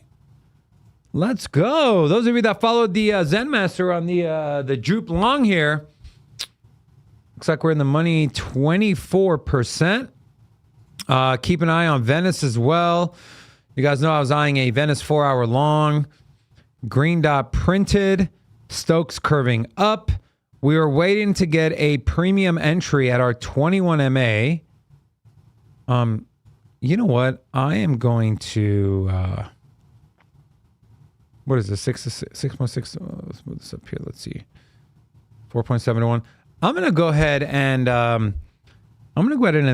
Let's go. Those of you that followed the Zen Master on the Jupe long here. Looks like we're in the money 24%. Keep an eye on Venice as well. You guys know I was eyeing a Venice 4-hour long. Green dot printed. Stokes curving up. We were waiting to get a premium entry at our 21 MA. You know what? I am going to... what is this? 6.6. Let's move this up here. Let's see. 4.7 to 1. I'm going to go ahead and...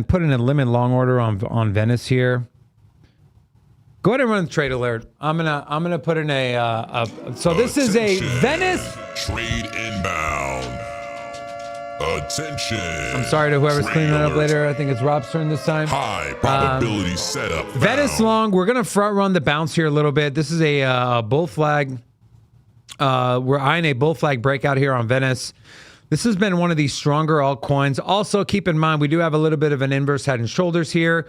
put in a limit long order on Venice here. Go ahead and run the trade alert. I'm gonna put in so this is a Venice Trade inbound. Attention. I'm sorry to whoever's Trade cleaning that up alert. later. I think it's Rob's turn this time. High probability setup. Venice found. long. We're gonna front run the bounce here a little bit. This is a bull flag. We're eyeing a bull flag breakout here on Venice. This has been one of the stronger altcoins. Also, keep in mind, we do have a little bit of an inverse head and shoulders here.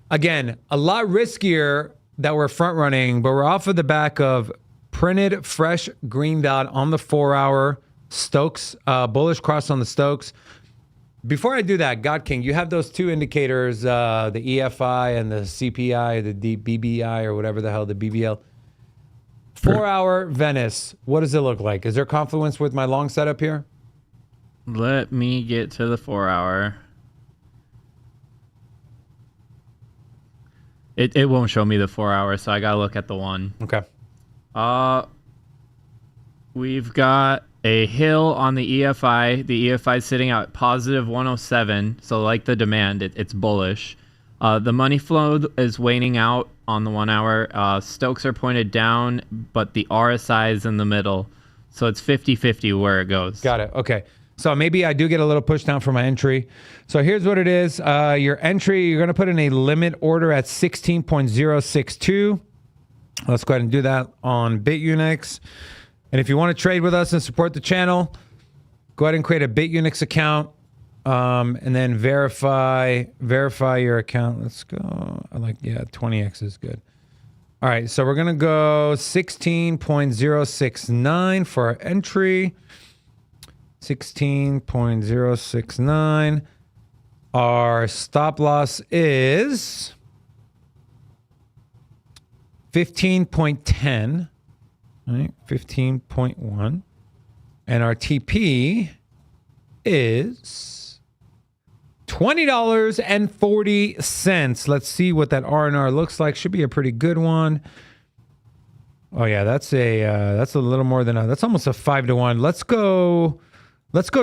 Again, a lot riskier that we're front running, but we're off of the back of printed fresh green dot on the 4-hour Stokes, bullish cross on the Stokes. Before I do that, God King, you have those two indicators, the EFI and the CPI, the BBI or whatever the hell, the BBL. 4-hour Venice, what does it look like? Is there confluence with my long setup here? Let me get to the 4-hour. It won't show me the 4-hour, so I gotta look at the 1. Okay. We've got a hill on the EFI. The EFI is sitting at positive 107, so like the demand, it's bullish. The money flow is waning out on the 1-hour. Stokes are pointed down, but the RSI is in the middle, so it's 50-50 where it goes. Got it. Okay. So maybe I do get a little push down for my entry. So here's what it is. Your entry, you're going to put in a limit order at 16.062. Let's go ahead and do that on Bitunix. And if you want to trade with us and support the channel, go ahead and create a Bitunix account and then verify your account. Let's go. 20x is good. All right. So we're going to go 16.069 for our entry. 16.069. Our stop loss is 15.10. Right, 15.1. And our TP is $20.40. Let's see what that R&R looks like. Should be a pretty good one. Oh yeah, that's a little more than that's almost a 5 to 1. Let's go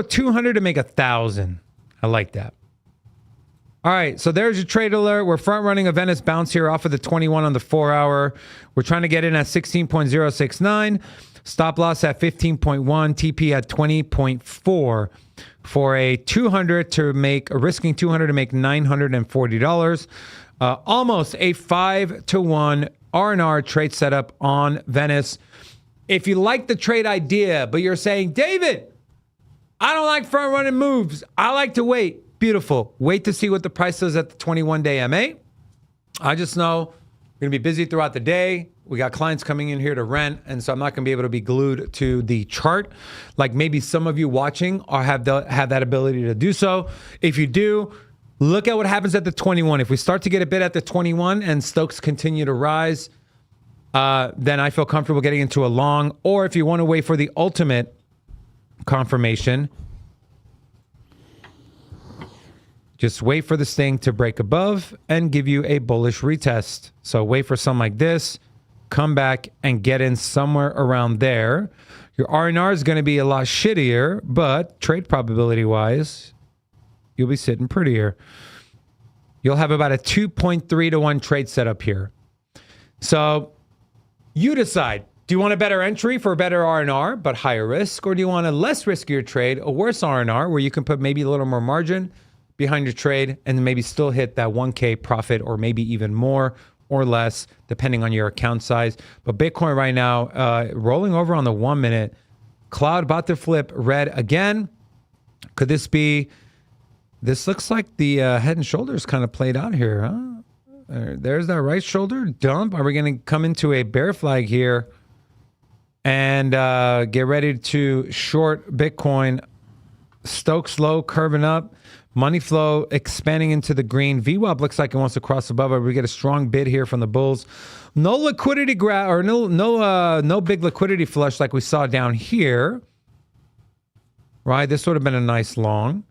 200 to make 1,000. I like that. All right, so there's your trade alert. We're front running a Venice bounce here off of the 21 on the 4-hour. We're trying to get in at 16.069. Stop loss at 15.1. TP at 20.4 for a 200 to make, risking 200 to make $940. Almost a 5 to 1 R&R trade setup on Venice. If you like the trade idea, but you're saying, David, I don't like front running moves. I like to wait. Beautiful. Wait to see what the price is at the 21-day MA. I just know we're going to be busy throughout the day. We got clients coming in here to rent, and so I'm not going to be able to be glued to the chart like maybe some of you watching or have that ability to do so. If you do, look at what happens at the 21. If we start to get a bid at the 21 and Stokes continue to rise, then I feel comfortable getting into a long. Or if you want to wait for the ultimate confirmation, Just wait for this thing to break above and give you a bullish retest. So wait for something like this, come back and get in somewhere around there. Your RNR is going to be a lot shittier, but trade probability wise, you'll be sitting prettier. You'll have about a 2.3 to 1 trade setup here. So you decide. Do you want a better entry for a better RNR, but higher risk? Or do you want a less riskier trade, a worse RNR, where you can put maybe a little more margin behind your trade and maybe still hit that 1K profit or maybe even more or less, depending on your account size. But Bitcoin right now, rolling over on the 1 minute, cloud about to flip red again. Could this be... This looks like the head and shoulders kind of played out here, huh? There's that right shoulder dump. Are we going to come into a bear flag here and get ready to short Bitcoin? Stokes low, curving up. Money flow expanding into the green. VWAP looks like it wants to cross above it. We get a strong bid here from the bulls. No liquidity grab or no big liquidity flush like we saw down here. Right? This would have been a nice long.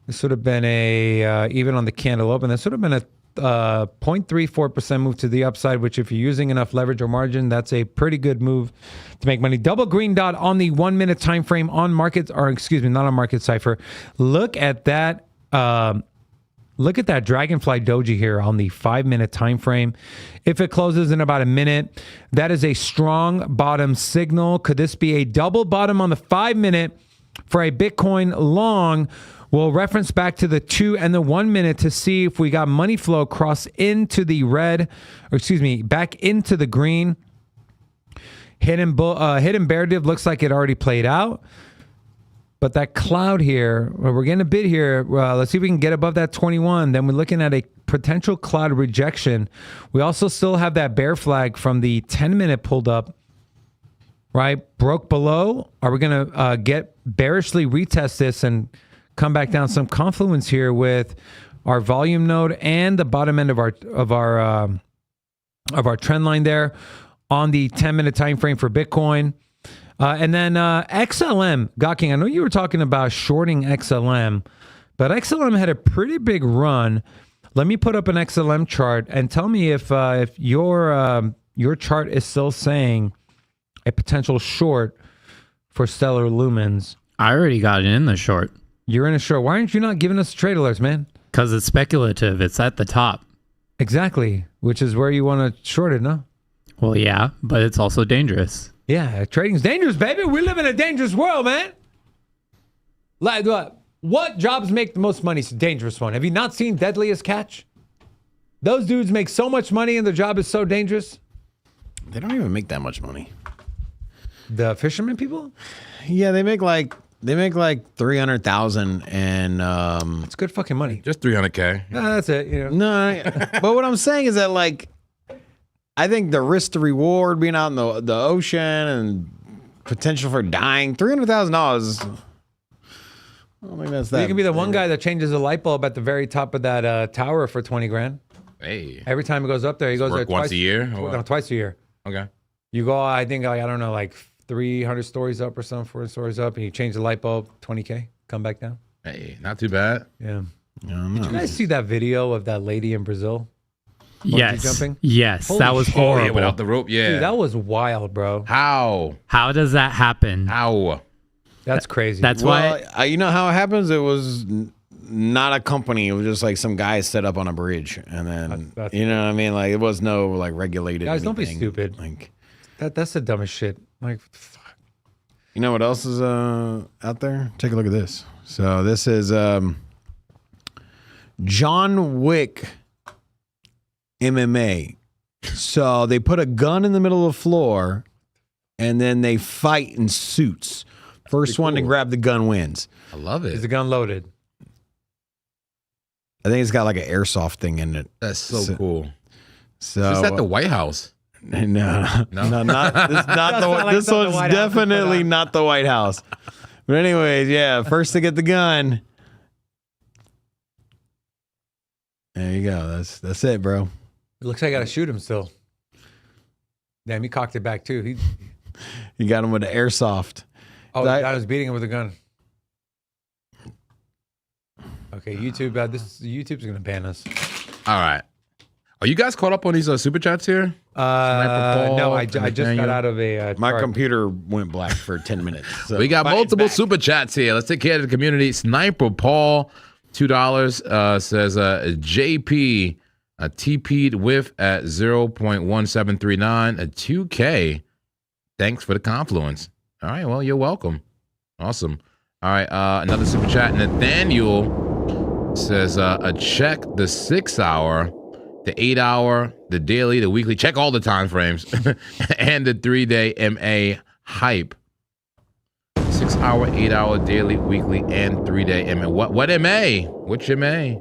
This would have been a, even on the candle open, this would have been a 0.34% move to the upside, which if you're using enough leverage or margin, that's a pretty good move to make money. Double green dot on the 1 minute time frame on market, or excuse me, not on Market Cipher. Look at that. Look at that dragonfly doji here on the 5 minute time frame. If it closes in about a minute, that is a strong bottom signal. Could this be a double bottom on the 5 minute for a Bitcoin long? We'll reference back to the 2 and the 1 minute to see if we got money flow cross into the red, or excuse me, back into the green. Hidden bear div looks like it already played out. But that cloud here, we're getting a bid here. Let's see if we can get above that 21. Then we're looking at a potential cloud rejection. We also still have that bear flag from the 10 minute pulled up. Right? Broke below. Are we going to get bearishly retest this and come back down? Some confluence here with our volume node and the bottom end of our trend line there on the 10 minute time frame for Bitcoin. And then XLM, Gawking, I know you were talking about shorting XLM, but XLM had a pretty big run. Let me put up an XLM chart and tell me if your chart is still saying a potential short for Stellar Lumens. I already got it in the short. You're in a short. Why aren't you not giving us trade alerts, man? Because it's speculative. It's at the top. Exactly, which is where you want to short it, no? Well, yeah, but it's also dangerous. Yeah, trading's dangerous, baby. We live in a dangerous world, man. Like, what jobs make the most money? It's a dangerous one. Have you not seen Deadliest Catch? Those dudes make so much money and their job is so dangerous. They don't even make that much money. The fishermen people? Yeah, they make like 300,000 and It's good fucking money. Just 300K. That's it. You know. no. But what I'm saying is that like I think the risk to reward being out in the ocean and potential for dying, $300,000. I don't think that's that. You can be the one guy that changes a light bulb at the very top of that tower for 20 grand. Hey. Every time he goes up there, he goes there Once a year? No, twice a year. Okay. You go, I think, like, I don't know, like 300 stories up or something, 400 stories up, and you change the light bulb, 20K, come back down. Hey, not too bad. Yeah. Did you guys see that video of that lady in Brazil? Yes. Jumping? Yes. Holy that was shit. horrible. Yeah, without the rope, yeah. Dude, that was wild, bro. How? How does that happen? How? That's crazy. That's why. You know how it happens? It was not a company. It was just like some guy set up on a bridge, and then That's you know what I mean. Like it was no like regulated. Guys, don't be anything. stupid. Like that's the dumbest shit. Like, fuck. you know what else is out there? Take a look at this. So this is John Wick MMA. So they put a gun in the middle of the floor, and then they fight in suits. First one to grab the gun wins. I love Is it. the gun loaded? I think it's got like an airsoft thing in it. That's so cool. So Is that the White House? no, not this. Not the. like This something one's the White House would put definitely out. not the White House. But anyways, yeah, first to get the gun. There you go. That's it, bro. It looks like I gotta shoot him still. Damn, he cocked it back too. You got him with the airsoft. I was beating him with a gun. Okay, YouTube. YouTube's gonna ban us. All right. Are you guys caught up on these super chats here? No, I just got out of a. My chart. computer went black for 10 minutes. So. We got But it's multiple back. super chats here. Let's take care of the community. Sniper Paul, $2 says JP TP'd with at 0.1739 a 2K. Thanks for the confluence. All right, well, you're welcome. Awesome. All right, another super chat. Nathaniel says check the 6 hour, the 8 hour, the daily, the weekly. Check all the time frames and the 3-day MA hype. 6 hour, 8 hour, daily, weekly, and 3-day MA. What MA? Which MA?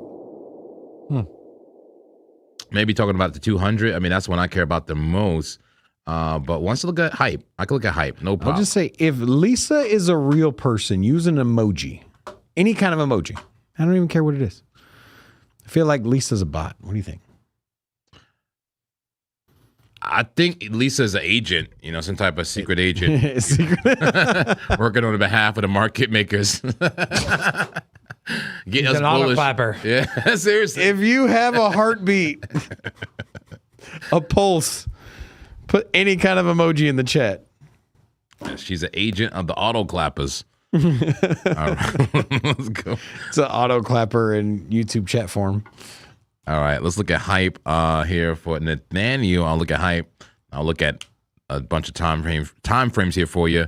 Maybe talking about the 200. I mean, that's one I care about the most. But once I look at hype, I can look at hype. No problem. I'll just say, if Lisa is a real person, use an emoji, any kind of emoji. I don't even care what it is. I feel like Lisa's a bot. What do you think? I think Lisa's an agent, some type of secret agent working on behalf of the market makers. Get us an bullish. autoclapper. Yeah, seriously. If you have a heartbeat, a pulse, put any kind of emoji in the chat. She's an agent of the auto clappers. All right, let's go. It's an auto clapper in YouTube chat form. All right, let's look at hype here for Nathaniel. I'll look at hype. I'll look at a bunch of time frames here for you.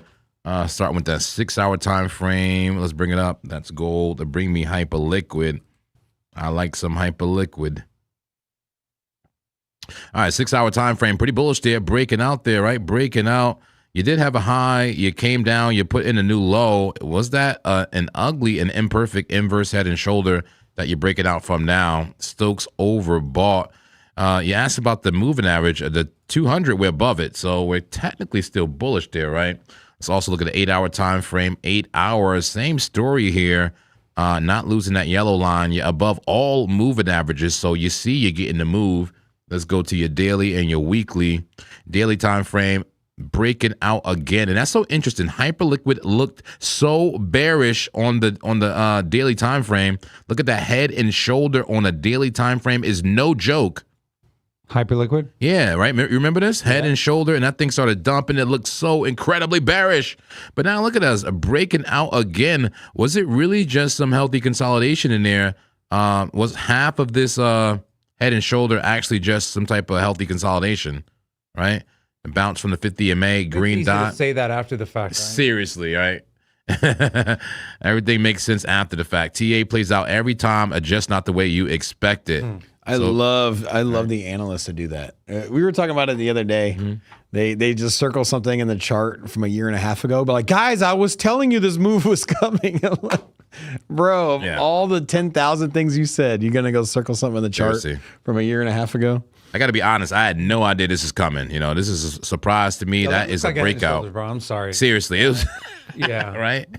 Starting with that 6 hour time frame. Let's bring it up. That's gold. To bring me Hyperliquid. I like some Hyperliquid. All right, 6 hour time frame. Pretty bullish there. Breaking out there, right? Breaking out. You did have a high. You came down. You put in a new low. Was that an ugly and imperfect inverse head and shoulder that you're breaking out from now? Stokes overbought. You asked about the moving average. The 200, we're above it. So we're technically still bullish there, right? Let's also look at the 8 hour time frame. 8 hours, same story here. Not losing that yellow line. You're above all moving averages. So you see you're getting the move. Let's go to your daily and your weekly. Daily time frame breaking out again. And that's so interesting. Hyperliquid looked so bearish on the daily time frame. Look at that head and shoulder on a daily time frame is no joke. Hyperliquid? Yeah, right? You remember this? Head and shoulder, and that thing started dumping. It looked so incredibly bearish. But now look at us, breaking out again. Was it really just some healthy consolidation in there? Was half of this head and shoulder actually just some type of healthy consolidation, right? A bounce from the 50 MA, green It's easy dot. to say that after the fact, right? Seriously, right? Everything makes sense after the fact. TA plays out every time, just not the way you expect it. I love the analysts to do that. We were talking about it the other day. Mm-hmm. They just circle something in the chart from a year and a half ago, but like, guys, I was telling you this move was coming. I'm like, bro, of all the 10,000 things you said, you're gonna go circle something in the chart from a year and a half ago? I got to be honest. I had no idea this is coming. This is a surprise to me. That is a breakout. Bro, I'm sorry. Seriously, it was. Yeah. Right.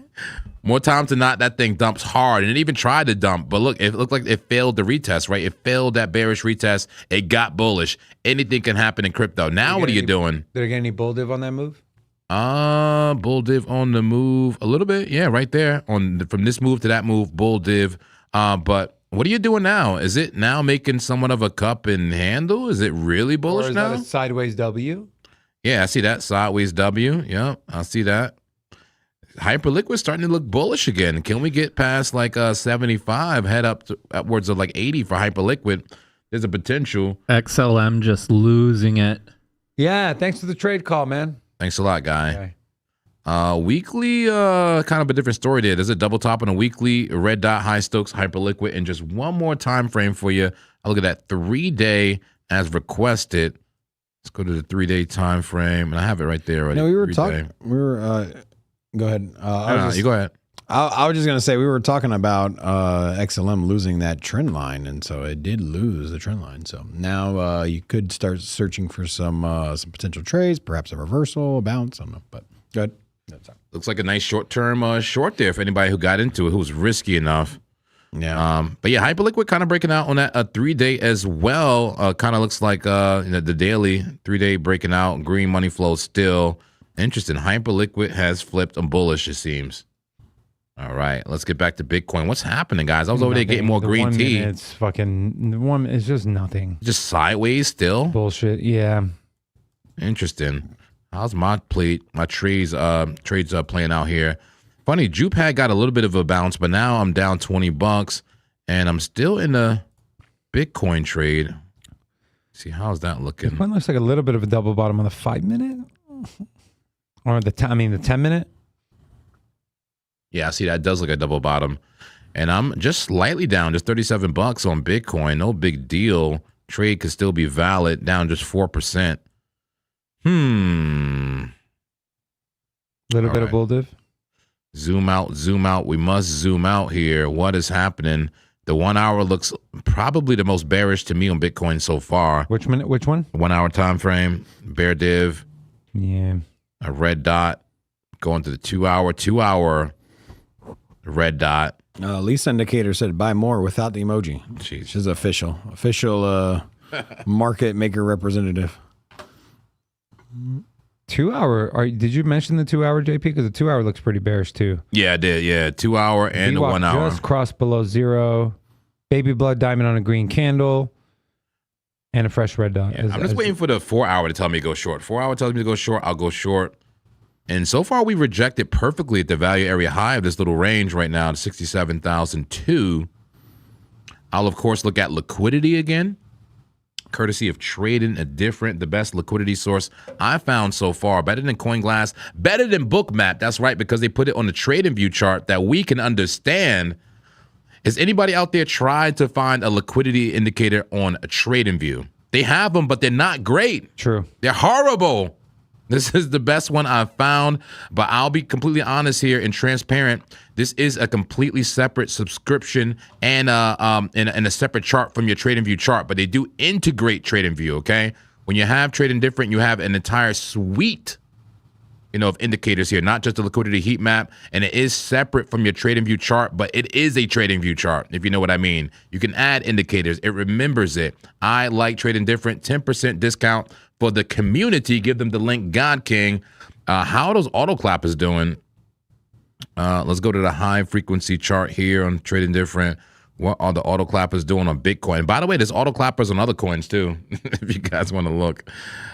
More times than not, that thing dumps hard, and it even tried to dump. But look, it looked like it failed the retest. Right, it failed that bearish retest. It got bullish. Anything can happen in crypto. Now, what are you doing? Did I get any bull div on that move? Bull div on the move a little bit. Yeah, right there from this move to that move, bull div. But what are you doing now? Is it now making somewhat of a cup and handle? Is it really bullish Or is now? that a sideways W? Yeah, I see that sideways W. Yeah, I see that. Hyperliquid starting to look bullish again. Can we get past like 75, head up to upwards of like 80 for Hyperliquid? There's a potential. XLM just losing it. Yeah, thanks for the trade call, man. Thanks a lot, guy. Okay. Weekly, kind of a different story there. There's a double top on a weekly, red dot, high Stokes, Hyperliquid, and just one more time frame for you. I look at that 3-day as requested. Let's go to the 3-day time frame, and I have it right there already. No, we were 3-day. talking. We were. Go ahead. You go ahead. I was just gonna say we were talking about XLM losing that trend line, and so it did lose the trend line. So now you could start searching for some potential trades, perhaps a reversal, a bounce. I don't know, but good. Looks like a nice short-term short there for anybody who got into it, who was risky enough. Yeah. But yeah, Hyperliquid kind of breaking out on that 3-day as well. Kind of looks like the daily 3-day breaking out. Green money flow still. Interesting. Hyperliquid has flipped on bullish, it seems. All right, let's get back to Bitcoin. What's happening, guys? I was over there getting more green tea. It's fucking it's just nothing. Just sideways still. Bullshit. Yeah. Interesting. How's my trades playing out here? Funny, JuPad got a little bit of a bounce, but now I'm down $20, and I'm still in the Bitcoin trade. See, how's that looking? Bitcoin looks like a little bit of a double bottom on the 5-minute, or the 10-minute. Yeah, see, that does look like a double bottom. And I'm just slightly down, just $37 on Bitcoin. No big deal. Trade could still be valid, down just 4%. Little bit of bull div. Zoom out. We must zoom out here. What is happening? The 1 hour looks probably the most bearish to me on Bitcoin so far. Which one? 1 hour time frame, bear div. Yeah. A red dot going to the 2 hour red dot. Lisa Indicator said buy more without the emoji. Jeez. She's official market maker representative. 2 hour. Did you mention the 2 hour, JP? Because the 2 hour looks pretty bearish too. Yeah, I did. Yeah, 2 hour and the VWAP 1 hour. Just crossed below zero. Baby blood diamond on a green candle. And a fresh red dot. Yeah, I'm just waiting for the 4 hour to tell me to go short. 4 hour tells me to go short, I'll go short. And so far, we rejected perfectly at the value area high of this little range right now, 67,002. I'll, of course, look at liquidity again, courtesy of trading the best liquidity source I found so far. Better than CoinGlass, better than Bookmap. That's right, because they put it on the trading view chart that we can understand. Has anybody out there tried to find a liquidity indicator on a trading view? They have them, but they're not great. True. They're horrible. This is the best one I've found, but I'll be completely honest here and transparent. This is a completely separate subscription and a separate chart from your TradingView chart, but they do integrate TradingView, okay? When you have Trading Different, you have an entire suite, of indicators here, not just a liquidity heat map, and it is separate from your TradingView chart, but it is a TradingView chart, if you know what I mean. You can add indicators. It remembers it. I like Trading Different, 10% discount for the community. Give them the link, God King. How are those auto clappers doing? Let's go to the high frequency chart here on Trading Different. What are the auto clappers doing on Bitcoin? By the way, there's auto clappers on other coins too, if you guys want to look.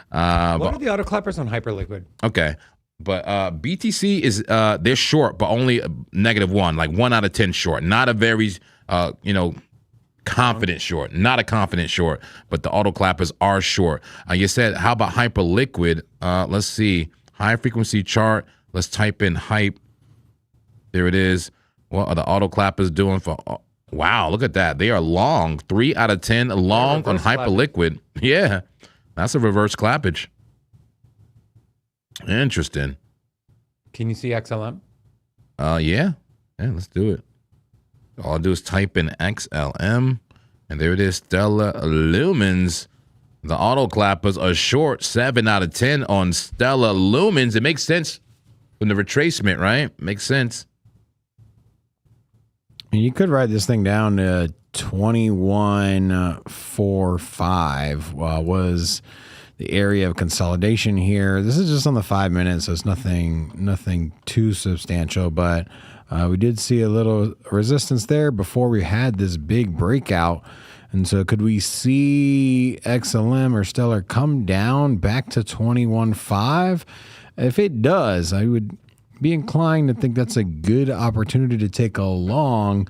What are the auto clappers on Hyperliquid? Okay. But BTC is they're short, but only -1, like 1 out of 10 short. Not a very confident short, not a confident short. But the auto clappers are short. You said, how about Hyperliquid? Let's see, high frequency chart. Let's type in hype. There it is. What are the auto clappers doing for? Wow, look at that. They are long. 3 out of 10 long on Hyperliquid. Yeah, that's a reverse clappage. Interesting. Can you see XLM? Yeah, let's do it. All I'll do is type in XLM, and there it is, Stellar Lumens. The auto clappers are short, 7 out of 10 on Stellar Lumens. It makes sense from the retracement, right? Makes sense. You could write this thing down to 21.45 was the area of consolidation here. This is just on the 5 minutes, so it's nothing too substantial, but we did see a little resistance there before we had this big breakout. And so could we see XLM or Stellar come down back to 21.5? If it does, I would be inclined to think that's a good opportunity to take a long,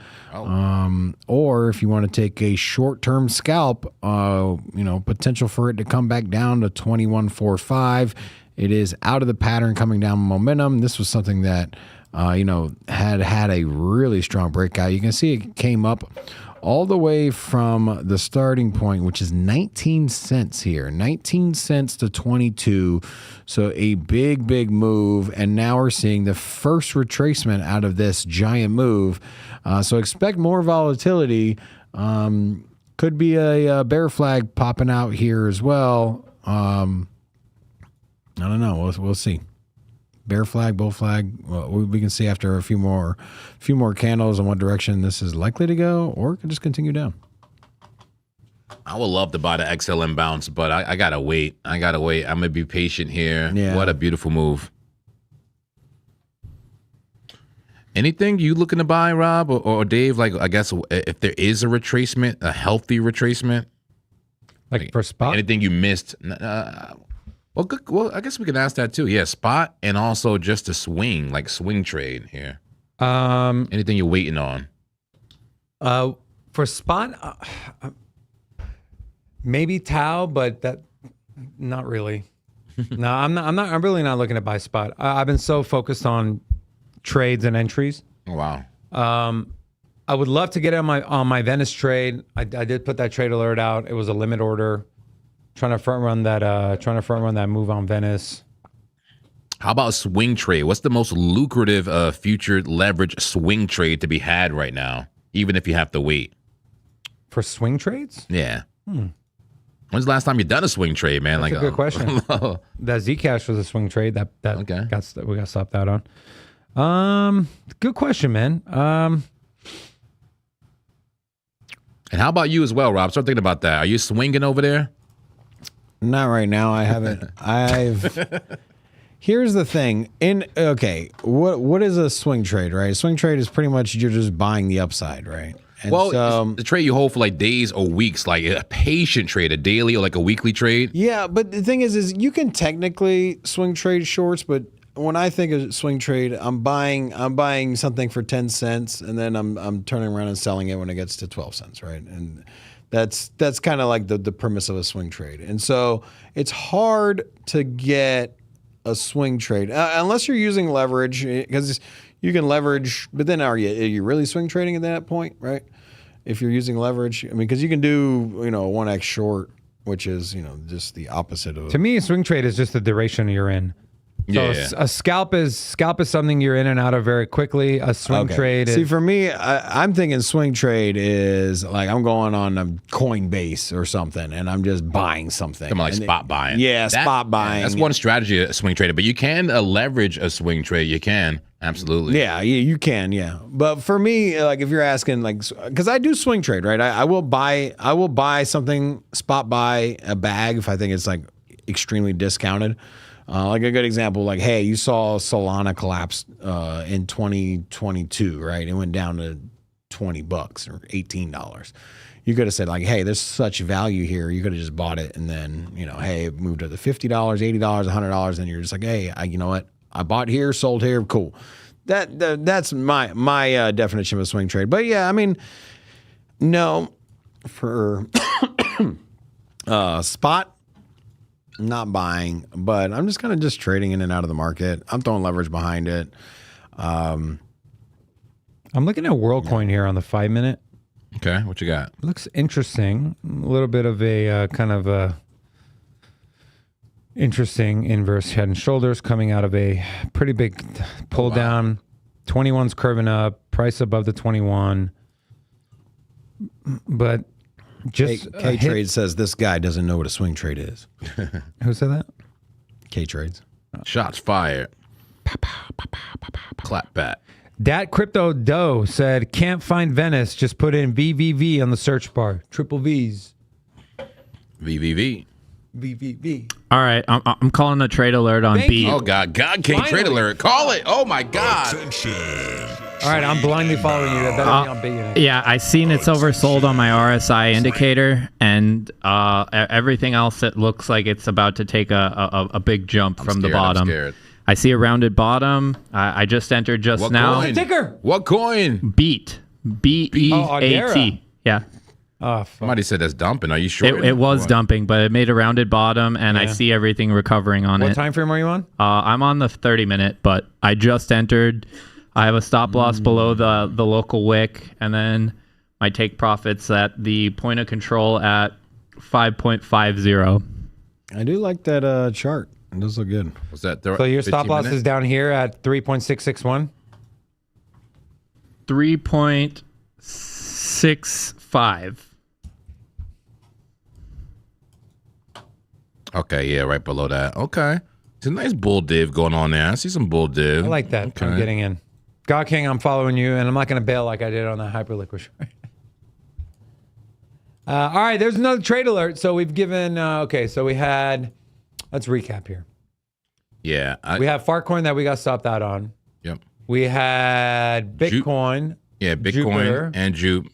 or if you want to take a short-term scalp, potential for it to come back down to 21.45. It is out of the pattern coming down momentum. This was something that, had a really strong breakout. You can see it came up all the way from the starting point, which is 19 cents here, 19 cents to 22. So a big move. And now we're seeing the first retracement out of this giant move. So expect more volatility. Could be a bear flag popping out here as well. I don't know. We'll see. Bear flag, bull flag. Well, we can see after a few more candles in what direction this is likely to go, or it could just continue down. I would love to buy the XLM bounce, but I gotta wait. I'm gonna be patient here. Yeah. What a beautiful move. Anything you looking to buy, Rob or Dave? Like, I guess if there is a retracement, a healthy retracement, Like for spot? anything you missed. Well, good. Well, I guess we can ask that too. Yeah, spot and also just a swing, like swing trade here. Anything you're waiting on? For spot, maybe Tau, but that not really. No, I'm not. I'm really not looking to buy spot. I've been so focused on trades and entries. Oh, wow. I would love to get on my Venice trade. I did put that trade alert out. It was a limit order. Trying to front run that move on Venice. How about a swing trade? What's the most lucrative future leverage swing trade to be had right now, even if you have to wait? For swing trades? Yeah. When's the last time you done a swing trade, man? That's a good question. That Zcash was a swing trade that Okay. we got stopped out on. Good question, man. And how about you as well, Rob? Start thinking about that. Are you swinging over there? Not right now. I haven't. Here's the thing. What is a swing trade, right? A swing trade is pretty much you're just buying the upside, right? And Well, so, it's the trade you hold for like days or weeks, like a patient trade, a daily or like a weekly trade. yeah, but the thing is you can technically swing trade shorts, but when I think of swing trade, I'm buying something for 10 cents and then I'm turning around and selling it when it gets to 12 cents, right? And that's kind of like the premise of a swing trade. And so it's hard to get a swing trade unless you're using leverage, because you can leverage, but then are you really swing trading at that point, right? If you're using leverage, I mean, because you can do, a 1x short, which is, just the opposite of. To me, a swing trade is just the duration you're in. So Yeah. a scalp is something you're in and out of very quickly. A swing trade is See, for me, I'm thinking swing trade is like I'm going on a Coinbase or something, and I'm just buying something. Something like And spot buying. Yeah, spot buying. That's one strategy, a swing trader. But you can leverage a swing trade. You can. Absolutely. Yeah, you can, yeah. But for me, like if you're asking, like, because I do swing trade, right? I will buy something, spot buy a bag if I think it's like extremely discounted. Like a good example, like, hey, you saw Solana collapse in 2022, right? It went down to $20 or $18. You could have said like, hey, there's such value here. You could have just bought it, and then hey, it moved to the $50, $80, $100, and you're just like, hey, you know what? I bought here, sold here, cool. That's my definition of a swing trade. But yeah, I mean, no, for spot. Not buying, but I'm just kind of just trading in and out of the market. I'm throwing leverage behind it. I'm looking at WorldCoin here on the 5 minute. Okay. What you got? Looks interesting. A little bit of a kind of a interesting inverse head and shoulders coming out of a pretty big pull down. 21's curving up, price above the 21. But just K-Trade says this guy doesn't know what a swing trade is. Who said that? K-Trades. Shots fired. Clap back. Dat Crypto Doe said, can't find Venice. Just put in VVV on the search bar. Triple V's. VVV. VVV. All right, I'm calling the trade alert on Thank B. you. Oh, God. God King Finally. trade alert. Call it. Oh, my God. Attention. All right, I'm blindly following you. That better be on Bitunix. Yeah, I seen it's oversold on my RSI indicator, and everything else, it looks like it's about to take a big jump from the scared, bottom. I'm scared. I see a rounded bottom. I just entered just What now. coin? Ticker. What coin? Beat. BEAT. Agera. Yeah. Oh, fuck. Somebody said that's dumping. Are you sure? It was dumping, but it made a rounded bottom, and I see everything recovering on What it. time frame are you on? I'm on the 30-minute, but I just entered. I have a stop loss below the local wick, and then my take profits at the point of control at 5.50. I do like that chart. It does look good. Was that So your stop 15 loss minutes? is down here at 3.661. 3.65. Okay, yeah, right below that. Okay. It's a nice bull div going on there. I see some bull div. I like that. Okay. I'm getting in. God King, I'm following you, and I'm not going to bail like I did on that Hyperliquid short. All right, there's another trade alert. So we've given, so we had, let's recap here. Yeah. We have Farcoin that we got stopped out on. Yep. We had Bitcoin. Yeah, Bitcoin Jupiter. and Jupe.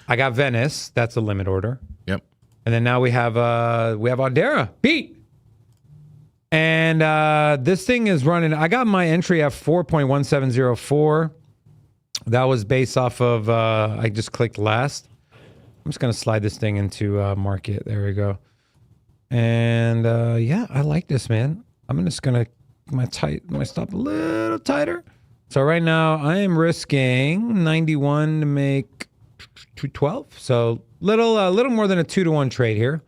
I got Venice. That's a limit order. Yep. And then now we have Aldera. Beat. And this thing is running. I got my entry at 4.1704. That was based off of, I just clicked last. I'm just going to slide this thing into market. There we go. And yeah, I like this, man. I'm just going to my stop a little tighter. So right now I am risking 91 to make 212. So little more than a 2-to-1 trade here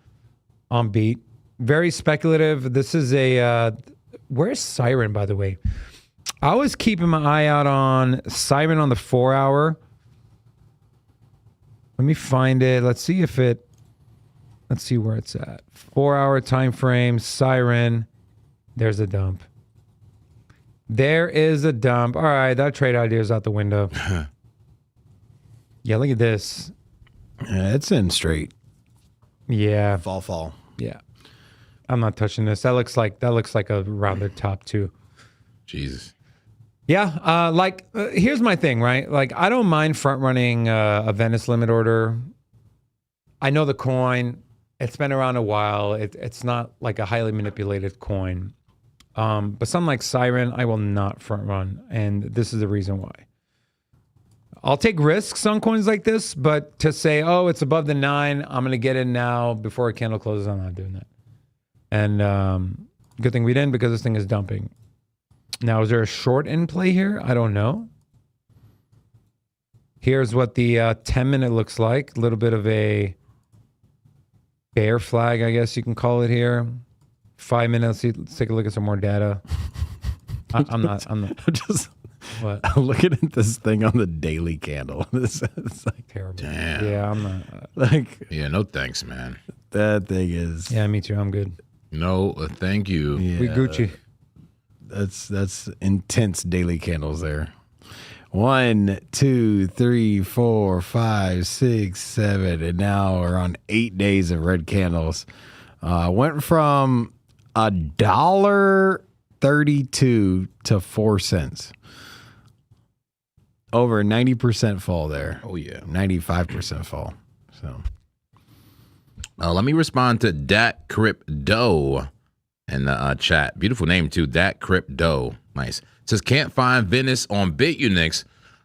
on beat. Very speculative. This is a where's Siren, by the way? I was keeping my eye out on Siren on the 4-hour. Let me find it. Let's see where it's at. 4-hour time frame, Siren. There's a dump. There is a dump. All right, that trade idea is out the window. Yeah, look at this. Yeah, it's in straight. Yeah. Fall. Yeah. I'm not touching this. That looks like a rounded top too. Jesus. Yeah, here's my thing, right? Like, I don't mind front running a Venice limit order. I know the coin. It's been around a while. It's not like a highly manipulated coin. But something like Siren, I will not front run. And this is the reason why. I'll take risks on coins like this, but to say, oh, it's above the 9, I'm going to get in now before a candle closes, I'm not doing that. And good thing we didn't, because this thing is dumping. Now, is there a short in play here? I don't know. Here's what the 10-minute looks like. A little bit of a bear flag, I guess you can call it here. 5 minutes. Let's take a look at some more data. I'm not. Just What? I'm looking at this thing on the daily candle. This is like Terrible. Damn. Yeah, I'm not. like Yeah, no thanks, man. that thing is. Yeah, me too. I'm good. No, thank you. Yeah, We Gucci. That's intense daily candles there. 1, 2, 3, 4, 5, 6, 7, and now we're on 8 days of red candles. Went from $1.32 to 4 cents. Over 90% fall there. Oh yeah. 95% fall. So Let me respond to Dat Crypto in the chat. Beautiful name too, Dat Crypto. Nice. It says can't find Venice on Bitunix.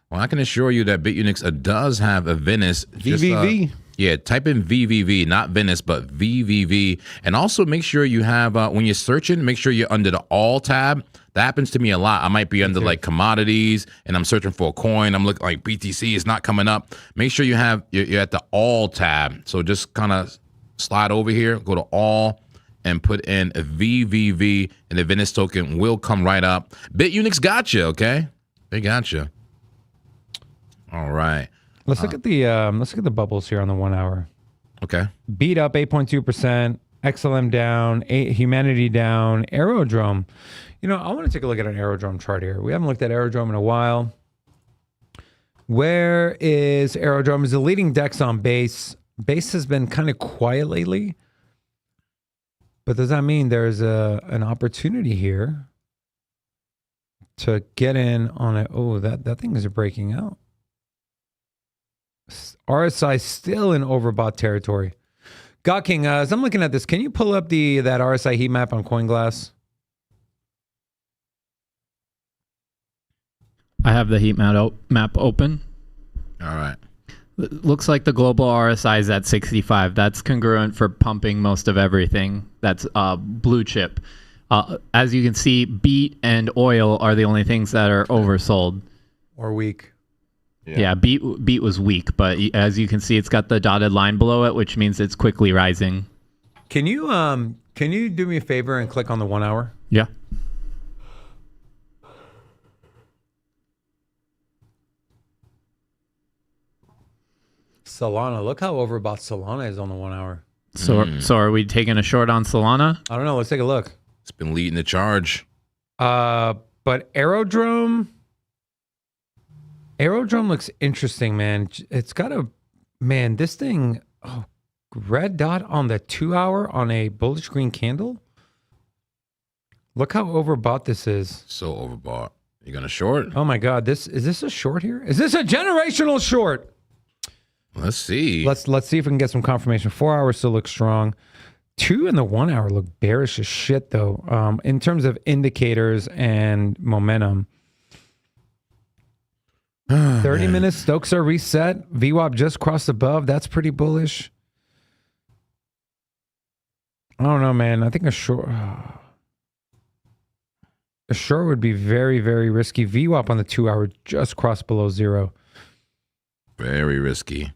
Well, I can assure you that Bitunix does have a Venice. VVV. Yeah, type in VVV, not Venice, but VVV. And also make sure you have, when you're searching, make sure you're under the all tab. That happens to me a lot. I might be under like commodities and I'm searching for a coin. I'm looking like BTC is not coming up. Make sure you're at the all tab. So just kind of slide over here, go to all and put in a VVV and the Venice token will come right up. Bitunix got you, okay? They got you. All right. Let's look at the bubbles here on the 1 hour. Okay. Beat up 8.2%, XLM down, Humanity down, Aerodrome. You know, I want to take a look at an Aerodrome chart here. We haven't looked at Aerodrome in a while. Where is Aerodrome? Is the leading DEX on base. Base has been kind of quiet lately. But does that mean there's an opportunity here to get in on it? Oh, that thing is breaking out. RSI still in overbought territory. God King, as I'm looking at this, can you pull up that RSI heat map on CoinGlass? I have the heat map open. All right. Looks like the global RSI is at 65. That's congruent for pumping most of everything. That's blue chip. As you can see, beat and oil are the only things that are oversold. Or weak? Yeah, beat was weak, but as you can see, it's got the dotted line below it, which means it's quickly rising. Can you do me a favor and click on the 1 hour? Yeah. Solana. Look how overbought Solana is on the 1 hour. So are we taking a short on Solana? I don't know. Let's take a look. It's been leading the charge. But Aerodrome looks interesting, man. It's got this thing, red dot on the 2 hour on a bullish green candle. Look how overbought this is. So overbought. You gonna short? Oh my God, is this a short here? Is this a generational short? Let's see. Let's see if we can get some confirmation. 4 hours still look strong. 2 and the 1 hour look bearish as shit though. In terms of indicators and momentum. 30 minutes, Stokes are reset. VWAP just crossed above. That's pretty bullish. I don't know, man. I think a short would be very, very risky. VWAP on the 2 hour just crossed below 0. Very risky.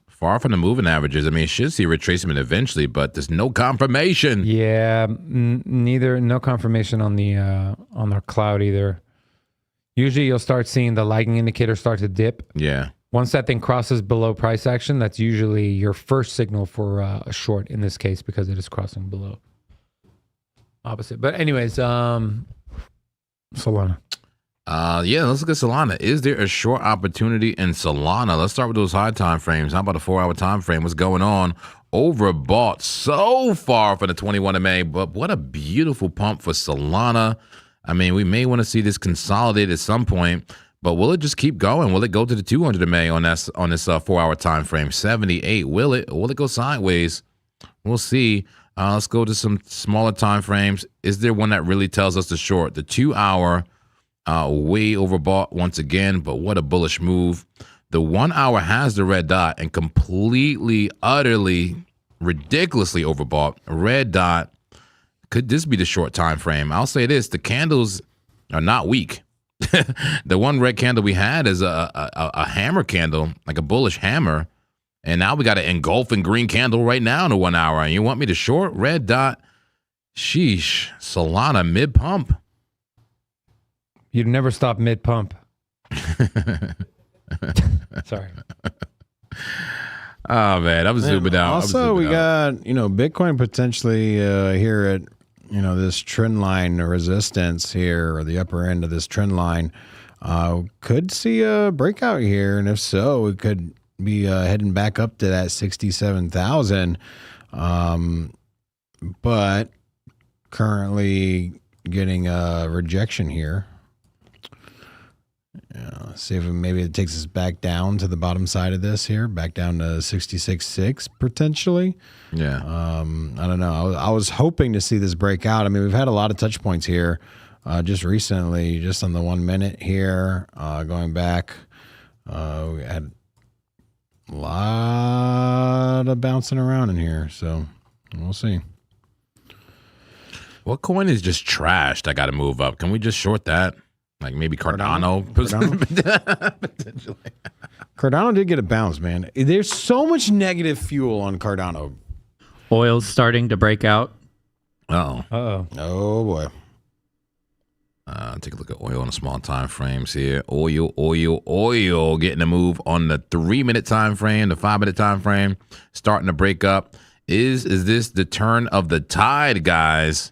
Far from the moving averages. I mean, it should see retracement eventually, but there's no confirmation. Yeah, no confirmation on the cloud either. Usually you'll start seeing the lagging indicator start to dip. Yeah. Once that thing crosses below price action, that's usually your first signal for a short in this case because it is crossing below. Opposite. But anyways, Solana. Yeah, let's look at Solana. Is there a short opportunity in Solana? Let's start with those high time frames. How about a 4 hour time frame? What's going on? Overbought so far for the 21 of May, but what a beautiful pump for Solana. I mean, we may want to see this consolidate at some point, but will it just keep going? Will it go to the 200 of May on this 4 hour time frame? 78. Will it? Or will it go sideways? We'll see. Let's go to some smaller time frames. Is there one that really tells us the short? The 2 hour, way overbought once again, but what a bullish move. The 1 hour has the red dot and completely, utterly, ridiculously overbought. Red dot. Could this be the short time frame? I'll say this: the candles are not weak. The one red candle we had is a hammer candle, like a bullish hammer, and now we got an engulfing green candle right now in the 1 hour. And you want me to short? Red dot. Sheesh. Solana mid pump. You'd never stop mid pump. Sorry. Oh man, I'm zooming out. Also, we got Bitcoin potentially here at this trend line resistance here, or the upper end of this trend line. Could see a breakout here, and if so, it could be heading back up to that 67,000. But currently getting a rejection here. Let's see if maybe it takes us back down to the bottom side of this here, back down to 66.6 potentially. Yeah. I don't know. I was hoping to see this break out. I mean, we've had a lot of touch points here just recently, just on the 1 minute here, going back. We had a lot of bouncing around in here, so we'll see. What coin is just trashed? I got to move up. Can we just short that? Like maybe Cardano. Potentially. Cardano did get a bounce, man. There's so much negative fuel on Cardano. Oil's starting to break out. Uh-oh. Oh, boy. Take a look at oil on the small time frames here. Oil getting a move on the 3 minute time frame, the 5 minute time frame, starting to break up. Is this the turn of the tide, guys?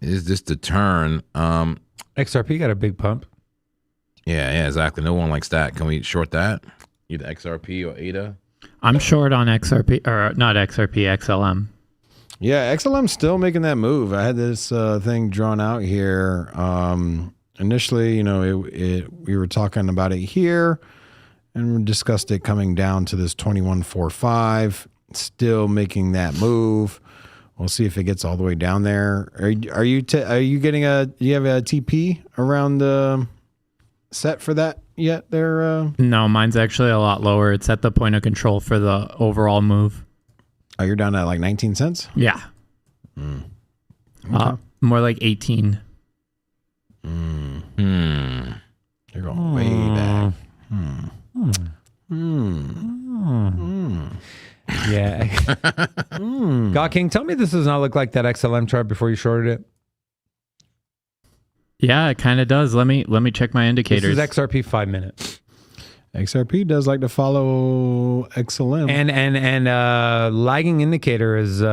Is this the turn? XRP got a big pump. Yeah, exactly. No one likes that. Can we short that? Either XRP or ADA? I'm short on XRP, or not XRP, XLM. Yeah, XLM's still making that move. I had this thing drawn out here. Initially, we were talking about it here, and we discussed it coming down to this 21.45. Still making that move. We'll see if it gets all the way down there. Are you getting do you have a TP around the set for that yet there? No, mine's actually a lot lower. It's at the point of control for the overall move. Oh, you're down at like 19 cents? Yeah. Okay. More like 18. You're going way back. Yeah. God King, tell me this does not look like that XLM chart before you shorted it. Yeah, it kind of does. Let me check my indicators. This is XRP 5 minute. XRP does like to follow XLM. And lagging indicator is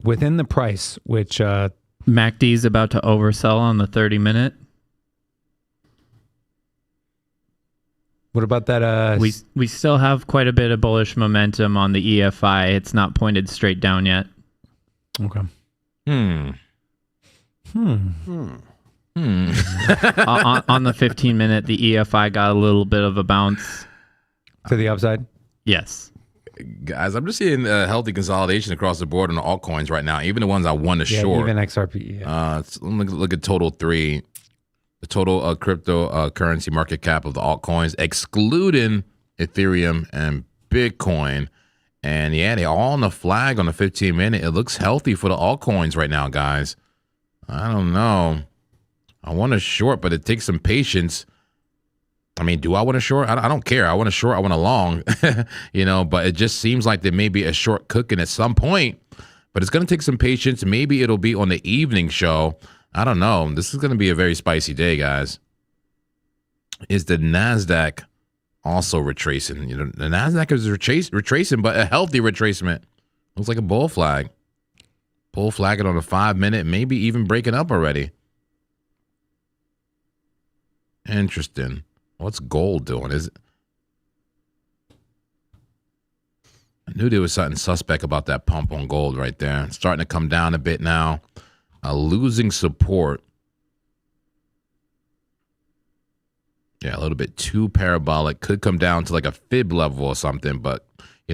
within the price, which MACD is about to oversell on the 30 minute. what about that? We still have quite a bit of bullish momentum on the EFI. It's not pointed straight down yet. Okay. On the 15-minute, the EFI got a little bit of a bounce. To the upside? Yes. Guys, I'm just seeing a healthy consolidation across the board on the altcoins right now, even the ones I want to short. Even XRP. Yeah. Look at total 3. The total cryptocurrency market cap of the altcoins, excluding Ethereum and Bitcoin. And yeah, they're all on the flag on the 15-minute. It looks healthy for the altcoins right now, guys. I don't know. I want to short, but it takes some patience. I mean, do I want to short? I don't care. I want to short. I want to long, but it just seems like there may be a short cooking at some point, but it's going to take some patience. Maybe it'll be on the evening show. I don't know. This is going to be a very spicy day, guys. Is the NASDAQ also retracing? The NASDAQ is retracing, but a healthy retracement. Looks like a bull flag. Bull flagging on a 5-minute, maybe even breaking up already. Interesting. What's gold doing? I knew there was something suspect about that pump on gold right there. It's starting to come down a bit now. Losing support. Yeah, a little bit too parabolic. Could come down to like a fib level or something, but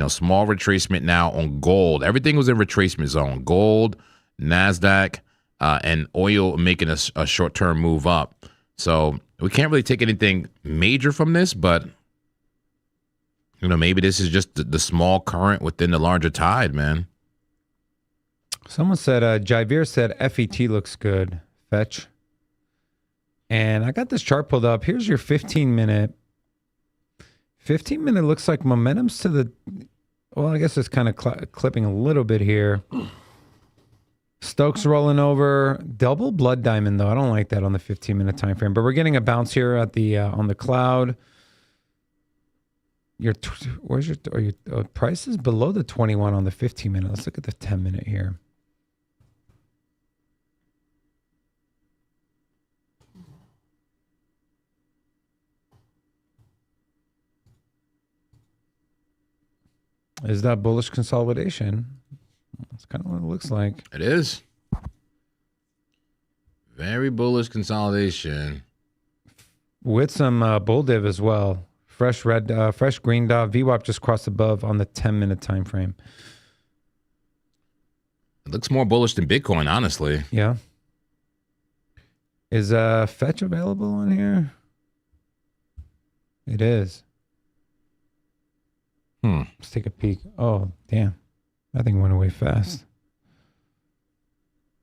small retracement now on gold. Everything was in retracement zone. Gold, NASDAQ, and oil making a short-term move up. So we can't really take anything major from this, but maybe this is just the small current within the larger tide, man. Someone said, Javier said FET looks good. Fetch. And I got this chart pulled up. Here's your 15-minute. 15-minute looks like momentum's to the, well, I guess it's kind of clipping a little bit here. Stokes rolling over. Double blood diamond, though. I don't like that on the 15-minute time frame. But we're getting a bounce here at the on the cloud. Where's your price is below the 21 on the 15-minute. Let's look at the 10-minute here. Is that bullish consolidation? That's kind of what it looks like. It is. Very bullish consolidation. With some bull div as well. Fresh green dot. VWAP just crossed above on the 10-minute time frame. It looks more bullish than Bitcoin, honestly. Yeah. Is Fetch available on here? It is. Let's take a peek. Oh, damn. That thing went away fast.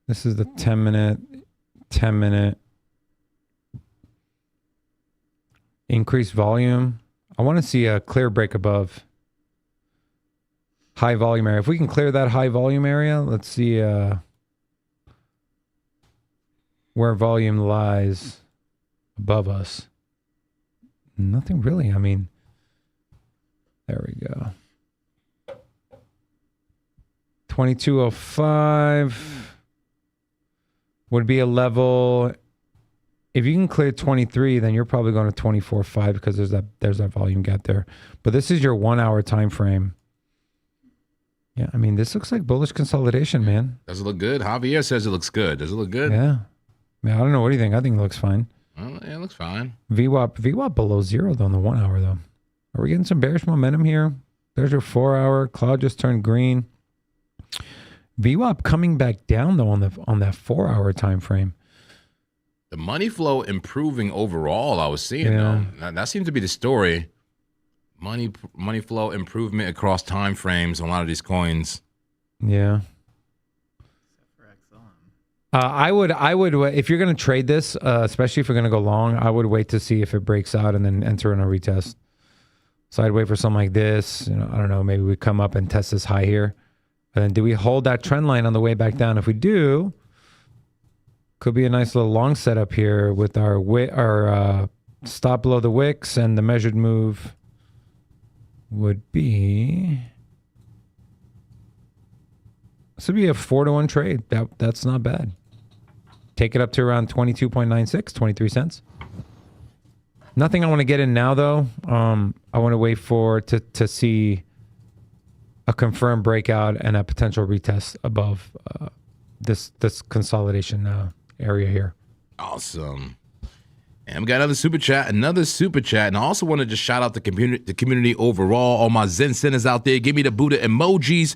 This is the 10-minute, 10-minute. Increased volume. I want to see a clear break above high volume area. If we can clear that high volume area, let's see where volume lies above us. Nothing really. I mean, there we go. 2205 would be a level. If you can clear 23, then you're probably going to 24.5 because there's that volume gap there. But this is your 1 hour time frame. Yeah, I mean, this looks like bullish consolidation, man. Does it look good? Javier says it looks good. Does it look good? Yeah. Man, I don't know. What do you think? I think it looks fine. Well, yeah, it looks fine. VWAP below 0 though on the 1 hour though. Are we getting some bearish momentum here? There's your 4 hour. Cloud just turned green. VWAP coming back down though on that 4 hour time frame. The money flow improving overall, I was seeing though. That seems to be the story. Money flow improvement across time frames on a lot of these coins. Yeah. I would if you're going to trade this, especially if you're going to go long, I would wait to see if it breaks out and then enter in a retest. So I'd wait for something like this. I don't know. Maybe we come up and test this high here. And then do we hold that trend line on the way back down? If we do, could be a nice little long setup here with our stop below the wicks, and the measured move would be. This would be a 4-to-1 trade. That's not bad. Take it up to around 22.96, 23 cents. Nothing I want to get in now, though. I want to wait to see a confirmed breakout and a potential retest above this consolidation area here. Awesome. And we got another super chat. And I also want to just shout out the community overall. All my Zen centers out there, give me the Buddha emojis.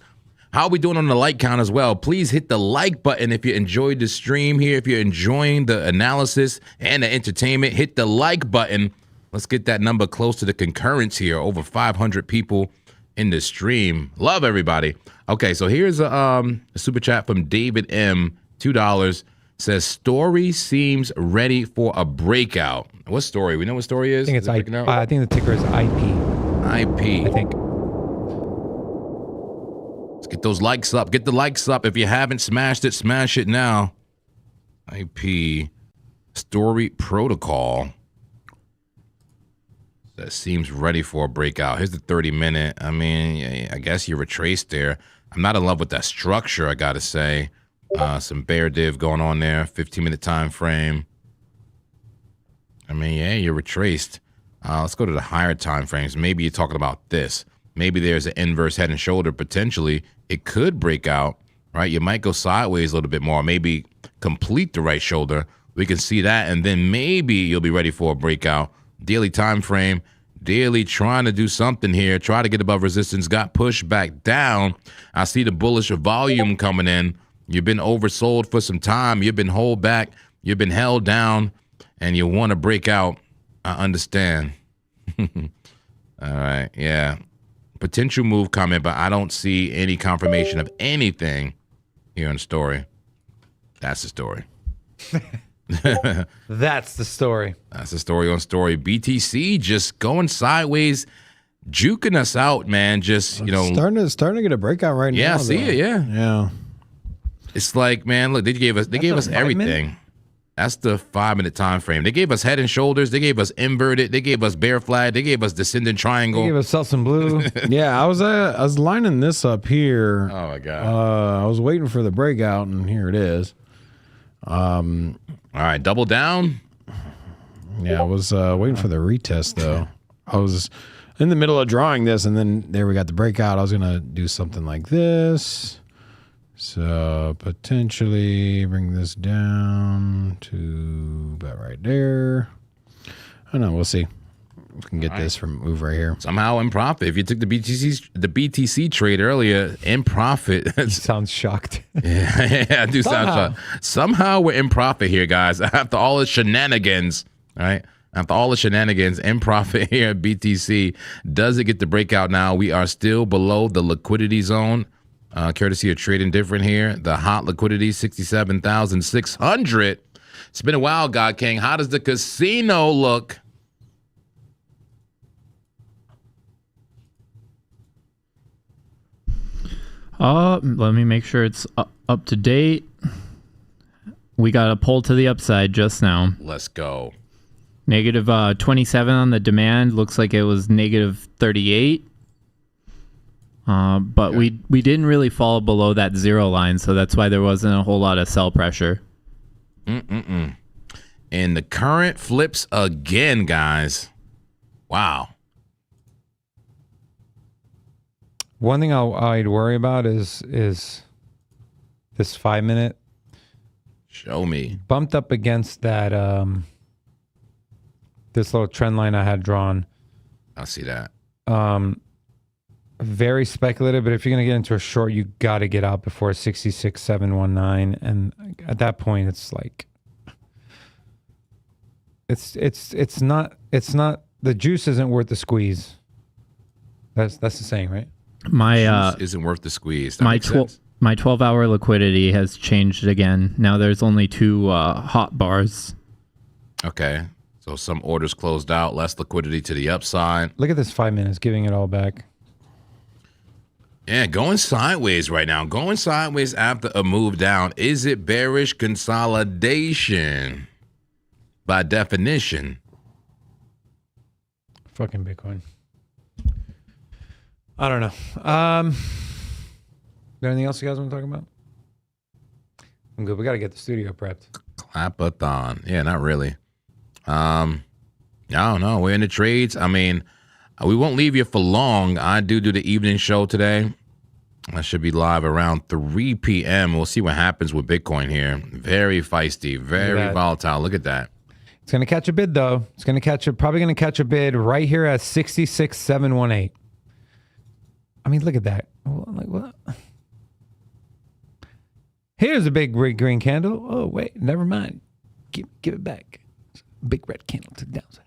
How are we doing on the like count as well? Please hit the like button if you enjoyed the stream here. If you're enjoying the analysis and the entertainment, hit the like button. Let's get that number close to the concurrence here. Over 500 people in the stream. Love everybody. Okay, so here's a super chat from David M. $2. Says story seems ready for a breakout. What story? We know what story is? I think it's IP. I think the ticker is IP. IP. I think. Let's get those likes up. Get the likes up. If you haven't smashed it, smash it now. IP story protocol. That seems ready for a breakout. Here's the 30-minute. I mean, I guess you retraced there. I'm not in love with that structure, I gotta say. Some bear div going on there. 15-minute time frame. I mean, yeah, you're retraced. Let's go to the higher time frames. Maybe you're talking about this. Maybe there's an inverse head and shoulder. Potentially, it could break out, right? You might go sideways a little bit more. Maybe complete the right shoulder. We can see that, and then maybe you'll be ready for a breakout. Daily time frame. Daily trying to do something here. Try to get above resistance. Got pushed back down. I see the bullish volume coming in. You've been oversold for some time. You've been held back. You've been held down, and you want to break out. I understand. All right, yeah. Potential move coming, but I don't see any confirmation of anything here in the story. That's the story. That's the story. That's the story on story. BTC just going sideways, juking us out, man. Just, you know. Starting to get a breakout right now. Yeah, I see though. it, yeah. Yeah. It's like, man, look, they gave us everything. Minute? That's the 5-minute time frame. They gave us head and shoulders. They gave us inverted. They gave us bear flag. They gave us descending triangle. They gave us Selsun blue. Yeah, I was lining this up here. Oh my god. I was waiting for the breakout, and here it is. All right, double down. Yeah, I was waiting for the retest though. I was in the middle of drawing this, and then there we got the breakout. I was gonna do something like this. So potentially bring this down to about right there. I don't know. We'll see. We can get this from move right here. Somehow in profit. If you took the BTC trade earlier, in profit. He sounds shocked. Yeah, I do sound shocked. Somehow we're in profit here, guys. After all the shenanigans, right? After all the shenanigans, in profit here at BTC. Does it get the breakout now? We are still below the liquidity zone. Courtesy of Trading Different here. The hot liquidity, 67,600. It's been a while, God King. How does the casino look? Let me make sure it's up to date. We got a pull to the upside just now. Let's go. Negative 27 on the demand. Looks like it was negative 38. But Okay. we didn't really fall below that zero line, so that's why there wasn't a whole lot of sell pressure. And the current flips again, guys. Wow. One thing I'd worry about is this 5-minute Show me. bumped up against that this little trend line I had drawn. I see that. Very speculative, but if you're gonna get into a short, you got to get out before 66,719, and at that point, it's like it's not the juice isn't worth the squeeze. That's the saying, right? My isn't worth the squeeze. That My makes sense. my 12-hour liquidity has changed again. Now there's only 2 hot bars. Okay. So some orders closed out, less liquidity to the upside. Look at this 5 minutes, giving it all back. Yeah, going sideways right now. Going sideways after a move down. Is it bearish consolidation? By definition. Fucking Bitcoin. I don't know. There anything else you guys want to talk about? I'm good. We got to get the studio prepped. Clapathon. Yeah, not really. I don't know. We're in the trades. I mean, we won't leave you for long. I do the evening show today. I should be live around 3 p.m. We'll see what happens with Bitcoin here. Very feisty, very volatile. Look at that. It's going to catch a bid, though. It's going to probably going to catch a bid right here at 66,718. I mean, look at that. Like, what? Here's a big green candle. Oh, wait, never mind. Give it back. Big red candle to the downside.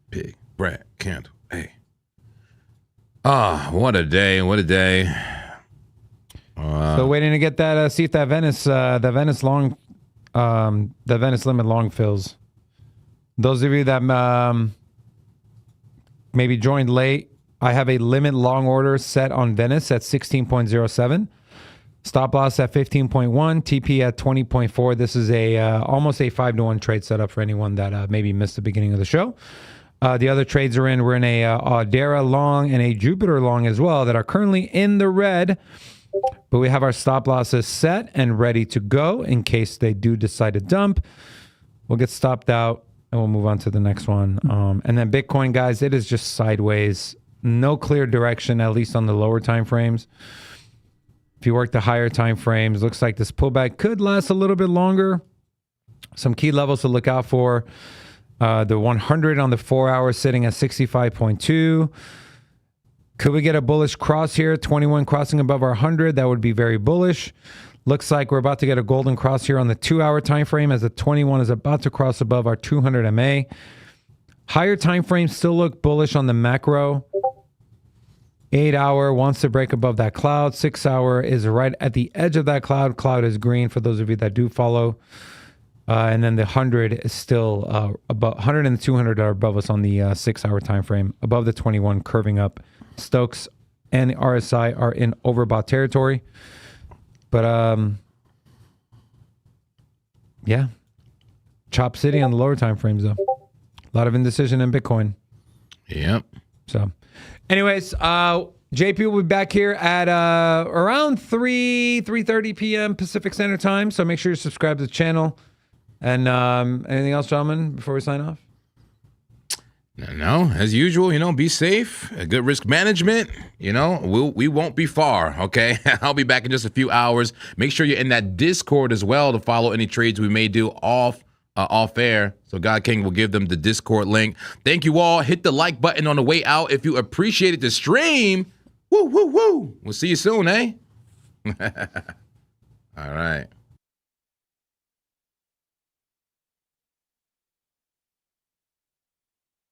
Big red candle. Hey. Ah, what a day. What a day. So waiting to get that, see if that Venice long, the Venice limit long fills. Those of you that maybe joined late, I have a limit long order set on Venice at 16.07. Stop loss at 15.1, TP at 20.4. This is a almost a 5-to-1 trade setup for anyone that maybe missed the beginning of the show. The other trades are in. We're in a Audera long and a Jupiter long as well that are currently in the red. But we have our stop losses set and ready to go in case they do decide to dump. We'll get stopped out and we'll move on to the next one. And then Bitcoin, guys, it is just sideways. No clear direction, at least on the lower time frames. If you work the higher time frames, looks like this pullback could last a little bit longer. Some key levels to look out for. The 100 on the 4 hour sitting at 65.2. Could we get a bullish cross here? 21 crossing above our 100. That would be very bullish. Looks like we're about to get a golden cross here on the 2 hour time frame as the 21 is about to cross above our 200 MA. Higher time frames still look bullish on the macro. 8 hour wants to break above that cloud. 6 hour is right at the edge of that cloud. Cloud is green for those of you that do follow. And then the 100 is still above 100 and the 200 are above us on the 6 hour time frame. Above the 21 curving up. Stokes and the RSI are in overbought territory. But yeah. Chop City on the lower time frames though. A lot of indecision in Bitcoin. Yep. So anyways, JP will be back here at around 3:30 p.m. Pacific Standard Time. So make sure you subscribe to the channel. And anything else, gentlemen, before we sign off? No, as usual, be safe, good risk management, we won't be far, okay? I'll be back in just a few hours. Make sure you're in that Discord as well to follow any trades we may do off air. So God King will give them the Discord link. Thank you all. Hit the like button on the way out if you appreciated the stream. Woo, woo, woo. We'll see you soon, eh? All right.